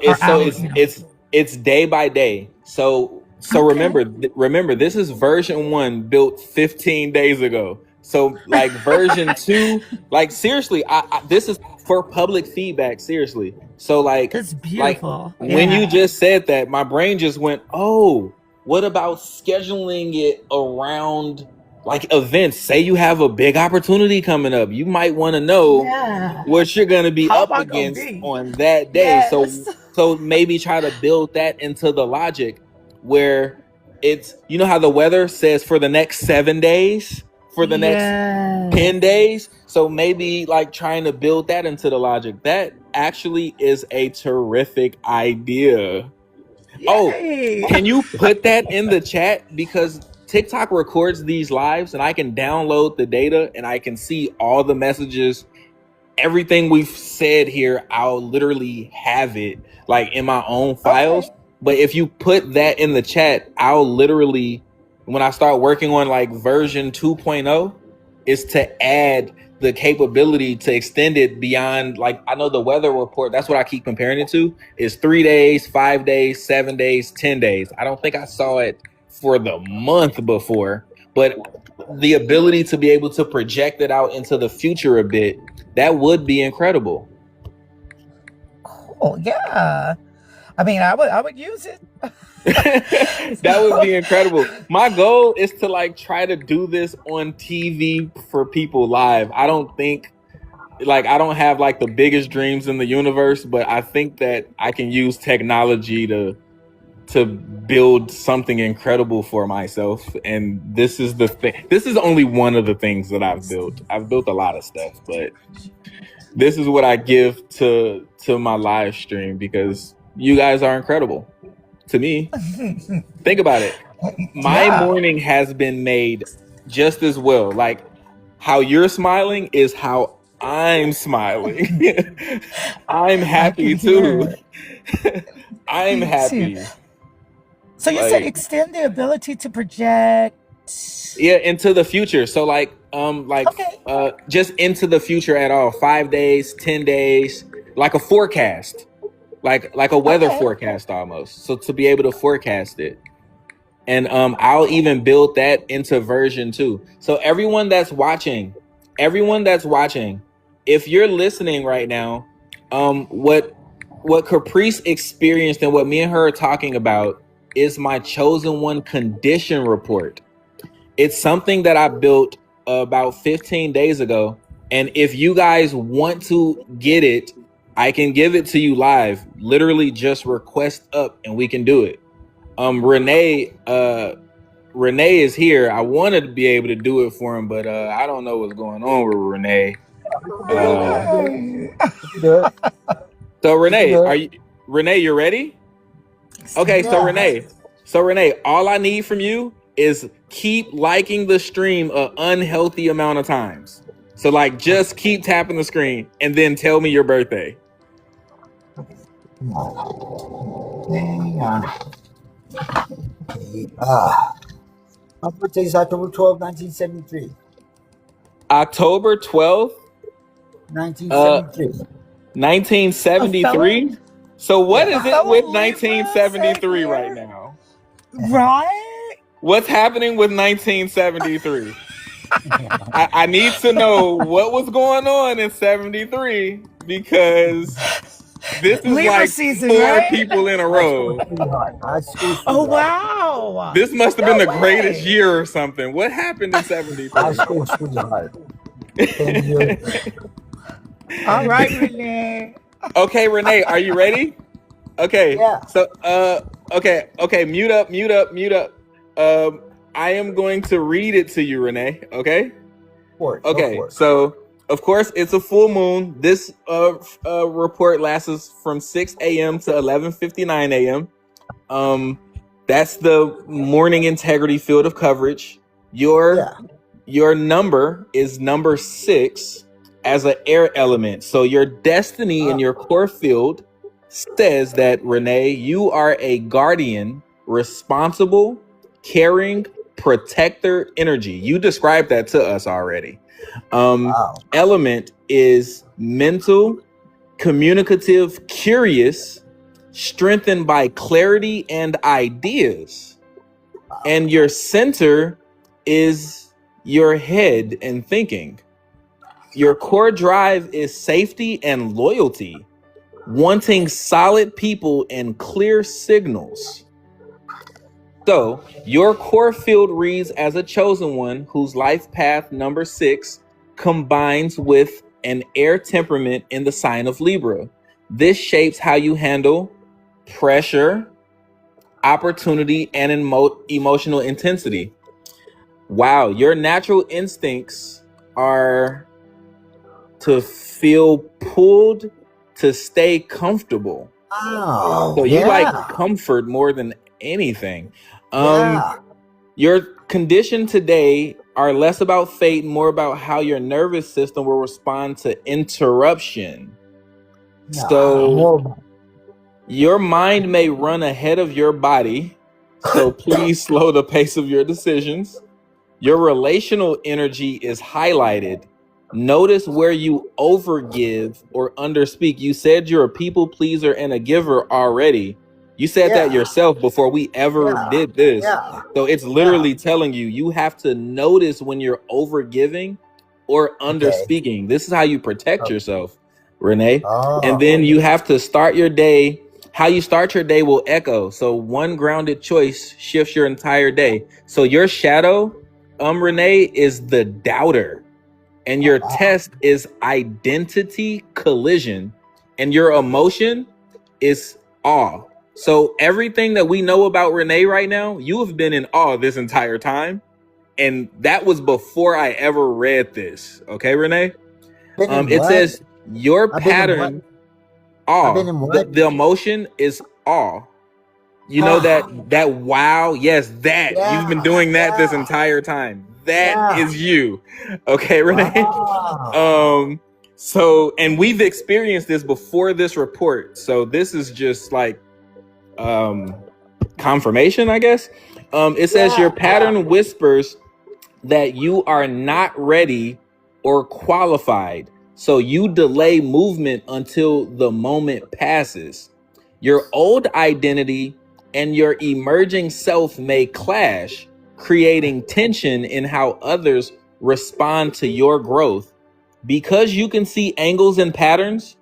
it's day by day. So remember, this is version 1 built 15 days ago. So like version 2, like seriously, I this is for public feedback. Seriously. So like, that's beautiful. Like when you just said that, my brain just went, oh, what about scheduling it around like events? Say you have a big opportunity coming up. You might want to know what you're going to be up against on that day. Yes. So maybe try to build that into the logic where it's, how the weather says for the next 7 days, for the next 10 days. So maybe like trying to build that into the logic. That actually is a terrific idea. Yay. Oh, can you put that in the chat? Because TikTok records these lives and I can download the data and I can see all the messages. Everything we've said here, I'll literally have it like in my own files. Okay. But if you put that in the chat, I'll literally, when I start working on like version 2.0, is to add the capability to extend it beyond, like, I know the weather report, that's what I keep comparing it to, is 3 days, 5 days, 7 days, 10 days. I don't think I saw it for the month before, but the ability to be able to project it out into the future a bit, that would be incredible. Cool. Yeah. I mean, I would use it. That would be incredible. My goal is to like try to do this on TV for people live. I don't think like I don't have like the biggest dreams in the universe, but I think that I can use technology to build something incredible for myself. And this is the thing. This is only one of the things that I've built. I've built a lot of stuff, but this is what I give to my live stream because you guys are incredible to me. Think about it. My morning has been made just as well. Like how you're smiling is how I'm smiling. I'm happy too. I'm happy. So you said extend the ability to project. Yeah, into the future. So like just into the future at all. 5 days, 10 days, like a forecast. Like a weather forecast almost. So to be able to forecast it. And I'll even build that into version 2. So everyone that's watching, if you're listening right now, what Caprice experienced and what me and her are talking about is my chosen one condition report. It's something that I built about 15 days ago. And if you guys want to get it, I can give it to you live. Literally just request up and we can do it. Renee is here. I wanted to be able to do it for him, but I don't know what's going on with Renee. So Renee, you're ready? Okay, so Renee, all I need from you is keep liking the stream an unhealthy amount of times. So like just keep tapping the screen and then tell me your birthday. Hang on. My birthday is October 12th, 1973. October 12th? 1973. 1973? So what is it with 1973 right now? Right? What's happening with 1973? I need to know what was going on in 73 because this is Libra like season, 4 right? people in a row. Oh, wow. This must have been the greatest year or something. What happened in 73? High school sweetheart. All right, Renee. Okay, Renee, are you ready? Okay. Yeah. So okay, mute up. I am going to read it to you, Renee, okay? Okay. So, of course, it's a full moon. This report lasts from 6 a.m. to 11:59 a.m. That's the morning integrity field of coverage. Your number is number 6 as an air element. So your destiny in your core field says that, Renee, you are a guardian, responsible, caring, protector energy. You described that to us already. Element is mental, communicative, curious, strengthened by clarity and ideas. And your center is your head and thinking. Your core drive is safety and loyalty, wanting solid people and clear signals. So your core field reads as a chosen one whose life path number 6 combines with an air temperament in the sign of Libra. This shapes how you handle pressure, opportunity, and emotional intensity. wow, your natural instincts are to feel pulled to stay comfortable. Oh, So you like yeah. comfort more than anything. Yeah. Your condition today are less about fate and more about how your nervous system will respond to interruption. So your mind may run ahead of your body, so please slow the pace of your decisions. Your relational energy is highlighted. Notice where you overgive or underspeak. You said you're a people pleaser and a giver already. You said that yourself before we ever did this. So it's literally telling you, you have to notice when you're overgiving or underspeaking. This is how you protect yourself, Renee. And then you have to start your day. How you start your day will echo. So one grounded choice shifts your entire day. So your shadow, Renee, is the doubter, and your test is identity collision, and your emotion is awe. So everything that we know about Renee right now, you have been in awe this entire time, and that was before I ever read this. Okay, Renee. It says your pattern awe. The emotion is awe. You know that wow, yes, that you've been doing that this entire time. That is you. Okay, Renee. So and we've experienced this before this report. So this is just like confirmation, I guess. It says your pattern whispers that you are not ready or qualified. So you delay movement until the moment passes. Your old identity and your emerging self may clash, creating tension in how others respond to your growth. Because you can see angles and patterns,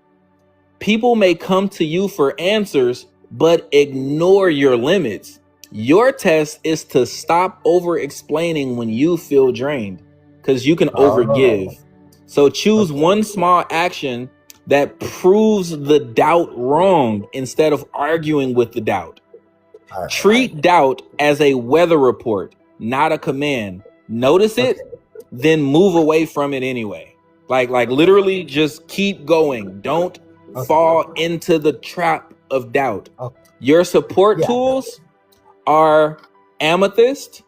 people may come to you for answers, but ignore your limits. Your test is to stop over explaining when you feel drained, because you can overgive. So choose one small action that proves the doubt wrong instead of arguing with the doubt. Treat doubt as a weather report, not a command. Notice it, then move away from it anyway. Like literally just keep going. Don't fall into the trap of doubt. Your support tools are amethyst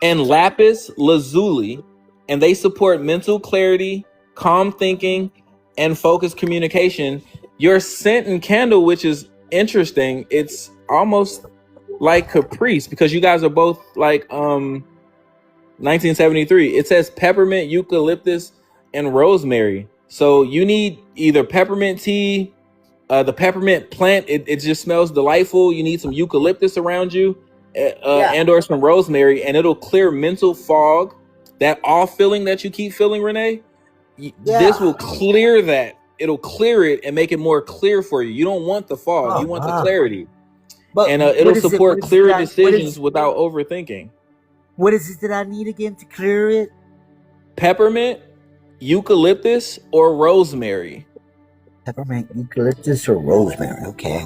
and lapis lazuli, and they support mental clarity, calm thinking, and focused communication. Your scent and candle, which is interesting, it's almost like Caprice, because you guys are both like 1973. It says peppermint, eucalyptus, and rosemary. So you need either peppermint tea, the peppermint plant, it just smells delightful. You need some eucalyptus around you, and or some rosemary, and it'll clear mental fog. That off feeling that you keep feeling, Renee, this will clear that. It'll clear it and make it more clear for you. You don't want the fog, you want the clarity. And it'll support clearer decisions without overthinking. What is it that I need again to clear it? Peppermint, eucalyptus, or rosemary. Peppermint, eucalyptus, or rosemary. Okay.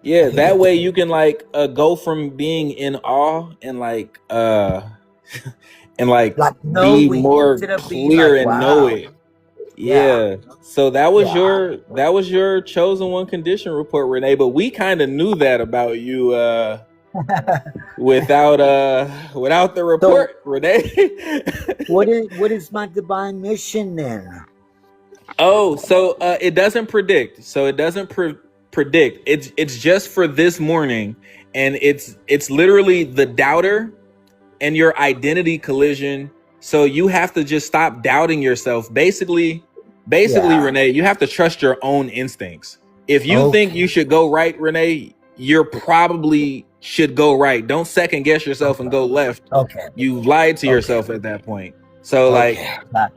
Yeah, that way you can like go from being in awe and like be more clear and know it. Yeah. So that was your chosen one condition report, Renee. But we kind of knew that about you without the report, so, Renee. what is my divine mission then? Oh, so it doesn't predict. So it doesn't predict. It's just for this morning, and it's literally the doubter and your identity collision. So you have to just stop doubting yourself. Basically, Renee, you have to trust your own instincts. If you think you should go right, Renee, you're probably should go right. Don't second guess yourself and go left. You've lied to yourself at that point. So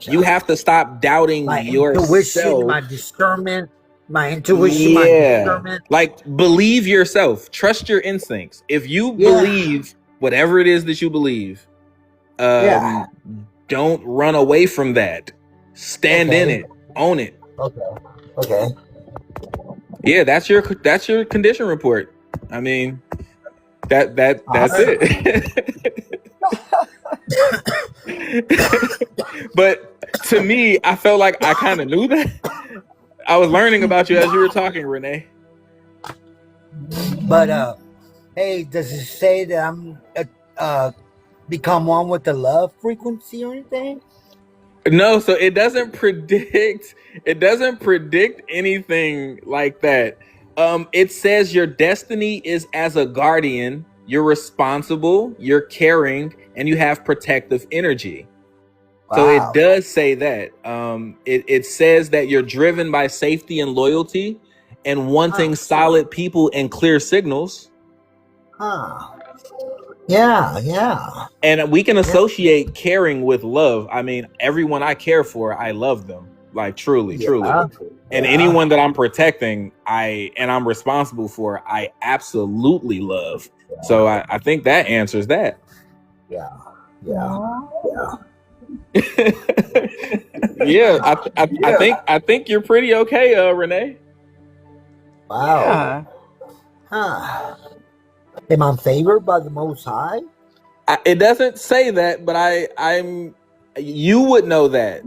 you have to stop doubting yourself. Intuition, my discernment, my discernment. Like believe yourself. Trust your instincts. If you believe whatever it is that you believe, don't run away from that. Stand in it. Own it. Okay. Yeah, that's your condition report. I mean, that's it. But to me, I felt like I kind of knew that. I was learning about you as you were talking, Renee. But hey, does it say that I'm become one with the love frequency or anything? No, so it doesn't predict anything like that. It says your destiny is as a guardian, you're responsible, you're caring, and you have protective energy. So it does say that. It says that you're driven by safety and loyalty and wanting solid people and clear signals. Yeah. And we can associate caring with love. I mean, everyone I care for, I love them. Like truly. And anyone that I'm protecting, I'm responsible for, I absolutely love. So I think that answers that. Yeah. Yeah, I think you're pretty okay, Renee. Wow. Yeah. Am I favored by the Most High? It doesn't say that, but you would know that.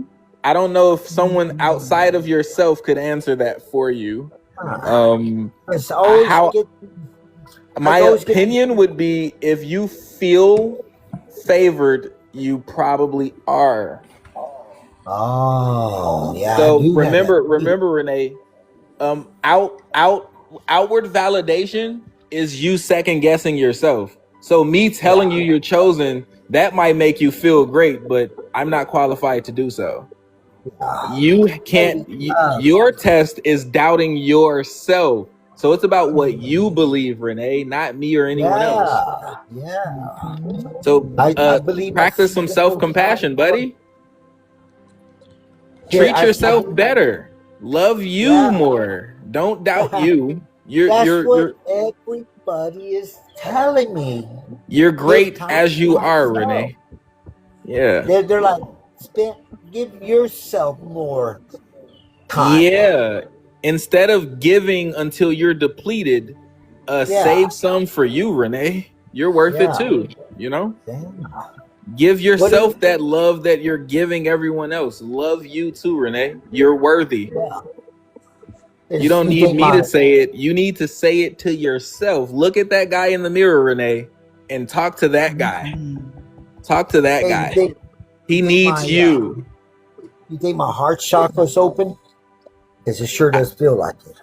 I don't know if someone outside of yourself could answer that for you. My opinion would be, if you feel favored, you probably are. Oh, yeah. So remember, Renee, outward validation is you second guessing yourself. So me telling you you're chosen, that might make you feel great, but I'm not qualified to do so. You can't. Your test is doubting yourself. So it's about what you believe, Renee, not me or anyone else. Yeah. So I believe practice some self-compassion, buddy. Treat yourself better. Love you more. Don't doubt you. That's what everybody is telling me. You're great as you are, Renee. Yeah. They're like, give yourself more time. Yeah. Instead of giving until you're depleted, save some for you, Renee. You're worth it too, you know? Give yourself that love that you're giving everyone else. Love you too, Renee. You're worthy. You don't need me to say it. You need to say it to yourself. Look at that guy in the mirror, Renee, and talk to that guy. Talk to that guy. He needs you. You think my heart chakra's open? Because it sure does feel like it.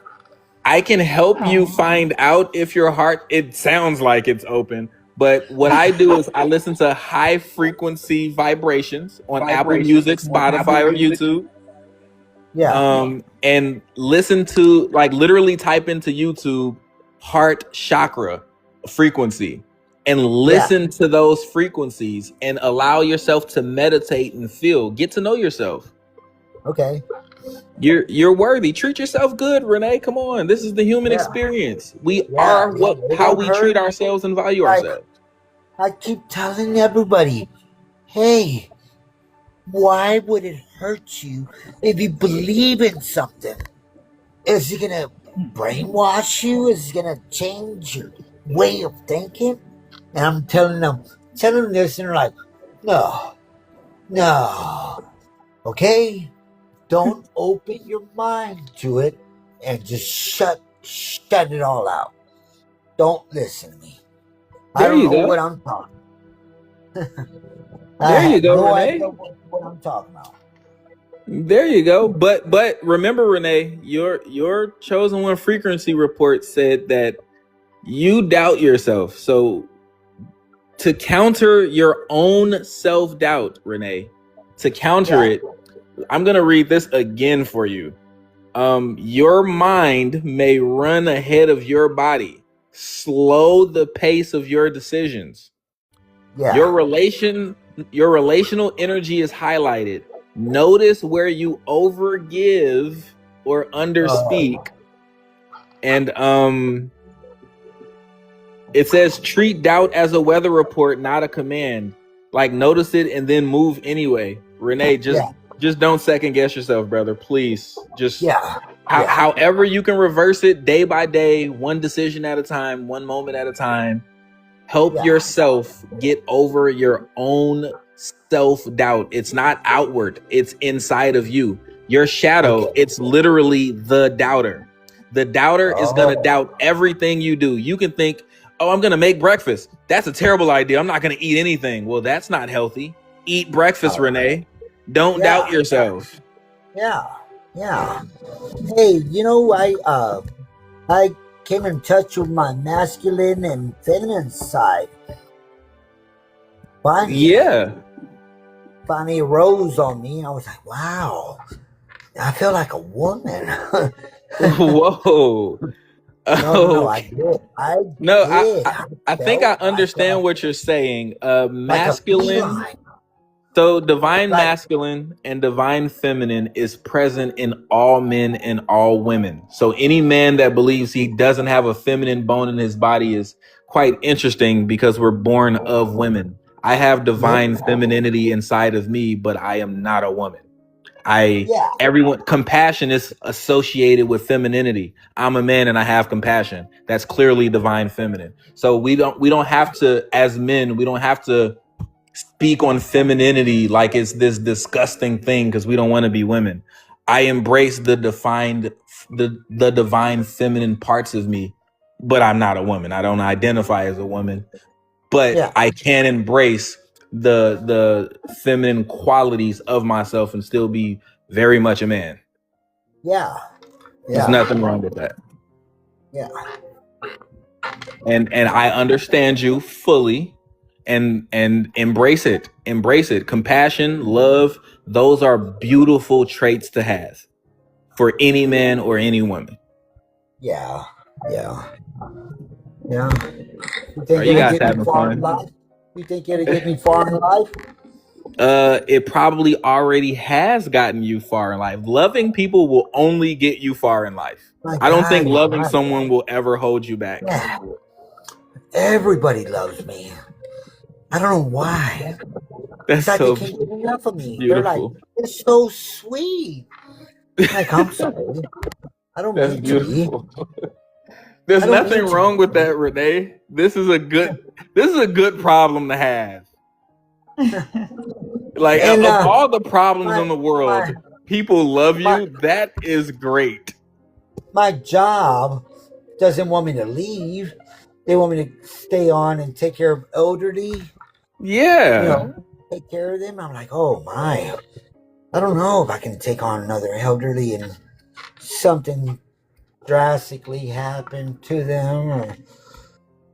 I can help you find out if your heart, it sounds like it's open. But what I do is I listen to high frequency vibrations on Apple Music, Spotify, or YouTube. Yeah. And listen to, like, literally type into YouTube heart chakra frequency and listen to those frequencies and allow yourself to meditate and feel. Get to know yourself. Okay. You're worthy. Treat yourself good, Renee. Come on. This is the human experience. We are how we treat ourselves and value ourselves. I keep telling everybody, hey, why would it hurt you if you believe in something? Is it gonna brainwash you? Is it gonna change your way of thinking? And I'm telling them this, and they're like, no. Okay? Don't open your mind to it and just shut it all out. Don't listen to me. I don't know what I'm talking about. There you go, Renee. I don't know what I'm talking about. There you go. But remember, Renee, your chosen one frequency report said that you doubt yourself. So to counter your own self-doubt, Renee, to counter it, I'm going to read this again for you. Your mind may run ahead of your body. Slow the pace of your decisions. Your relational energy is highlighted. Notice where you overgive or underspeak. And it says treat doubt as a weather report, not a command. Like, notice it and then move anyway. Renee, just don't second guess yourself, brother. Please. Just however you can reverse it day by day, one decision at a time, one moment at a time. Help Yeah. yourself get over your own self-doubt. It's not outward, it's inside of you. Your shadow, Okay. it's literally the doubter. The doubter is going to Oh. doubt everything you do. You can think, oh, I'm going to make breakfast. That's a terrible idea. I'm not going to eat anything. Well, that's not healthy. Eat breakfast, Oh. Renee. Don't doubt yourself. Yeah. Yeah. Hey, I came in touch with my masculine and feminine side. Yeah. Finally rose on me. I was like, wow, I feel like a woman. Whoa. No, I did. I think I understand what you're saying. Masculine. So divine masculine and divine feminine is present in all men and all women. So any man that believes he doesn't have a feminine bone in his body is quite interesting, because we're born of women. I have divine femininity inside of me, but I am not a woman. Compassion is associated with femininity. I'm a man and I have compassion. That's clearly divine feminine. So we don't have to, as men, we don't have to speak on femininity like it's this disgusting thing because we don't want to be women. I embrace the divine feminine parts of me, but I'm not a woman. I don't identify as a woman, but I can embrace the feminine qualities of myself and still be very much a man. Yeah. There's nothing wrong with that. Yeah. And I understand you fully. And embrace it. Compassion, love, those are beautiful traits to have for any man or any woman. Yeah. You think Are you guys having fun? You think it'll get me far in life? It probably already has gotten you far in life. Loving people will only get you far in life. I don't think loving someone will ever hold you back. Yeah. Everybody loves me. I don't know why. That's like so they can't get enough of me. beautiful. They're like, it's so sweet. Like, I'm sorry. I don't mean to be. There's nothing wrong with that, Renee. This is a good problem to have. Like, of all the problems in the world, people love you. That is great. My job doesn't want me to leave. They want me to stay on and take care of elderly. Yeah. Take care of them. I'm like, oh my. I don't know if I can take on another elderly and something drastically happen to them, or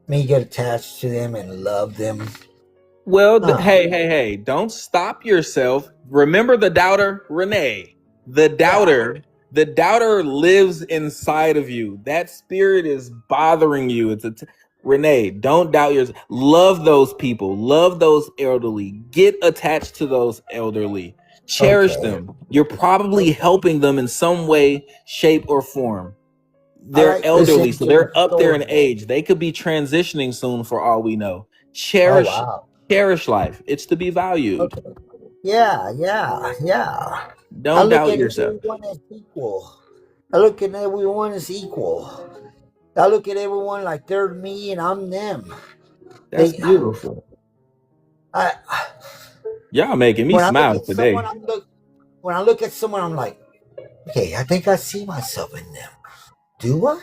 me get attached to them and love them. Well, hey, don't stop yourself. Remember the doubter, Renee. The doubter lives inside of you. That spirit is bothering you. Renee, don't doubt yourself. Love those people. Love those elderly. Get attached to those elderly. Cherish them. You're probably helping them in some way, shape, or form. They're elderly, so they're up there in age. They could be transitioning soon for all we know. Cherish life. It's to be valued. Okay. Yeah. Don't doubt yourself. I look at everyone as equal. I look at everyone like they're me and I'm them. That's beautiful. Y'all making me smile today. When I look at someone, I'm like, okay, I think I see myself in them. Do I?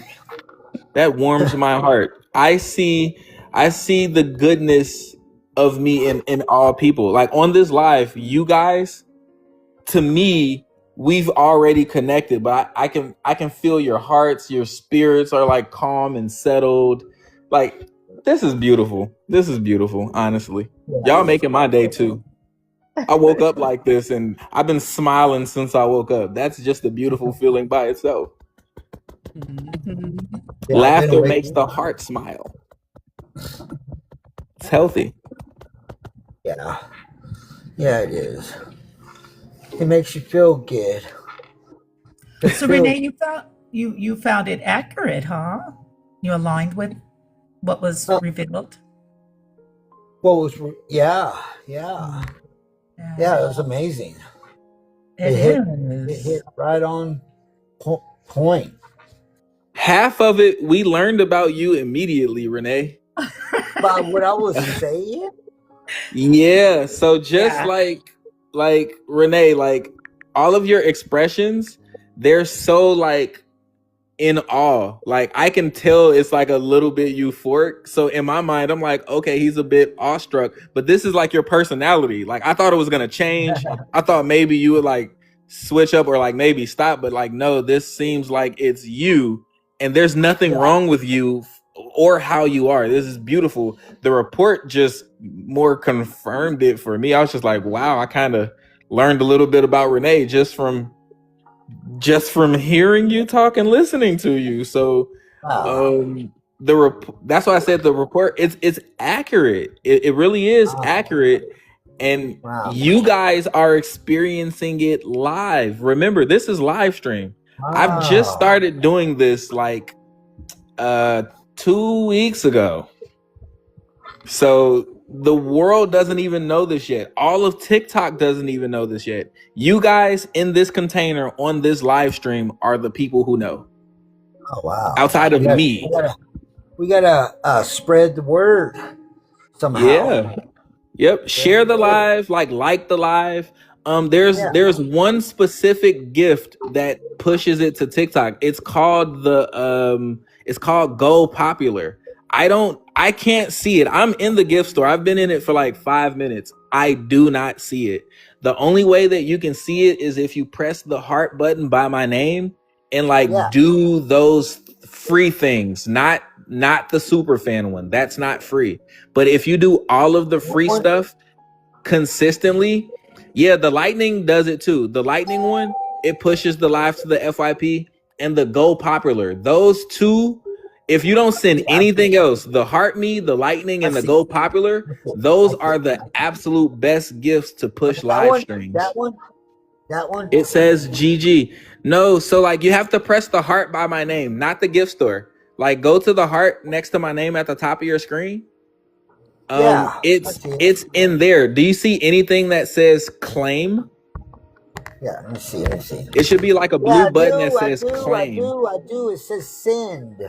That warms my heart. I see the goodness of me in all people. Like on this live, you guys, to me, we've already connected, but I can feel your hearts, your spirits are like calm and settled. Like, this is beautiful. Honestly. Y'all making my day too. I woke up like this and I've been smiling since I woke up. That's just a beautiful feeling by itself. Laughter makes the heart smile. It's healthy. Yeah, it is. It makes you feel good. So Renee, you found it accurate, huh? You aligned with what was revealed. Yeah, it was amazing. It hit right on point. Half of it we learned about you immediately, Renee. by what I was saying? Yeah. So just like Renee, like all of your expressions, they're so like in awe. Like I can tell it's like a little bit euphoric. So in my mind, I'm like, okay, he's a bit awestruck, but this is like your personality. Like I thought it was gonna change. I thought maybe you would like switch up or like maybe stop, but like no, this seems like it's you, and there's nothing wrong with you or how you are. This is beautiful. The report just more confirmed it for me. I was just like, wow, I kind of learned a little bit about Renee just from hearing you talk and listening to you. So that's why I said the report, it's accurate. It really is accurate, and you guys are experiencing it live. Remember, this is live stream. I've just started doing this like 2 weeks ago. So the world doesn't even know this yet. All of TikTok doesn't even know this yet. You guys in this container on this live stream are the people who know. Oh wow! Outside of me, we gotta spread the word somehow. Yeah. Yep. Share the live, like the live. There's one specific gift that pushes it to TikTok. It's called Go Popular. I can't see it. I'm in the gift store. I've been in it for like 5 minutes. I do not see it. The only way that you can see it is if you press the heart button by my name and do those free things, not the super fan one. That's not free. But if you do all of the free stuff consistently, the lightning does it too. The lightning one, it pushes the live to the FYP, and the Go Popular. Those two, if you don't send anything else, the Heart Me, the Lightning, and the Go Popular, those are the absolute best gifts to push live streams. That one. It says GG. No, so like you have to press the heart by my name, not the gift store. Like go to the heart next to my name at the top of your screen. It's in there. Do you see anything that says claim? Yeah, let me see. It should be like a blue button that says claim. I do. It says send.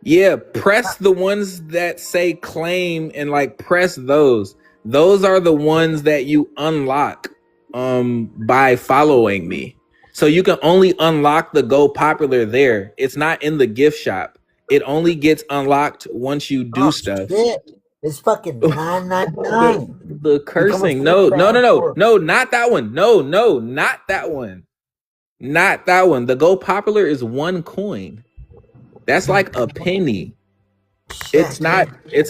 Yeah, press the ones that say claim and like press those. Those are the ones that you unlock by following me. So you can only unlock the Go Popular there. It's not in the gift shop. It only gets unlocked once you do stuff. Shit. It's fucking $9.99. The cursing. No, not that one. No, not that one. Not that one. The Go Popular is 1 coin. That's like a penny. It's not. I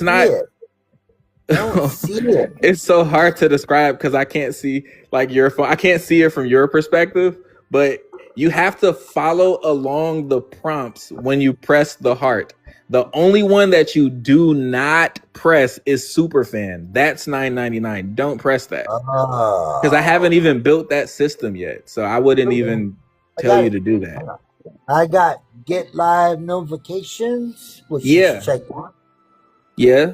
don't see it. It's so hard to describe because I can't see like your phone. I can't see it from your perspective, but you have to follow along the prompts when you press the heart. The only one that you do not press is Superfan. That's $9.99. Don't press that because I haven't even built that system yet, so I wouldn't even tell you to do that. I got get live notifications, which you should check on. Yeah.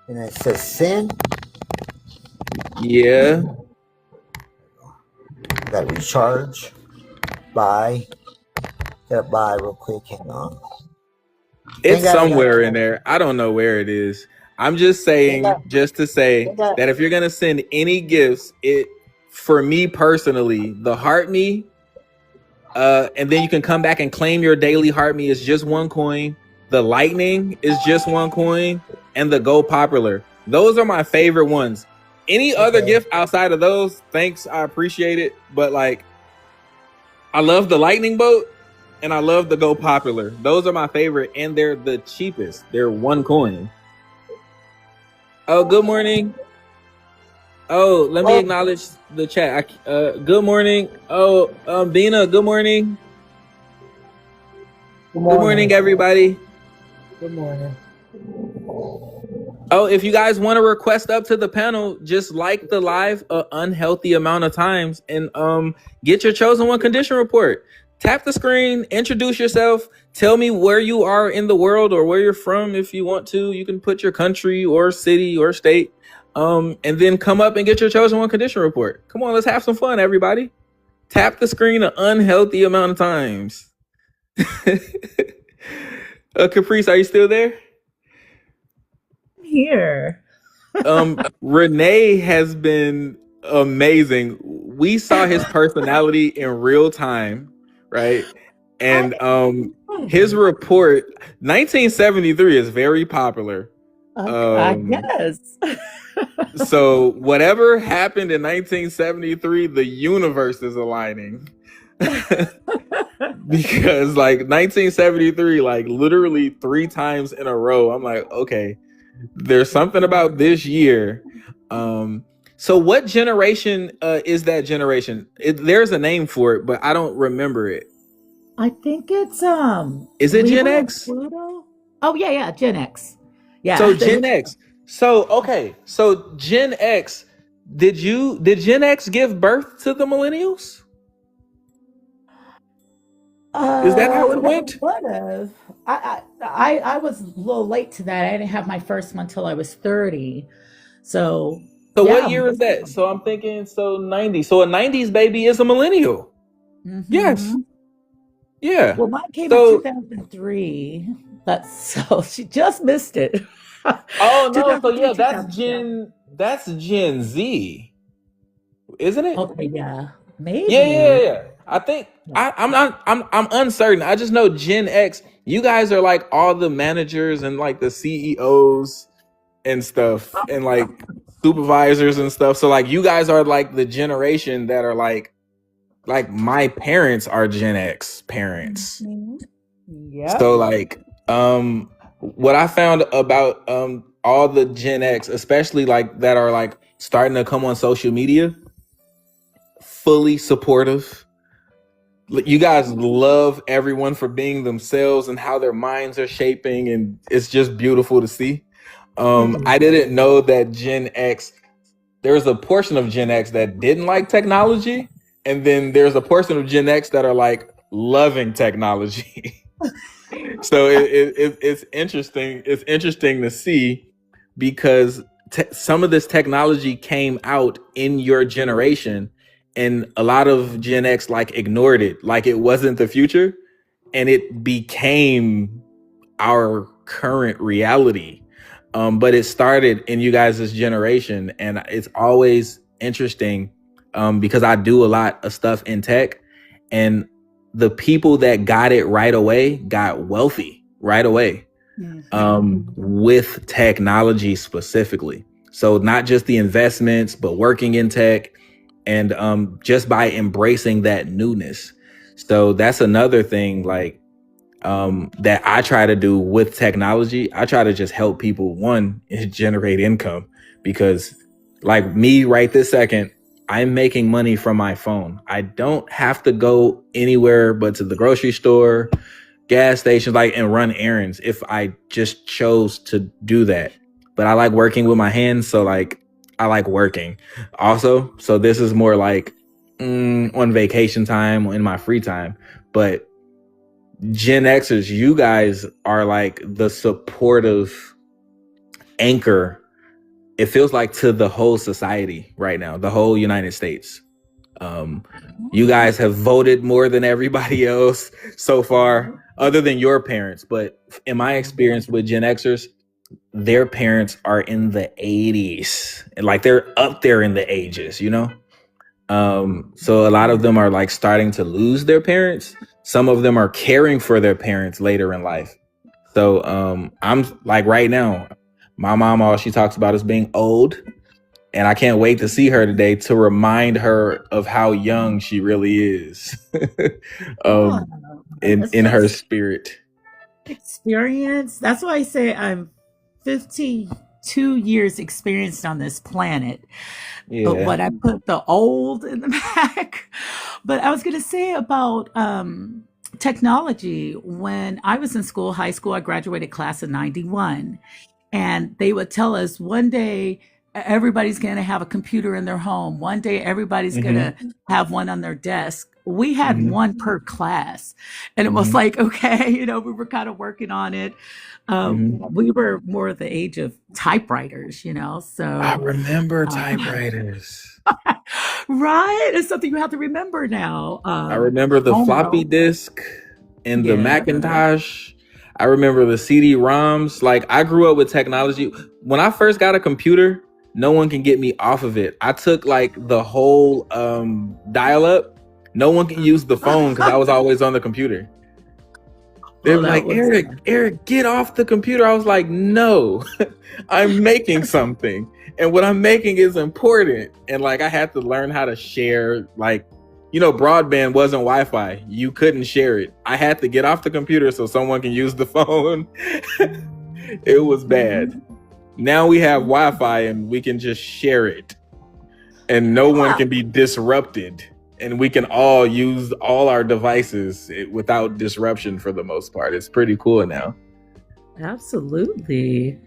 And it says send. Yeah. Got recharge. Buy. Gotta buy real quick. Hang on. It's somewhere in there. I don't know where it is. I'm just saying, just to say that if you're gonna send any gifts, for me personally, the Heart Me, and then you can come back and claim your daily Heart Me is just 1 coin. The Lightning is just 1 coin, and the Go Popular. Those are my favorite ones. Any other gift outside of those, thanks, I appreciate it. But like, I love the Lightning Boat and I love the Go Popular. Those are my favorite, and they're the cheapest. They're 1 coin. Oh, good morning. Oh, let me acknowledge the chat. Good morning. Oh, Bina, good morning. Good morning, everybody. Good morning. Oh, if you guys want to request up to the panel, just like the live an unhealthy amount of times and get your chosen one condition report. Tap the screen, introduce yourself, tell me where you are in the world or where you're from. If you want to, you can put your country or city or state, and then come up and get your chosen one condition report. Come on, let's have some fun, everybody. Tap the screen an unhealthy amount of times. Caprice, are you still there? here. Renee has been amazing. We saw his personality in real time, right? And his report 1973 is very popular. I guess. So whatever happened in 1973, the universe is aligning. Because like 1973, like literally 3 times in a row, I'm like, okay, there's something about this year. So what generation is that generation? There's a name for it, but I don't remember it. I think it's Is it Gen Libra and X? Pluto. Oh yeah, Gen X. Yeah. So Gen X. So okay, so Gen X. Did Gen X give birth to the millennials? Is that how it went? Would have. I was a little late to that. I didn't have my first one till I was 30. So So yeah. what year is that? So I'm thinking 90. So a 90s baby is a millennial. Yes. Yeah. Well, mine came in 2003. So she just missed it. Oh no, so yeah, that's Gen Z. Isn't it? Okay, yeah. Maybe. Yeah. I think I'm uncertain. I just know Gen X, you guys are like all the managers and like the CEOs and stuff and like supervisors and stuff. So like you guys are like the generation that are like my parents are Gen X parents. Yeah. So like what I found about all the Gen X, especially like that are like starting to come on social media, fully supportive. You guys love everyone for being themselves and how their minds are shaping, and it's just beautiful to see. I didn't know that Gen X, there's a portion of Gen X that didn't like technology, and then there's a portion of Gen X that are like loving technology. So it's interesting. It's interesting to see because some of this technology came out in your generation, and a lot of Gen X like ignored it, like it wasn't the future, and it became our current reality. But it started in you guys' generation, and it's always interesting because I do a lot of stuff in tech, and the people that got it right away got wealthy right away with technology specifically. So not just the investments, but working in tech and just by embracing that newness. So that's another thing like that I try to do with technology. I try to just help people, one, generate income, because like me right this second, I'm making money from my phone. I don't have to go anywhere but to the grocery store, gas stations, like, and run errands if I just chose to do that. But I like working with my hands, so like I like working also. So this is more like on vacation time, in my free time. But Gen Xers, you guys are like the supportive anchor, it feels like, to the whole society right now, the whole United States. You guys have voted more than everybody else so far, other than your parents. But in my experience with Gen Xers, their parents are in the 80s, and like they're up there in the ages, you know? So a lot of them are like starting to lose their parents. Some of them are caring for their parents later in life. So I'm like, right now, my mom, all she talks about is being old. And I can't wait to see her today to remind her of how young she really is in her spirit. Experience. That's why I say I'm 52 years experienced on this planet. Yeah. But what I put the old in the back. But I was going to say about technology. When I was in school, high school, I graduated class of 91. And they would tell us one day everybody's going to have a computer in their home. One day everybody's going to have one on their desk. We had one per class. And it was like, okay, you know, we were kind of working on it. We were more of the age of typewriters, you know, so. I remember typewriters. Right? It's something you have to remember now. I remember the floppy disk and the Macintosh. I remember the CD-ROMs. Like, I grew up with technology. When I first got a computer, no one can get me off of it. I took like the whole dial-up. No one can use the phone because I was always on the computer. They were like, Eric, get off the computer. I was like, no, I'm making something. And what I'm making is important. And like, I had to learn how to share, like, broadband wasn't Wi-Fi. You couldn't share it. I had to get off the computer so someone can use the phone. It was bad. Now we have Wi-Fi and we can just share it. And no one can be disrupted. And we can all use all our devices without disruption for the most part. It's pretty cool now. Absolutely.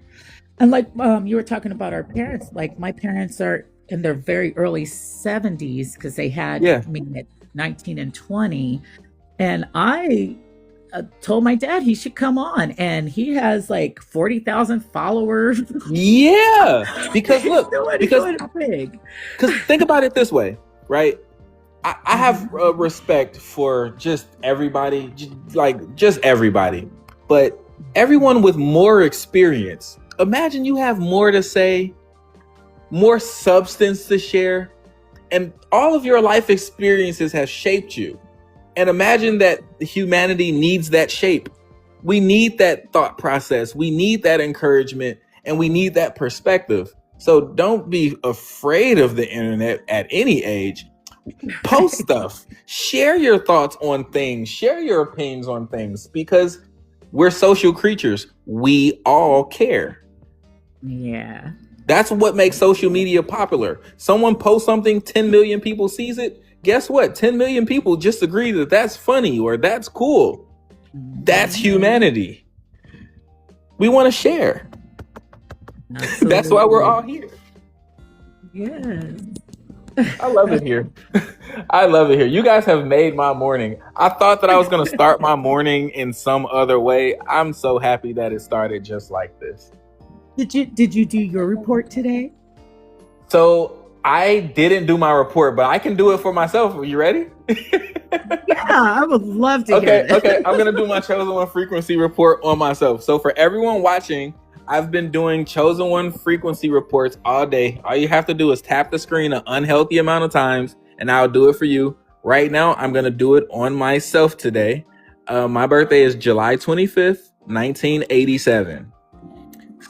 And like you were talking about our parents, like my parents are in their very early 70s because they had me at 19 and 20. And I told my dad he should come on, and he has like 40,000 followers. Yeah. Because look, because think about it this way, right? I have respect for just everybody, just everybody, but everyone with more experience. Imagine you have more to say, more substance to share, and all of your life experiences have shaped you. And imagine that humanity needs that shape. We need that thought process. We need that encouragement, and we need that perspective. So don't be afraid of the internet at any age. Post stuff, share your thoughts on things, share your opinions on things, because we're social creatures. We all care. Yeah. That's what makes social media popular. Someone posts something, 10 million people sees it. Guess what? 10 million people just agree that that's funny or that's cool. That's humanity. We want to share. Absolutely. That's why we're all here. Yes. I love it here. I love it here. You guys have made my morning. I thought that I was going to start my morning in some other way. I'm so happy that it started just like this. Did you do your report today? So I didn't do my report, but I can do it for myself. Are you ready? Yeah, I would love to hear it. Okay. I'm going to do my Chosen One frequency report on myself. So for everyone watching, I've been doing Chosen One frequency reports all day. All you have to do is tap the screen an unhealthy amount of times, and I'll do it for you. Right now, I'm going to do it on myself today. My birthday is July 25th, 1987.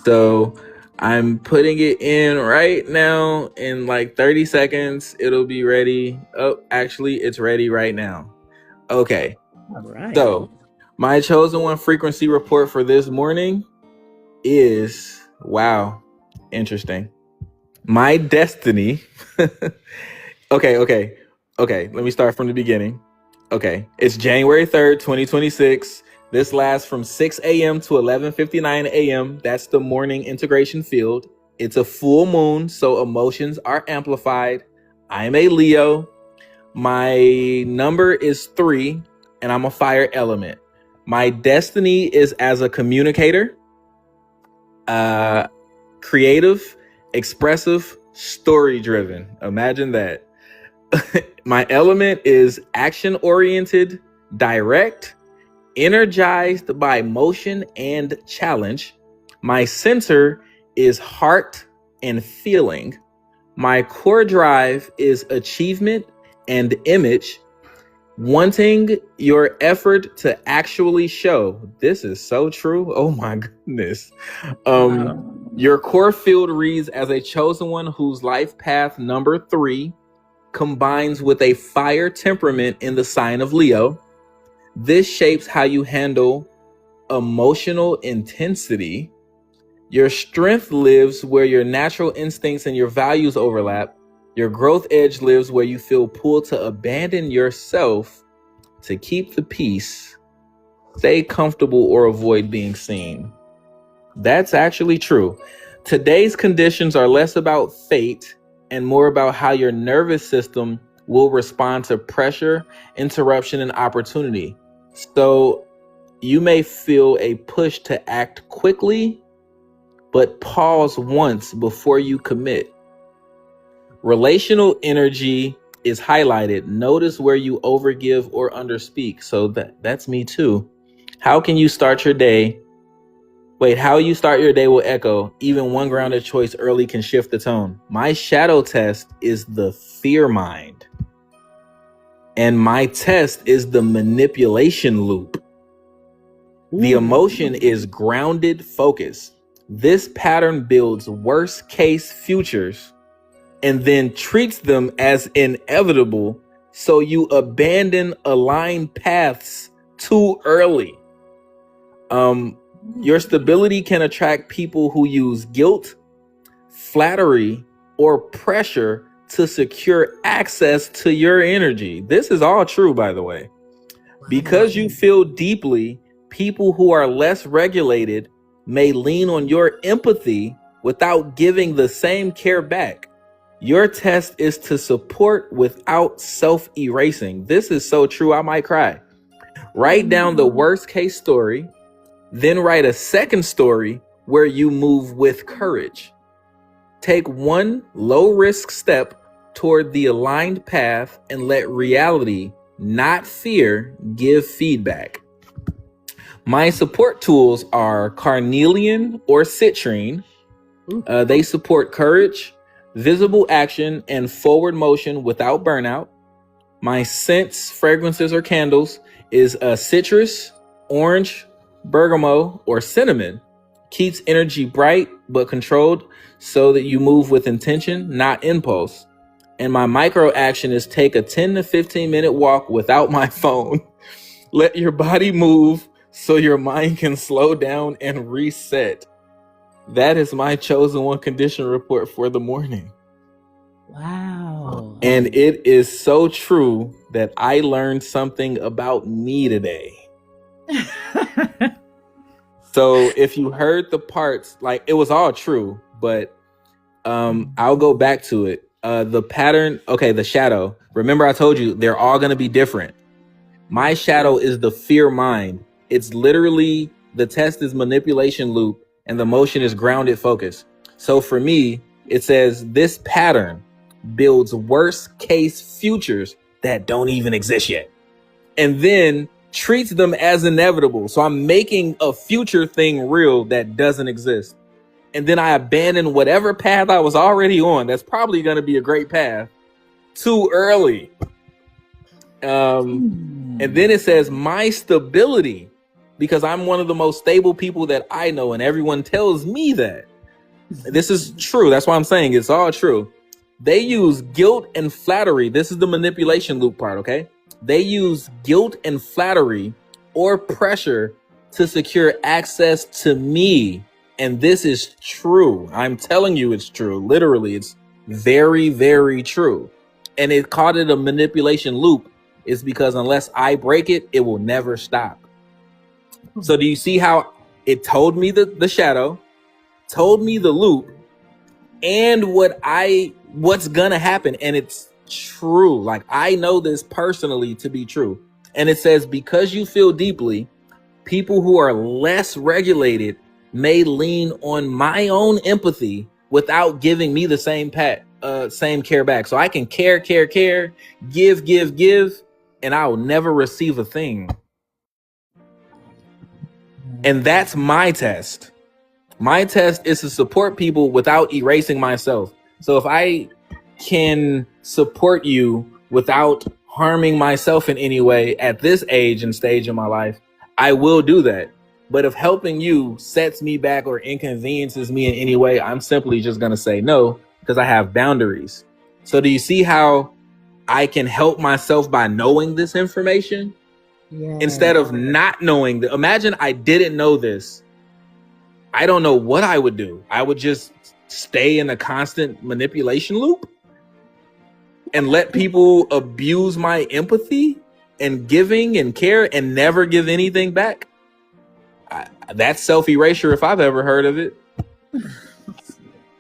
So I'm putting it in right now. In like 30 seconds, it'll be ready. Oh, actually, it's ready right now. Okay. All right. So my Chosen One frequency report for this morning is, wow, interesting. My destiny. Okay. Let me start from the beginning. Okay. It's January 3rd, 2026. This lasts from 6 a.m. to 11:59 a.m. That's the morning integration field. It's a full moon, so emotions are amplified. I'm a Leo. My number is 3, and I'm a fire element. My destiny is as a communicator, creative, expressive, story-driven. Imagine that. My element is action-oriented, direct, energized by motion and challenge. My center is heart and feeling. My core drive is achievement and image. Wanting your effort to actually show. This is so true. Oh my goodness. Your core field reads as a chosen one whose life path number 3 combines with a fire temperament in the sign of Leo. This shapes how you handle emotional intensity. Your strength lives where your natural instincts and your values overlap. Your growth edge lives where you feel pulled to abandon yourself to keep the peace, stay comfortable, or avoid being seen. That's actually true. Today's conditions are less about fate and more about how your nervous system will respond to pressure, interruption, and opportunity. So you may feel a push to act quickly, but pause once before you commit. Relational energy is highlighted. Notice where you overgive or underspeak. So that's me too. How can you start your day? Wait, how you start your day will echo. Even one grounded choice early can shift the tone. My shadow test is the fear mind. And my test is the manipulation loop. The emotion is grounded focus. This pattern builds worst case futures and then treats them as inevitable, so you abandon aligned paths too early. Your stability can attract people who use guilt, flattery, or pressure to secure access to your energy. This is all true, by the way. Because you feel deeply, people who are less regulated may lean on your empathy without giving the same care back. Your test is to support without self-erasing. This is so true, I might cry. Write down the worst case story, then write a second story where you move with courage. Take one low-risk step toward the aligned path and let reality, not fear, give feedback. My support tools are carnelian or citrine. They support courage, visible action, and forward motion without burnout. My scents, fragrances, or candles is citrus, orange, bergamot, or cinnamon. Keeps energy bright but controlled so that you move with intention, not impulse. And my micro action is take a 10 to 15 minute walk without my phone. Let your body move so your mind can slow down and reset. That is my chosen one condition report for the morning. Wow. And it is so true that I learned something about me today. So if you heard the parts, like it was all true, but I'll go back to it. The pattern, okay, the shadow. Remember I told you they're all going to be different. My shadow is the fear mind. It's literally, the test is manipulation loop and the motion is grounded focus. So for me, it says this pattern builds worst case futures that don't even exist yet. And then treats them as inevitable. So I'm making a future thing real that doesn't exist. And then I abandon whatever path I was already on. That's probably going to be a great path too early. And then it says my stability, because I'm one of the most stable people that I know. And everyone tells me that. This is true. That's why I'm saying it's all true. They use guilt and flattery. This is the manipulation loop part, okay? They use guilt and flattery or pressure to secure access to me. And this is true. I'm telling you it's true. Literally, it's very, very true. And it called it a manipulation loop is because unless I break it, it will never stop. So do you see how it told me the shadow, told me the loop, and what's gonna happen? And it's true. Like I know this personally to be true. And it says, because you feel deeply, people who are less regulated may lean on my own empathy without giving me the same care back. So I can care, give, and I'll never receive a thing. And that's my test. My test is to support people without erasing myself. So if I can support you without harming myself in any way at this age and stage in my life, I will do that. But if helping you sets me back or inconveniences me in any way, I'm simply just going to say no, because I have boundaries. So do you see how I can help myself by knowing this information? Yeah. Instead of not knowing that? Imagine I didn't know this. I don't know what I would do. I would just stay in a constant manipulation loop and let people abuse my empathy and giving and care and never give anything back. That's self-erasure if I've ever heard of it.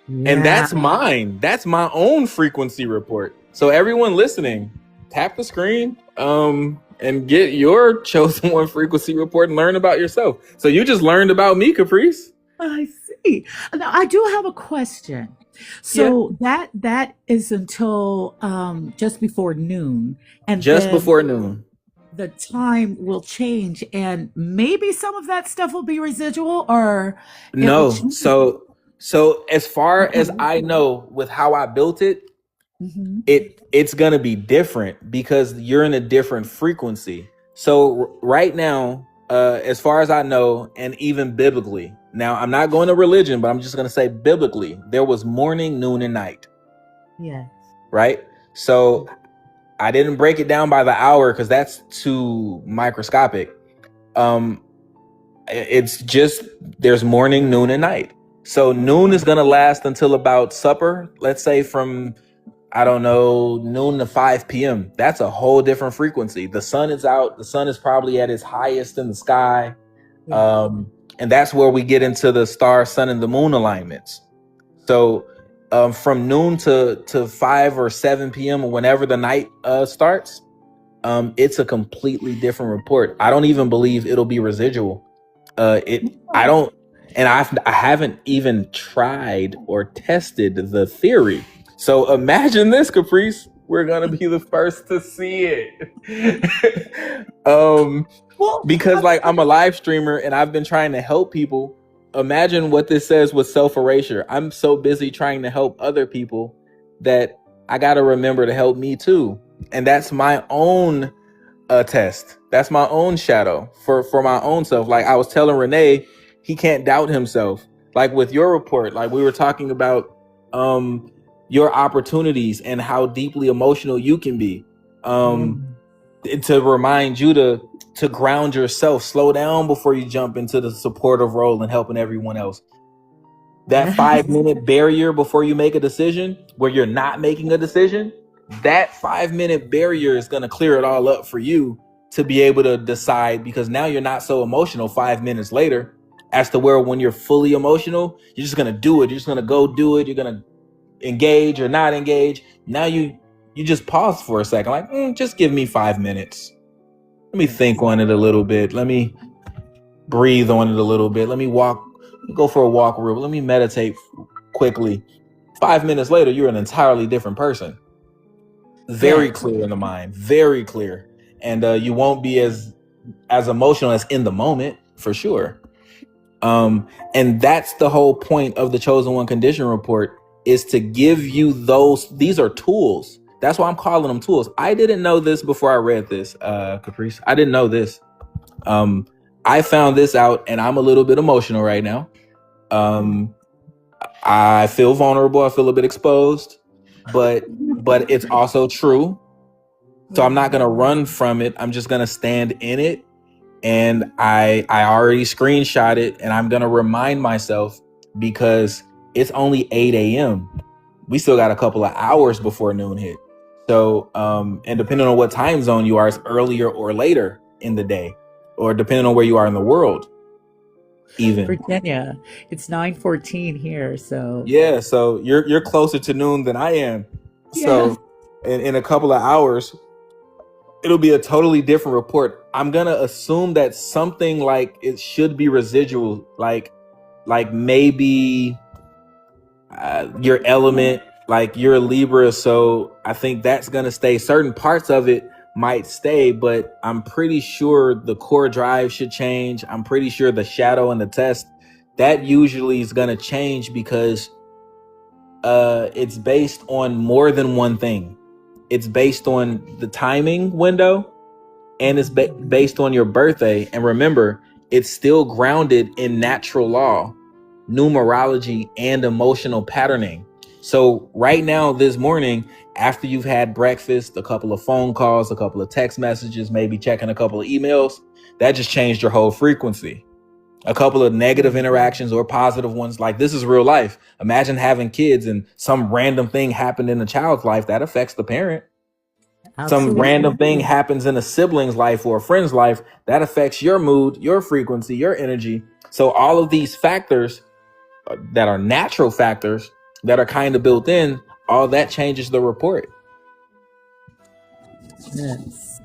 And that's mine. That's my own frequency report. So everyone listening, tap the screen and get your chosen one frequency report and learn about yourself. So you just learned about me, Caprice. I see. Now, I do have a question. So that is until just before noon. And just before noon. the time will change, and maybe some of that stuff will be residual, or it will No. change. So as far Okay. as I know, with how I built it, Mm-hmm. it's gonna be different because you're in a different frequency. So right now, as far as I know, and even biblically, now I'm not going to religion, but I'm just gonna say biblically, there was morning, noon, and night. Yes. Right. So I didn't break it down by the hour because that's too microscopic. It's just there's morning, noon, and night. So noon is gonna last until about supper. Let's say from, I don't know, noon to 5 p.m. That's a whole different frequency. The sun is out. The sun is probably at its highest in the sky. And that's where we get into the star, sun, and the moon alignments. So from noon to 5 or 7 p.m. or whenever the night starts, it's a completely different report. I don't even believe it'll be residual. I don't, and I haven't even tried or tested the theory. So imagine this, Caprice. We're gonna be the first to see it. Because like I'm a live streamer and I've been trying to help people. Imagine what this says with self-erasure. I'm so busy trying to help other people that I gotta remember to help me too. And that's my own test. That's my own shadow for my own self. Like I was telling Renee, he can't doubt himself. Like with your report, like we were talking about your opportunities and how deeply emotional you can be. To remind you to ground yourself, slow down before you jump into the supportive role and helping everyone else. That 5-minute barrier before you make a decision, where you're not making a decision, that 5-minute barrier is going to clear it all up for you to be able to decide, because now you're not so emotional 5 minutes later, as to where when you're fully emotional, you're just going to do it. You're just going to go do it. You're going to engage or not engage. Now you just pause for a second, like, just give me 5 minutes. Let me think on it a little bit. Let me breathe on it a little bit. Let me go for a walk real. Let me meditate quickly. 5 minutes later, you're an entirely different person. Very clear in the mind, very clear. And you won't be as emotional as in the moment, for sure. And that's the whole point of the Chosen One Condition Report, is to give you these are tools. That's why I'm calling them tools. I didn't know this before I read this, Caprice. I didn't know this. I found this out and I'm a little bit emotional right now. I feel vulnerable. I feel a bit exposed, but it's also true. So I'm not going to run from it. I'm just going to stand in it. And I already screenshot it, and I'm going to remind myself, because it's only 8 a.m. We still got a couple of hours before noon hit. So, and depending on what time zone you are, it's earlier or later in the day, or depending on where you are in the world. Even Virginia, it's 9:14 here, so yeah. So you're closer to noon than I am. Yeah. So in a couple of hours, it'll be a totally different report. I'm gonna assume that something like it should be residual, like maybe your element, like you're a Libra, so I think that's gonna stay. Certain parts of it might stay, but I'm pretty sure the core drive should change. I'm pretty sure the shadow and the test, that usually is gonna change, because it's based on more than one thing. It's based on the timing window, and it's based on your birthday. And remember, it's still grounded in natural law, numerology, and emotional patterning. So right now, this morning, after you've had breakfast, a couple of phone calls, a couple of text messages, maybe checking a couple of emails, that just changed your whole frequency. A couple of negative interactions or positive ones, like this is real life. Imagine having kids and some random thing happened in a child's life that affects the parent. Absolutely. Some random thing happens in a sibling's life or a friend's life that affects your mood, your frequency, your energy. So all of these factors that are natural factors that are kind of built in, all that changes the report. Yes.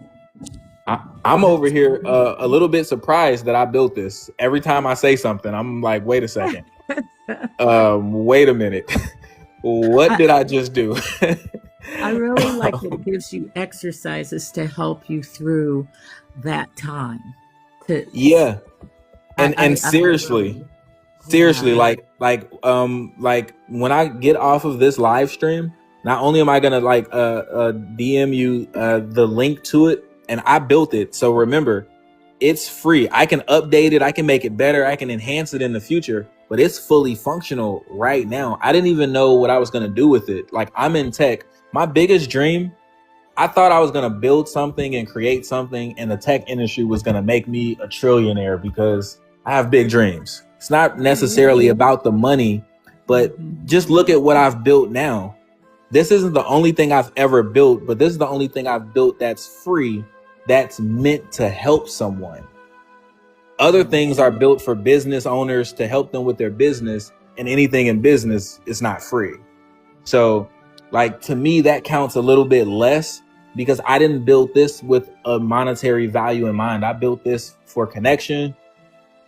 I'm over here a little bit surprised that I built this. Every time I say something, I'm like, wait a second. Wait a minute. What did I just do? I really like that it gives you exercises to help you through that time. To Yeah. And I seriously, yeah. like when I get off of this live stream, not only am I gonna DM you the link to it, and I built it. So remember, it's free. I can update it, I can make it better, I can enhance it in the future, but it's fully functional right now. I didn't even know what I was gonna do with it. Like, I'm in tech. My biggest dream, I thought I was gonna build something and create something, and the tech industry was gonna make me a trillionaire because I have big dreams. It's not necessarily about the money, but just look at what I've built now. This isn't the only thing I've ever built, but this is the only thing I've built that's free, that's meant to help someone. Other things are built for business owners to help them with their business, and anything in business is not free. So, like, to me, that counts a little bit less because I didn't build this with a monetary value in mind. I built this for connection,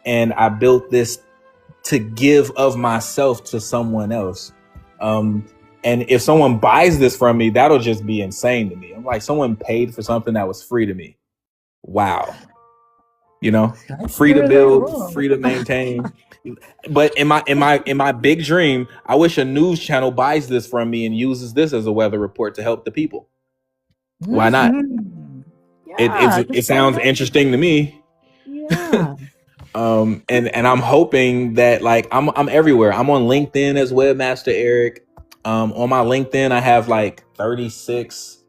and I built this to give of myself to someone else. And if someone buys this from me, that'll just be insane to me. I'm like, someone paid for something that was free to me. Wow. You know, free to build, free to maintain. But in my big dream, I wish a news channel buys this from me and uses this as a weather report to help the people. Why not? Yeah, It sounds interesting to me. Yeah. And I'm hoping that, like, I'm everywhere. I'm on LinkedIn as Webmaster Eric. On my LinkedIn, I have like 36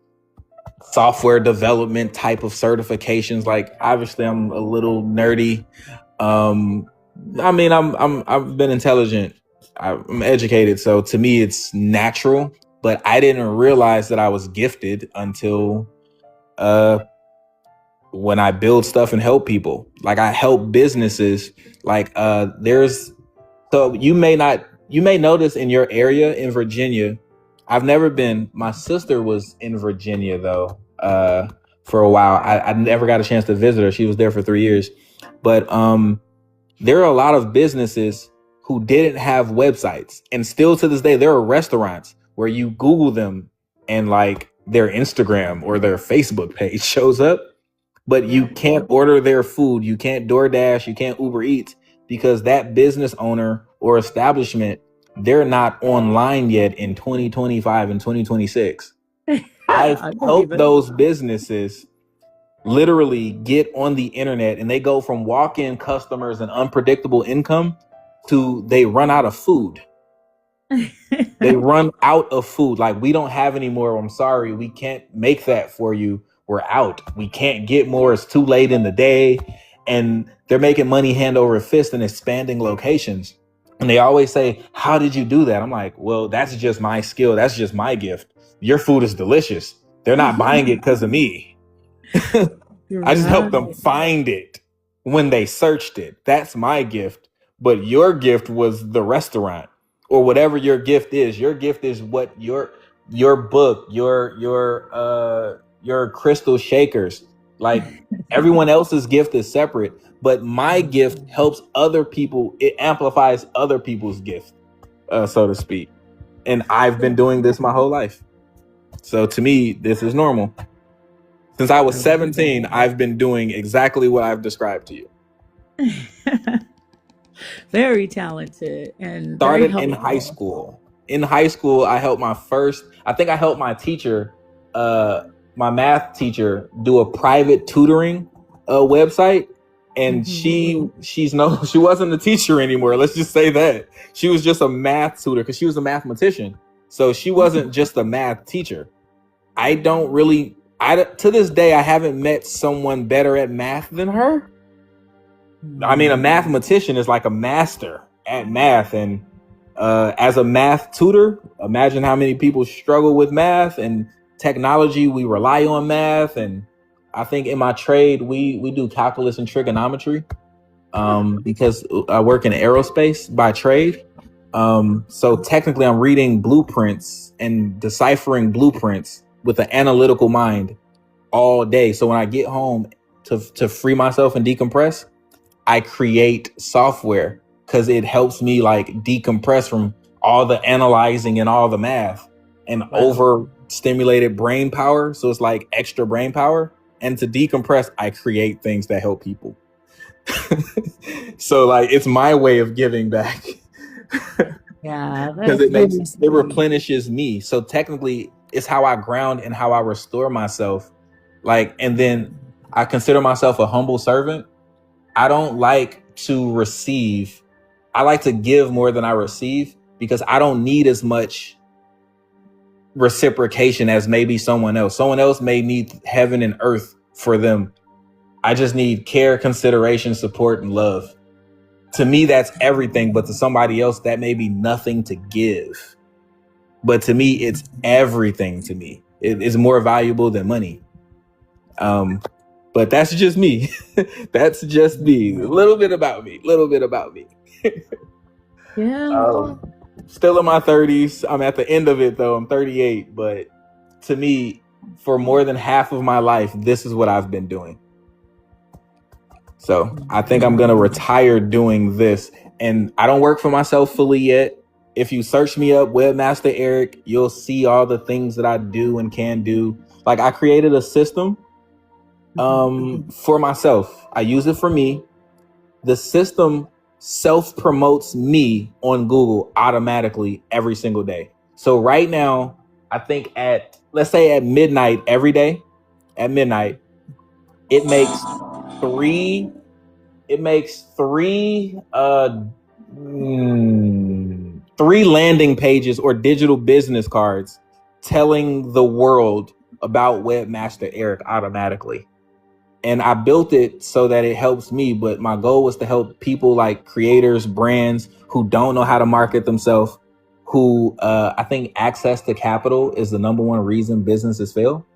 software development type of certifications. Like, obviously I'm a little nerdy. I mean, I've been intelligent. I'm educated. So to me, it's natural, but I didn't realize that I was gifted until, when I build stuff and help people. Like, I help businesses. Like, so you may notice in your area in Virginia, I've never been. My sister was in Virginia though, for a while. I never got a chance to visit her. She was there for 3 years. But there are a lot of businesses who didn't have websites. And still to this day, there are restaurants where you Google them and like their Instagram or their Facebook page shows up, but you can't order their food. You can't DoorDash, you can't Uber Eats because that business owner or establishment, they're not online yet in 2025 and 2026. I've helped those businesses literally get on the internet, and they go from walk-in customers and unpredictable income to they run out of food. They run out of food. Like, we don't have any more. I'm sorry, we can't make that for you. We're out. We can't get more. It's too late in the day. And they're making money hand over fist and expanding locations. And they always say, how did you do that? I'm like, well, that's just my skill. That's just my gift. Your food is delicious. They're not buying it because of me. I just helped them find it when they searched it. That's my gift. But your gift was the restaurant or whatever your gift is. Your gift is what your book, your crystal shakers. Like, everyone else's gift is separate, but my gift helps other people. It amplifies other people's gift, so to speak. And I've been doing this my whole life. So to me, this is normal. Since I was 17, I've been doing exactly what I've described to you. Very talented and started in high school. In high school, I helped my teacher, my math teacher, do a private tutoring website. And she wasn't a teacher anymore. Let's just say that. She was just a math tutor because she was a mathematician. So she wasn't just a math teacher. To this day, I haven't met someone better at math than her. I mean, a mathematician is like a master at math. And as a math tutor, imagine how many people struggle with math and technology. We rely on math. And I think in my trade, we do calculus and trigonometry because I work in aerospace by trade. So technically, I'm reading blueprints and deciphering blueprints with an analytical mind all day. So when I get home to free myself and decompress, I create software because it helps me like decompress from all the analyzing and all the math. And over stimulated brain power. So it's like extra brain power. And to decompress, I create things that help people. So like it's my way of giving back. Yeah, Because that's it replenishes me. So technically it's how I ground and how I restore myself. Like, and then I consider myself a humble servant. I don't like to receive. I like to give more than I receive because I don't need as much reciprocation as maybe someone else. Someone else may need heaven and earth for them. I just need care, consideration, support, and love. To me, that's everything. But to somebody else, that may be nothing to give. But to me, it's everything to me. It's more valuable than money. But that's just me. That's just me. A little bit about me. yeah. Still in my 30s. I'm at the end of it, though. I'm 38. But to me, for more than half of my life, this is what I've been doing. So I think I'm going to retire doing this. And I don't work for myself fully yet. If you search me up, Webmaster Eric, you'll see all the things that I do and can do. Like I created a system for myself. I use it for me. The system self-promotes me on Google automatically every single day. So right now, I think let's say at midnight every day, at midnight, it makes three landing pages or digital business cards telling the world about Webmaster Eric automatically. And I built it so that it helps me, but my goal was to help people like creators, brands who don't know how to market themselves, who I think access to capital is the number one reason businesses fail.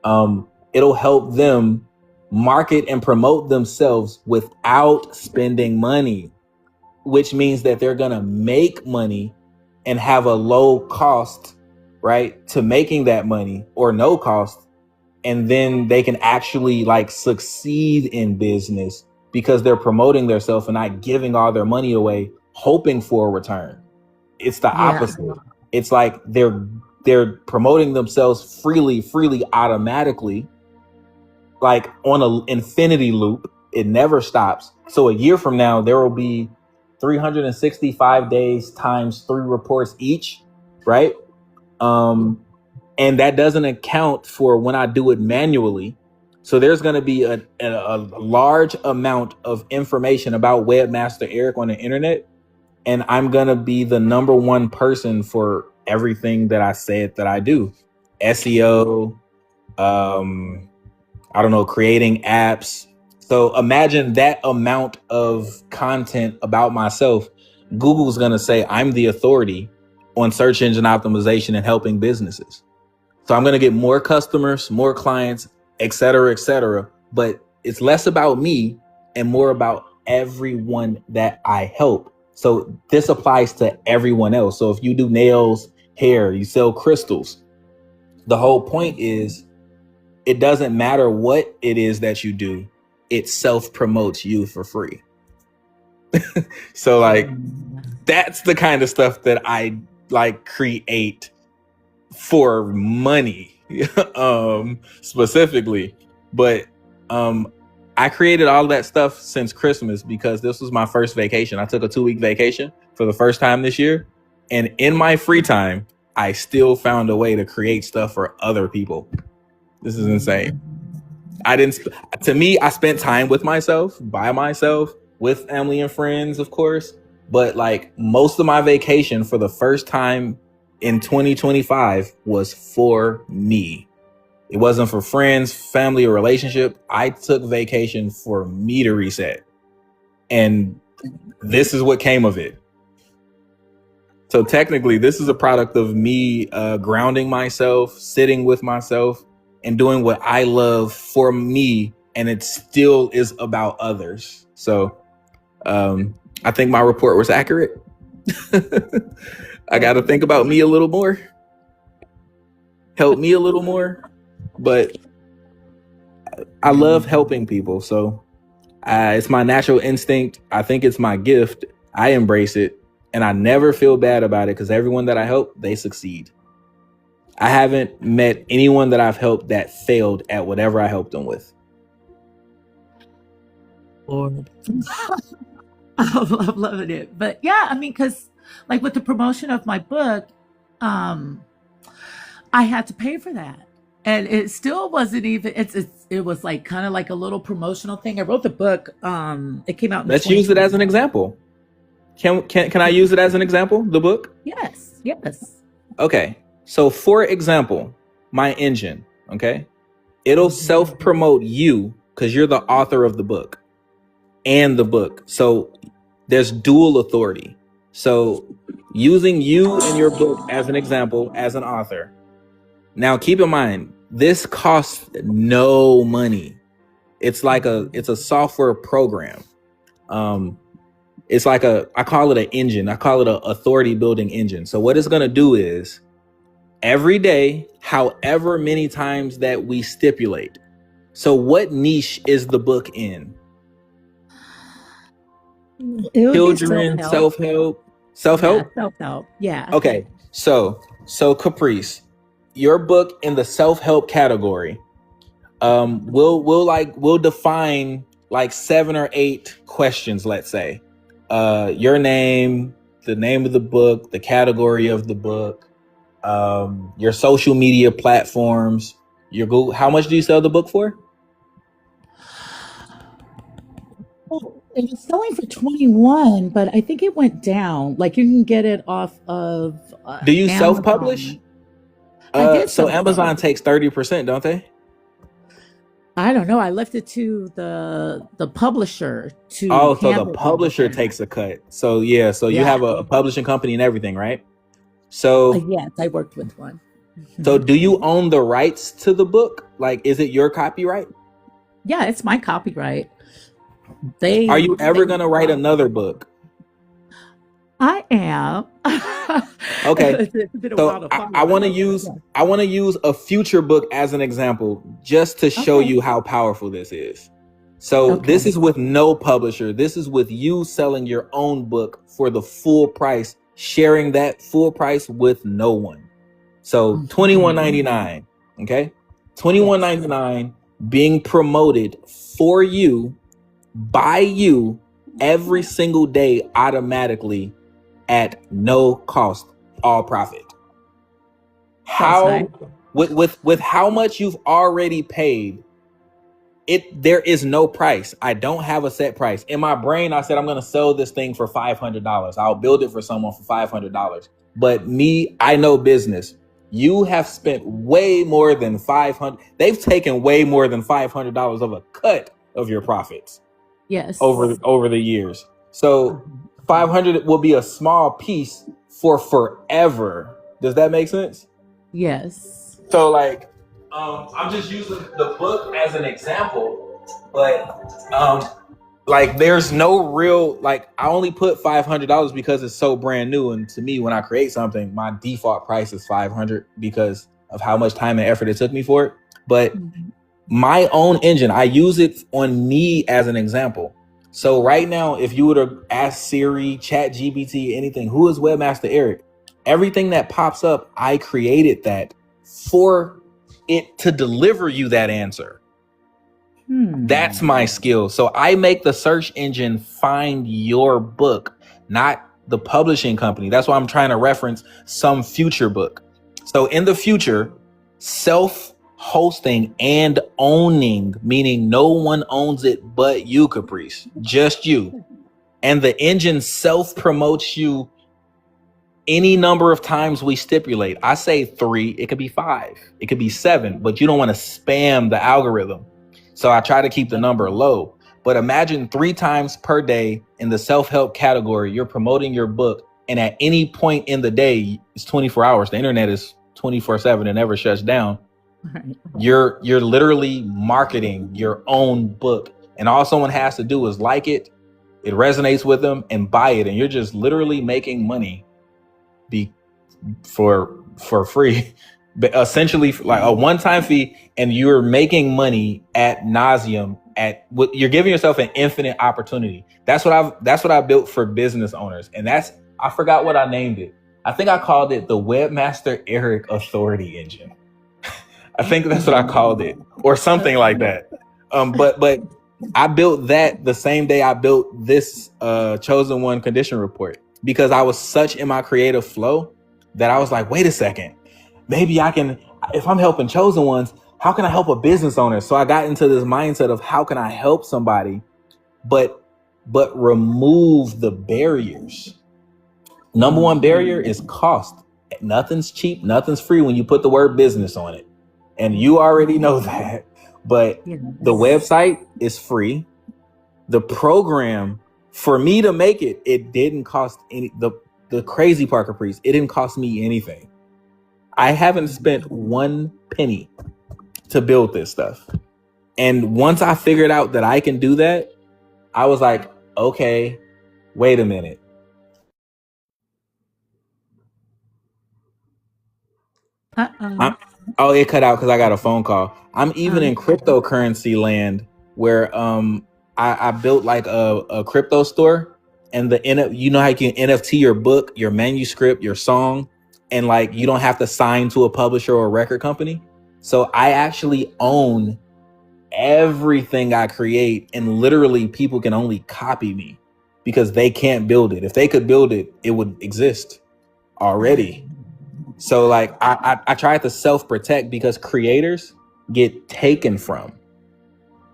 It'll help them market and promote themselves without spending money, which means that they're going to make money and have a low cost, right, to making that money or no cost. And then they can actually like succeed in business because they're promoting themselves and not giving all their money away, hoping for a return. It's the opposite. It's like they're promoting themselves freely, automatically, like on an infinity loop. It never stops. So a year from now, there will be 365 days times 3 reports each, right? And that doesn't account for when I do it manually. So there's going to be a large amount of information about Webmaster Eric on the internet. And I'm going to be the number one person for everything that I said that I do. SEO, I don't know, creating apps. So imagine that amount of content about myself. Google's going to say I'm the authority on search engine optimization and helping businesses. So I'm going to get more customers, more clients, et cetera, but it's less about me and more about everyone that I help. So this applies to everyone else. So if you do nails, hair, you sell crystals, the whole point is it doesn't matter what it is that you do. It self-promotes you for free. So like, that's the kind of stuff that I like create for money, specifically. But I created all that stuff since Christmas because this was my first vacation. I took a 2-week vacation for the first time this year. And in my free time, I still found a way to create stuff for other people. This is insane. To me, I spent time with myself, by myself, with family and friends, of course. But like most of my vacation for the first time in 2025 was for me. It wasn't for friends, family, or relationship. I took vacation for me to reset. And this is what came of it. So technically, this is a product of me grounding myself, sitting with myself, and doing what I love for me. And it still is about others. So I think my report was accurate. I got to think about me a little more, help me a little more, but I love helping people. So it's my natural instinct. I think it's my gift. I embrace it and I never feel bad about it because everyone that I help, they succeed. I haven't met anyone that I've helped that failed at whatever I helped them with. Lord. I'm loving it. But yeah, I mean, because like with the promotion of my book, I had to pay for that. And it still wasn't even it was like kind of like a little promotional thing. I wrote the book, it came out in Let's use it as an example. Can I use it as an example, the book? Yes. Okay. So for example, my engine, okay? It'll self-promote you because you're the author of the book and the book. So there's dual authority. So using you and your book as an example, as an author. Now keep in mind, this costs no money. It's a software program. It's like I call it an engine. I call it an authority building engine. So what it's going to do is every day, however many times that we stipulate. So what niche is the book in? Children, self-help. Yeah, self-help. Yeah. Okay. So Caprice, your book in the self-help category, we'll define like 7 or 8 questions, let's say. Your name, the name of the book, the category of the book, your social media platforms, your Google. How much do you sell the book for? Well, it was selling for 21, but I think it went down. Like you can get it off of Do you self-publish? I did. So Amazon takes 30%, don't they? I don't know. I left it to the publisher to. Oh, so the publisher takes a cut. So yeah, so you have a publishing company and everything, right? So yes, I worked with one. So do you own the rights to the book? Like, is it your copyright? Yeah, it's my copyright. Are you ever going to write another book? I am. Okay. So I want to use a future book as an example, just to show you how powerful this is. So this is with no publisher. This is with you selling your own book for the full price, sharing that full price with no one. So $21.99. Okay. $21.99 being promoted for you, by you, every single day, automatically, at no cost, all profit. How with how much you've already paid, there is no price. I don't have a set price. In my brain, I said I'm gonna sell this thing for $500. I'll build it for someone for $500. But me, I know business. You have spent way more than $500. They've taken way more than $500 of a cut of your profits. Yes. Over the years. So 500 will be a small piece for forever. Does that make sense? Yes. So like, I'm just using the book as an example, but like there's no real, like I only put $500 because it's so brand new. And to me, when I create something, my default price is $500 because of how much time and effort it took me for it. But my own engine, I use it on me as an example. So right now, if you were to ask Siri, ChatGPT, anything, who is Webmaster Eric? Everything that pops up, I created that for it to deliver you that answer. That's my skill. So I make the search engine find your book, not the publishing company. That's why I'm trying to reference some future book. So in the future, self-hosting and owning, meaning no one owns it but you, Caprice, just you. And the engine self-promotes you any number of times we stipulate. I say 3, it could be 5, it could be 7, but you don't want to spam the algorithm. So I try to keep the number low. But imagine 3 times per day in the self-help category, you're promoting your book. And at any point in the day, it's 24 hours. The internet is 24/7 and never shuts down. You're literally marketing your own book. And all someone has to do is like it resonates with them, and buy it. And you're just literally making money for free. But essentially like a one-time fee, and you're making money at nauseum. You're giving yourself an infinite opportunity. That's what I built for business owners, and I forgot what I named it. I think I called it the Webmaster Eric Authority Engine. I think that's what I called it, or something like that. But I built that the same day I built this Chosen One condition report, because I was such in my creative flow that I was like, wait a second, maybe I can, if I'm helping chosen ones, how can I help a business owner? So I got into this mindset of how can I help somebody, but remove the barriers. Number one barrier is cost. Nothing's cheap, nothing's free when you put the word business on it. And you already know that. But the website is free. The program, for me to make it, it didn't cost any. The crazy part, Caprice, it didn't cost me anything. I haven't spent one penny to build this stuff. And once I figured out that I can do that, I was like, okay, wait a minute. Oh, it cut out because I got a phone call. I'm even in cryptocurrency land where I built like a crypto store, and you know how you can NFT your book, your manuscript, your song, and like you don't have to sign to a publisher or a record company. So I actually own everything I create, and literally people can only copy me because they can't build it. If they could build it, it would exist already. So like I tried to self-protect because creators get taken from.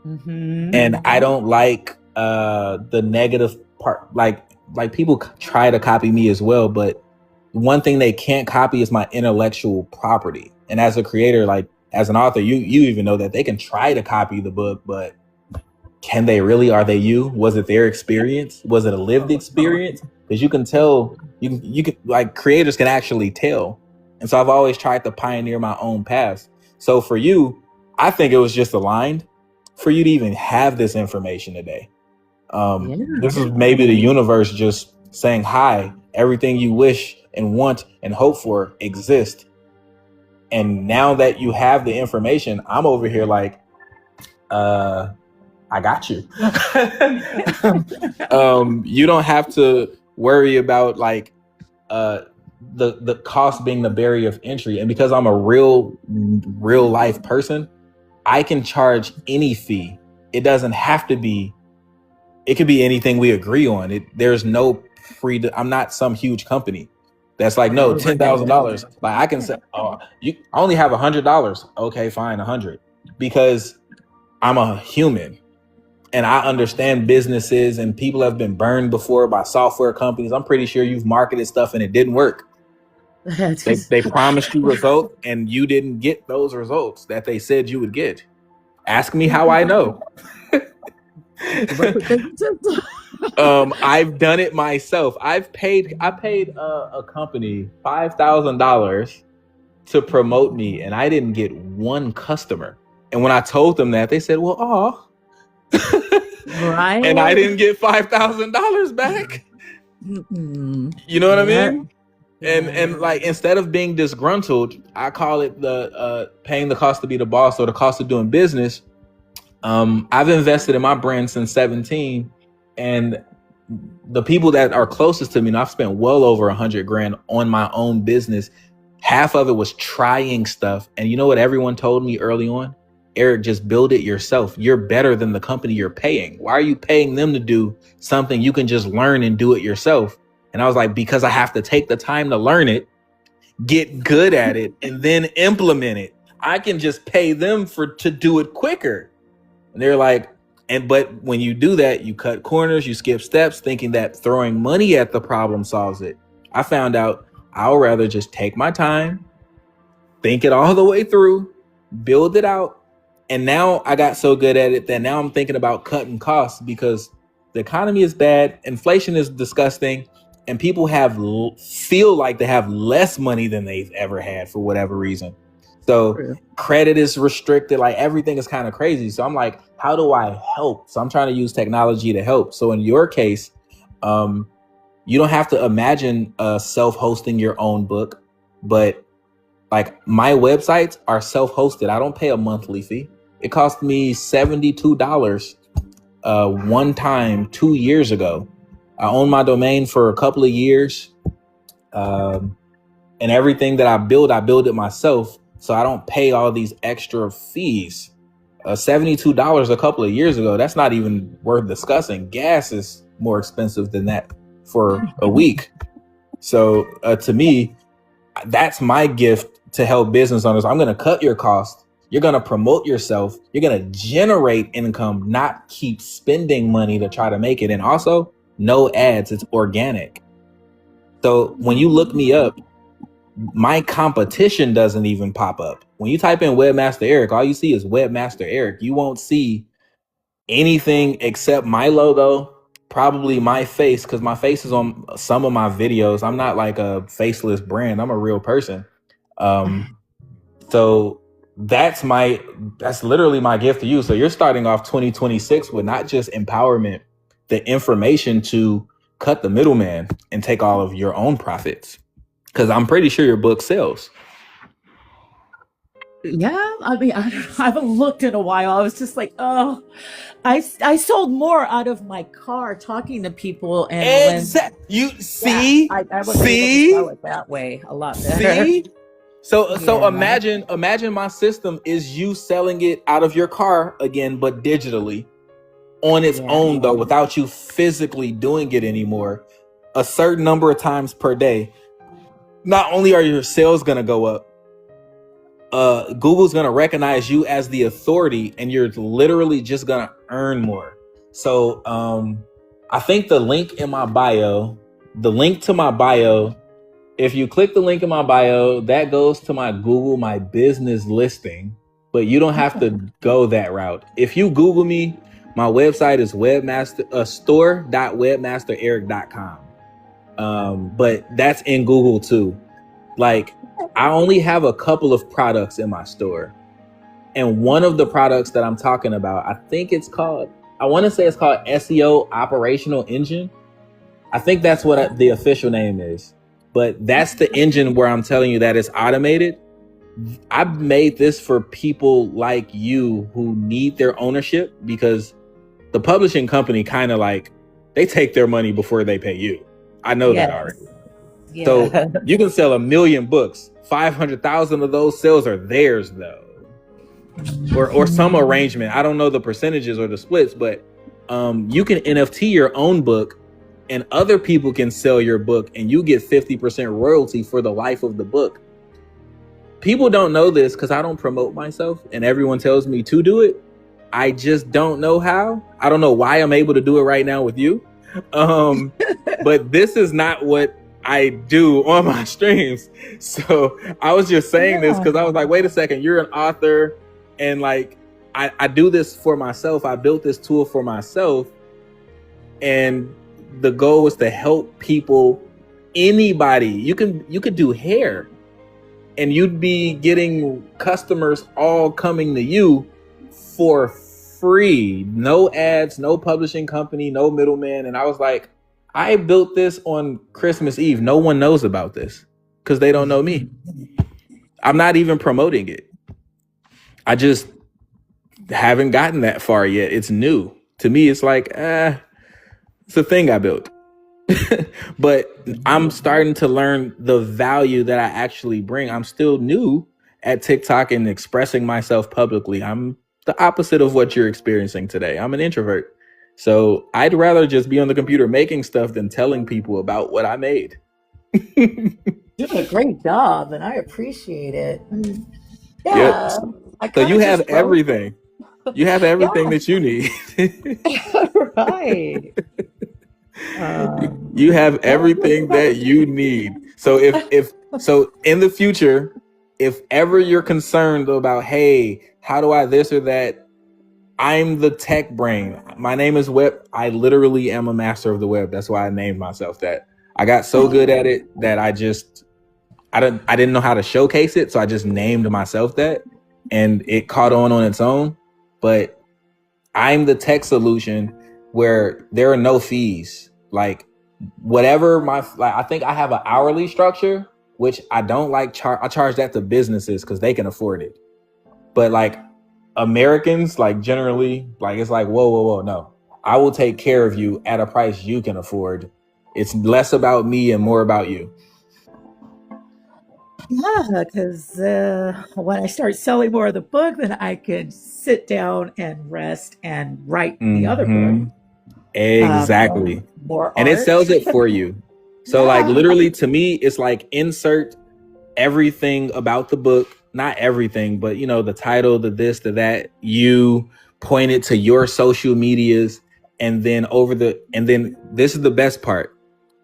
And I don't like the negative part. Like people try to copy me as well, but one thing they can't copy is my intellectual property. And as a creator, like as an author, you even know that they can try to copy the book, but can they really? Are they you? Was it their experience? Was it a lived experience? Because you can tell, you can, like, creators can actually tell. And so I've always tried to pioneer my own path. So for you, I think it was just aligned for you to even have this information today. This is maybe the universe just saying, hi, everything you wish and want and hope for exists. And now that you have the information, I'm over here like, I got you. You don't have to worry about like the cost being the barrier of entry. And because I'm a real life person, I can charge any fee. It doesn't have to be, it could be anything we agree on. There's no I'm not some huge company that's like, no, $10,000. Like I can say, oh, I only have $100. Okay, fine, 100, because I'm a human and I understand businesses, and people have been burned before by software companies. I'm pretty sure you've marketed stuff and it didn't work. They promised you results and you didn't get those results that they said you would get. Ask me how I know. I've done it myself. I paid a company $5,000 to promote me, and I didn't get one customer. And when I told them that, they said, well, right. And I didn't get $5,000 back. You know what I mean? And like, instead of being disgruntled, I call it the paying the cost to be the boss, or the cost of doing business. I've invested in my brand since 17, and the people that are closest to me, and I've spent well over $100,000 on my own business. Half of it was trying stuff. And you know what everyone told me early on? Eric, just build it yourself. You're better than the company you're paying. Why are you paying them to do something you can just learn and do it yourself? And I was like, because I have to take the time to learn it, get good at it, and then implement it. I can just pay them to do it quicker. And they're like, but when you do that, you cut corners, you skip steps, thinking that throwing money at the problem solves it. I found out I'll rather just take my time, think it all the way through, build it out. And now I got so good at it that now I'm thinking about cutting costs, because the economy is bad, inflation is disgusting, and people feel like they have less money than they've ever had for whatever reason. So credit is restricted, like everything is kind of crazy. So I'm like, how do I help? So I'm trying to use technology to help. So in your case, you don't have to imagine self-hosting your own book, but like my websites are self-hosted. I don't pay a monthly fee. It cost me $72 one time 2 years ago. I owned my domain for a couple of years. And everything that I build it myself, so I don't pay all these extra fees. $72 a couple of years ago, that's not even worth discussing. Gas is more expensive than that for a week. So to me, that's my gift to help business owners. I'm going to cut your cost. You're going to promote yourself. You're going to generate income, not keep spending money to try to make it. And also, no ads. It's organic. So when you look me up, my competition doesn't even pop up. When you type in Webmaster Eric, all you see is Webmaster Eric. You won't see anything except my logo, probably my face, because my face is on some of my videos. I'm not like a faceless brand. I'm a real person. So that's literally my gift to you. So you're starting off 2026 with not just empowerment, the information to cut the middleman and take all of your own profits. Because I'm pretty sure your book sells. Yeah, I mean, I haven't looked in a while. I was just like, oh, I sold more out of my car talking to people, and you see, I was able to sell it that way a lot better. See? So imagine my system is you selling it out of your car again, but digitally on its own though, without you physically doing it anymore, a certain number of times per day. Not only are your sales going to go up, Google's going to recognize you as the authority, and you're literally just going to earn more. So I think the link to my bio, if you click the link in my bio, that goes to my Google My Business listing, but you don't have to go that route. If you Google me, my website is store.webmastereric.com. But that's in Google too. Like, I only have a couple of products in my store. And one of the products that I'm talking about, I want to say it's called SEO Operational Engine. I think that's what the official name is. But that's the engine where I'm telling you that it's automated. I've made this for people like you who need their ownership, because the publishing company kind of like, they take their money before they pay you. I know that already. Yeah. So you can sell 1 million books. 500,000 of those sales are theirs though. Or some arrangement. I don't know the percentages or the splits, but you can NFT your own book, and other people can sell your book, and you get 50% royalty for the life of the book. People don't know this because I don't promote myself, and everyone tells me to do it. I just don't know how. I don't know why I'm able to do it right now with you. But this is not what I do on my streams. So I was just saying this because I was like, wait a second, you're an author, and like I do this for myself. I built this tool for myself, and the goal was to help people. Anybody, you could do hair, and you'd be getting customers all coming to you for free. No ads, no publishing company, no middleman. And I was like, I built this on Christmas Eve. No one knows about this because they don't know me. I'm not even promoting it. I just haven't gotten that far yet. It's new. To me, it's like, it's a thing I built. But I'm starting to learn the value that I actually bring. I'm still new at TikTok and expressing myself publicly. I'm the opposite of what you're experiencing today. I'm an introvert. So I'd rather just be on the computer making stuff than telling people about what I made. Doing a great job, and I appreciate it. Yeah. So you have everything. You have everything that you need. Right. You have everything that you need. So if in the future, if ever you're concerned about, hey, how do I this or that? I'm the tech brain. My name is Web. I literally am a master of the web. That's why I named myself that. I got so good at it that I didn't know how to showcase it. So I just named myself that, and it caught on its own. But I'm the tech solution where there are no fees. Like whatever I think I have an hourly structure, which I don't like. I charge that to businesses because they can afford it. But like Americans, like generally, like it's like, whoa, no. I will take care of you at a price you can afford. It's less about me and more about you. Yeah, because when I start selling more of the book, then I could sit down and rest and write the other book. Mm-hmm. Exactly. More And it art. sells it for you. So like Yeah. literally to me, it's like insert everything about the book, not everything, but you know, the title, the this, the that, you point it to your social medias, and then this is the best part.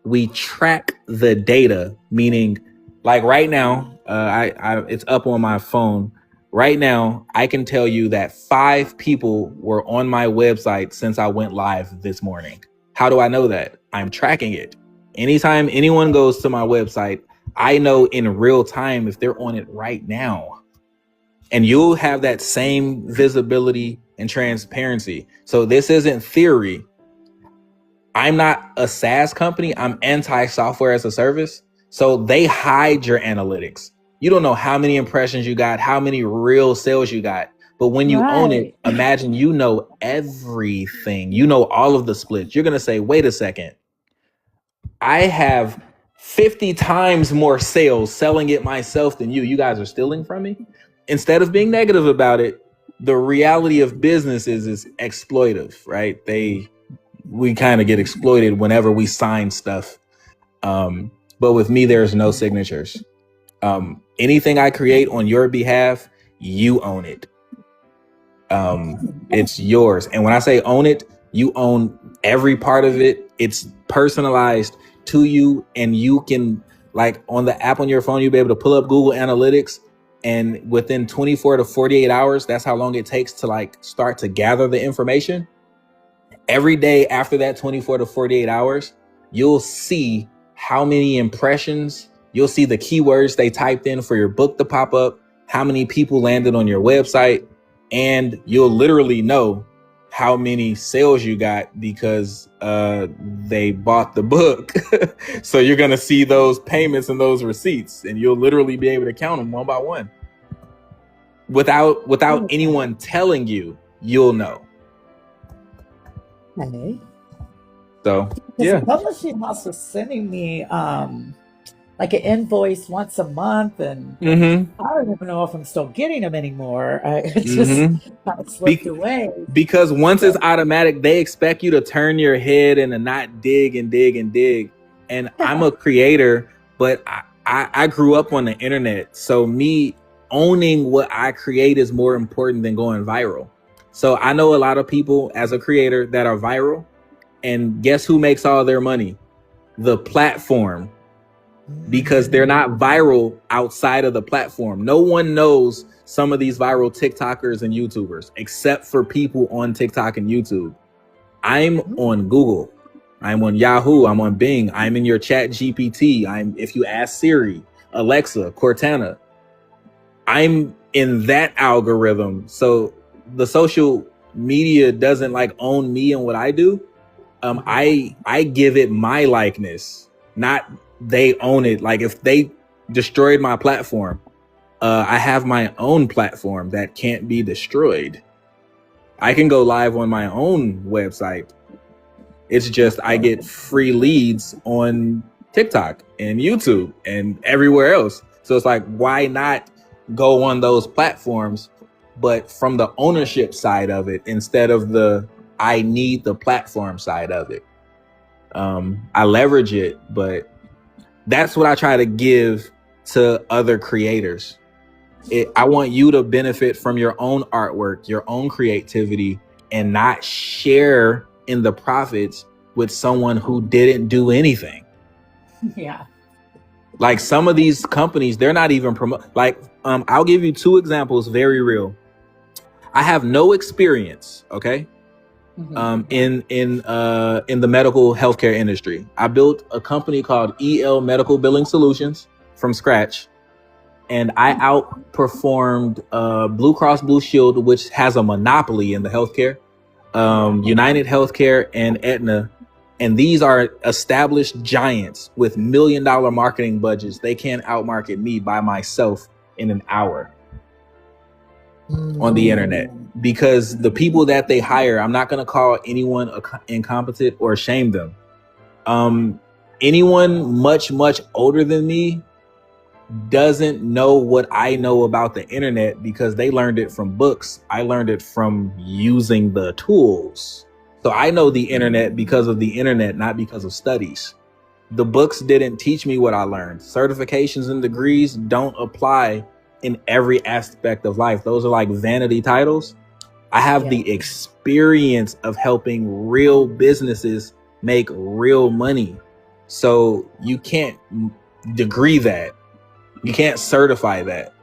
We track the data, meaning like right now, it's up on my phone. Right now, I can tell you that 5 people were on my website since I went live this morning. How do I know that? I'm tracking it. Anytime anyone goes to my website, I know in real time if they're on it right now. And you'll have that same visibility and transparency. So this isn't theory. I'm not a SaaS company. I'm anti-software as a service. So they hide your analytics. You don't know how many impressions you got, how many real sales you got. But when you own it, Right. imagine you know everything. You know all of the splits. You're going to say, wait a second. I have 50 times more sales selling it myself than you. You guys are stealing from me. Instead of being negative about it, the reality of business is exploitive, right? We kind of get exploited whenever we sign stuff. But with me, there's no signatures. Anything I create on your behalf, you own it. It's yours. And when I say own it, you own every part of it. It's personalized to you, and you can, like on the app on your phone, you'll be able to pull up Google Analytics, and within 24 to 48 hours, that's how long it takes to like start to gather the information. Every day after that 24 to 48 hours, you'll see how many impressions, you'll see the keywords they typed in for your book to pop up, how many people landed on your website, and you'll literally know how many sales you got because they bought the book. So you're going to see those payments and those receipts, and you'll literally be able to count them one by one. Without anyone telling you, you'll know. Okay. So yeah, the publishing house was sending me like an invoice once a month, and I don't even know if I'm still getting them anymore. It just kind of slipped away. Because once it's automatic, they expect you to turn your head and to not dig and dig and dig. And I'm a creator, but I grew up on the internet, so me owning what I create is more important than going viral. So I know a lot of people as a creator that are viral, and guess who makes all their money? The platform. Because they're not viral outside of the platform. No one knows some of these viral TikTokers and YouTubers except for people on TikTok and YouTube. I'm on Google. I'm on Yahoo. I'm on Bing. I'm in your Chat GPT. If you ask Siri, Alexa, Cortana, I'm in that algorithm. So the social media doesn't like own me and what I do. I give it my likeness, not they own it. Like if they destroyed my platform, I have my own platform that can't be destroyed. I can go live on my own website. It's just I get free leads on TikTok and YouTube and everywhere else. So it's like, why not go on those platforms, but from the ownership side of it instead of the I need the platform side of it. I leverage it, but that's what I try to give to other creators. I want you to benefit from your own artwork, your own creativity, and not share in the profits with someone who didn't do anything. Yeah. Like some of these companies, they're not even I'll give you 2 examples, very real. I have no experience, okay? In the medical healthcare industry. I built a company called EL Medical Billing Solutions from scratch, and I outperformed Blue Cross Blue Shield, which has a monopoly in the healthcare, United Healthcare and Aetna, and these are established giants with $1 million marketing budgets. They can't outmarket me by myself in an hour on the internet, because the people that they hire, I'm not going to call anyone incompetent or shame them. Anyone much older than me, doesn't know what I know about the internet because they learned it from books. I learned it from using the tools. So I know the internet because of the internet, not because of studies. The books didn't teach me what I learned. Certifications and degrees don't apply in every aspect of life. Those are like vanity titles. I have the experience of helping real businesses make real money. So you can't degree that. You can't certify that.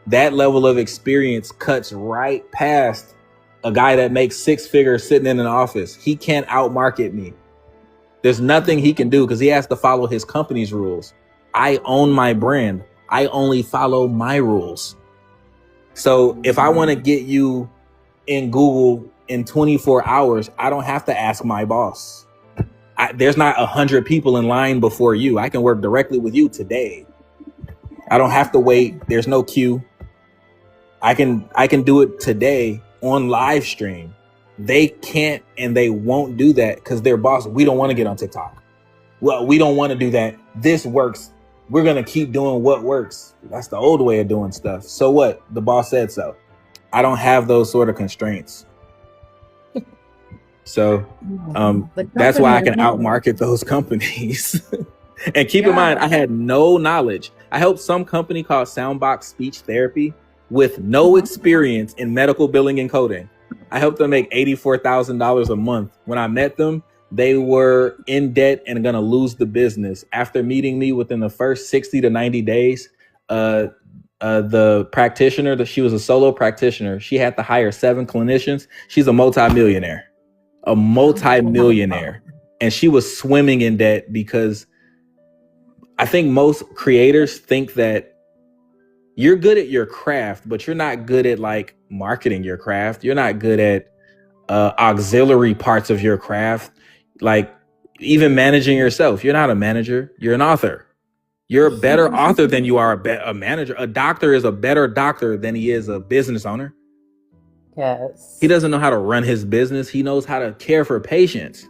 That level of experience cuts right past a guy that makes 6 figures sitting in an office. He can't outmarket me. There's nothing he can do because he has to follow his company's rules. I own my brand. I only follow my rules. So if I want to get you in Google in 24 hours, I don't have to ask my boss. There's not 100 people in line before you. I can work directly with you today. I don't have to wait. There's no queue. I can do it today on live stream. They can't and they won't do that because their boss, we don't want to get on TikTok. Well, we don't want to do that. This works. We're going to keep doing what works. That's the old way of doing stuff. So what? The boss said so. I don't have those sort of constraints. So that's why I can outmarket those companies. And keep in mind, I had no knowledge. I helped some company called Soundbox Speech Therapy with no experience in medical billing and coding. I helped them make $84,000 a month. When I met them, they were in debt and going to lose the business. After meeting me within the first 60 to 90 days, the practitioner, she was a solo practitioner. She had to hire 7 clinicians. She's a multimillionaire. And she was swimming in debt because I think most creators think that you're good at your craft, but you're not good at like marketing your craft. You're not good at auxiliary parts of your craft, like even managing yourself. You're not a manager. You're an author. You're a better author than you are a manager. A doctor is a better doctor than he is a business owner. Yes. He doesn't know how to run his business. He knows how to care for patients.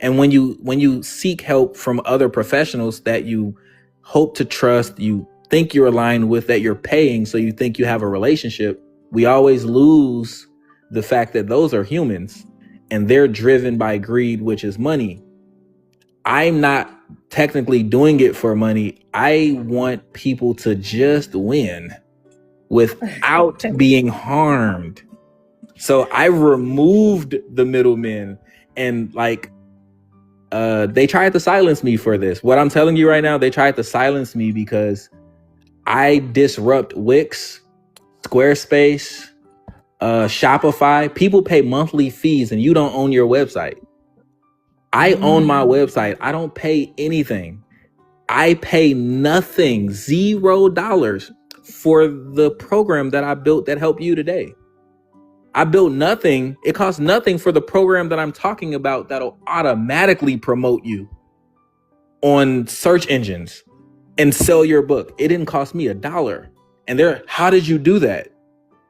And when you seek help from other professionals that you hope to trust, you think you're aligned with, that you're paying, so you think you have a relationship, we always lose the fact that those are humans and they're driven by greed, which is money. I'm not technically doing it for money. I want people to just win without being harmed. So I removed the middlemen, and like they tried to silence me for this. What I'm telling you right now, they tried to silence me because I disrupt Wix, Squarespace, Shopify. People pay monthly fees and you don't own your website. I own my website. I don't pay anything. I pay nothing, $0 for the program that I built that helped you today. I built nothing. It costs nothing for the program that I'm talking about that'll automatically promote you on search engines and sell your book. It didn't cost me $1. And how did you do that?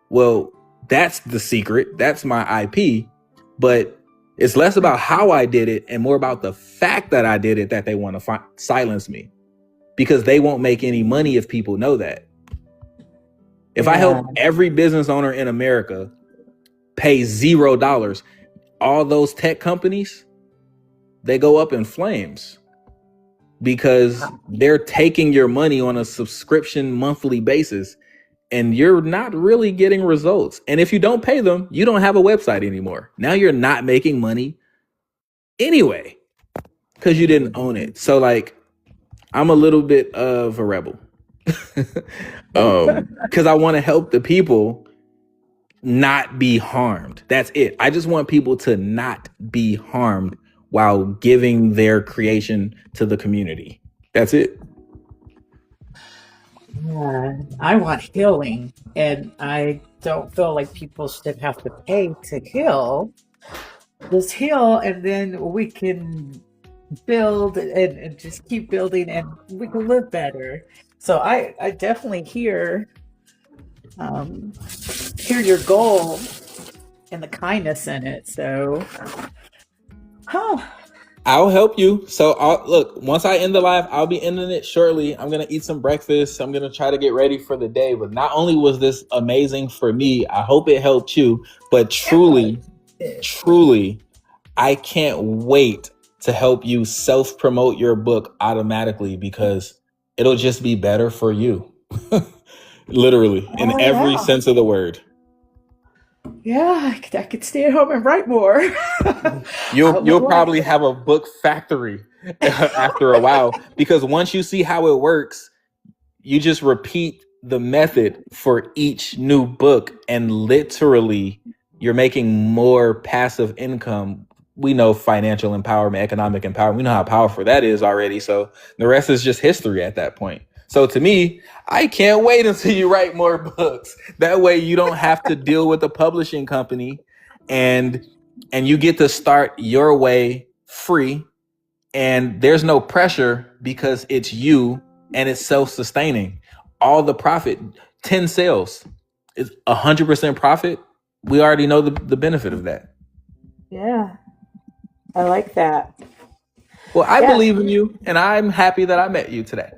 Well, that's the secret. That's my IP. But it's less about how I did it and more about the fact that I did it that they want to silence me, because they won't make any money if people know that. If I help every business owner in America pay $0, all those tech companies, they go up in flames because they're taking your money on a subscription monthly basis and you're not really getting results. And if you don't pay them, you don't have a website anymore. Now you're not making money anyway because you didn't own it. So like, I'm a little bit of a rebel because I want to help the people not be harmed. That's it. I just want people to not be harmed while giving their creation to the community. That's it. I want healing, and I don't feel like people should have to pay to heal. Just heal, and then we can build and just keep building, and we can live better. So I definitely hear your goal and the kindness in it. So, I'll help you. So look, once I end the live, I'll be ending it shortly. I'm going to eat some breakfast. I'm going to try to get ready for the day. But not only was this amazing for me, I hope it helped you. But truly, truly, I can't wait to help you self-promote your book automatically, because it'll just be better for you. Literally, in every sense of the word. Yeah, I could stay at home and write more. You'll probably have a book factory after a while, because once you see how it works, you just repeat the method for each new book, and literally you're making more passive income. We know financial empowerment, economic empowerment. We know how powerful that is already. So the rest is just history at that point. So to me, I can't wait until you write more books. That way you don't have to deal with a publishing company, and you get to start your way free, and there's no pressure because it's you and it's self-sustaining. All the profit, 10 sales is 100% profit. We already know the benefit of that. Yeah, I like that. Well, I believe in you, and I'm happy that I met you today.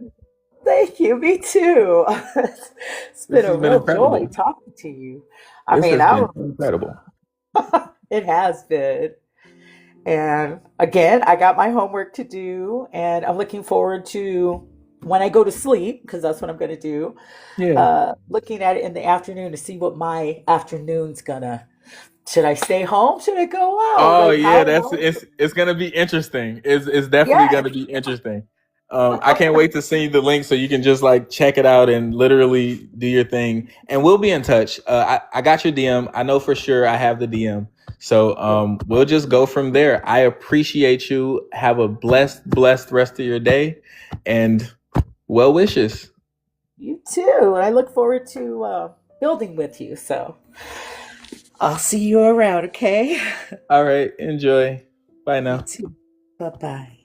Thank you. Me too. It's been a real joy talking to you. This has been incredible. It has been. And again, I got my homework to do, and I'm looking forward to when I go to sleep, because that's what I'm going to do. Yeah. Looking at it in the afternoon to see what my afternoon's gonna. Should I stay home? Should I go out? Oh, like, yeah, it's gonna be interesting. It's definitely gonna be interesting. I can't wait to send you the link so you can just like check it out and literally do your thing. And we'll be in touch. I got your DM. I know for sure I have the DM. So we'll just go from there. I appreciate you. Have a blessed rest of your day, and well wishes. You too. I look forward to building with you. So I'll see you around, okay? All right. Enjoy. Bye now. You too. Bye-bye.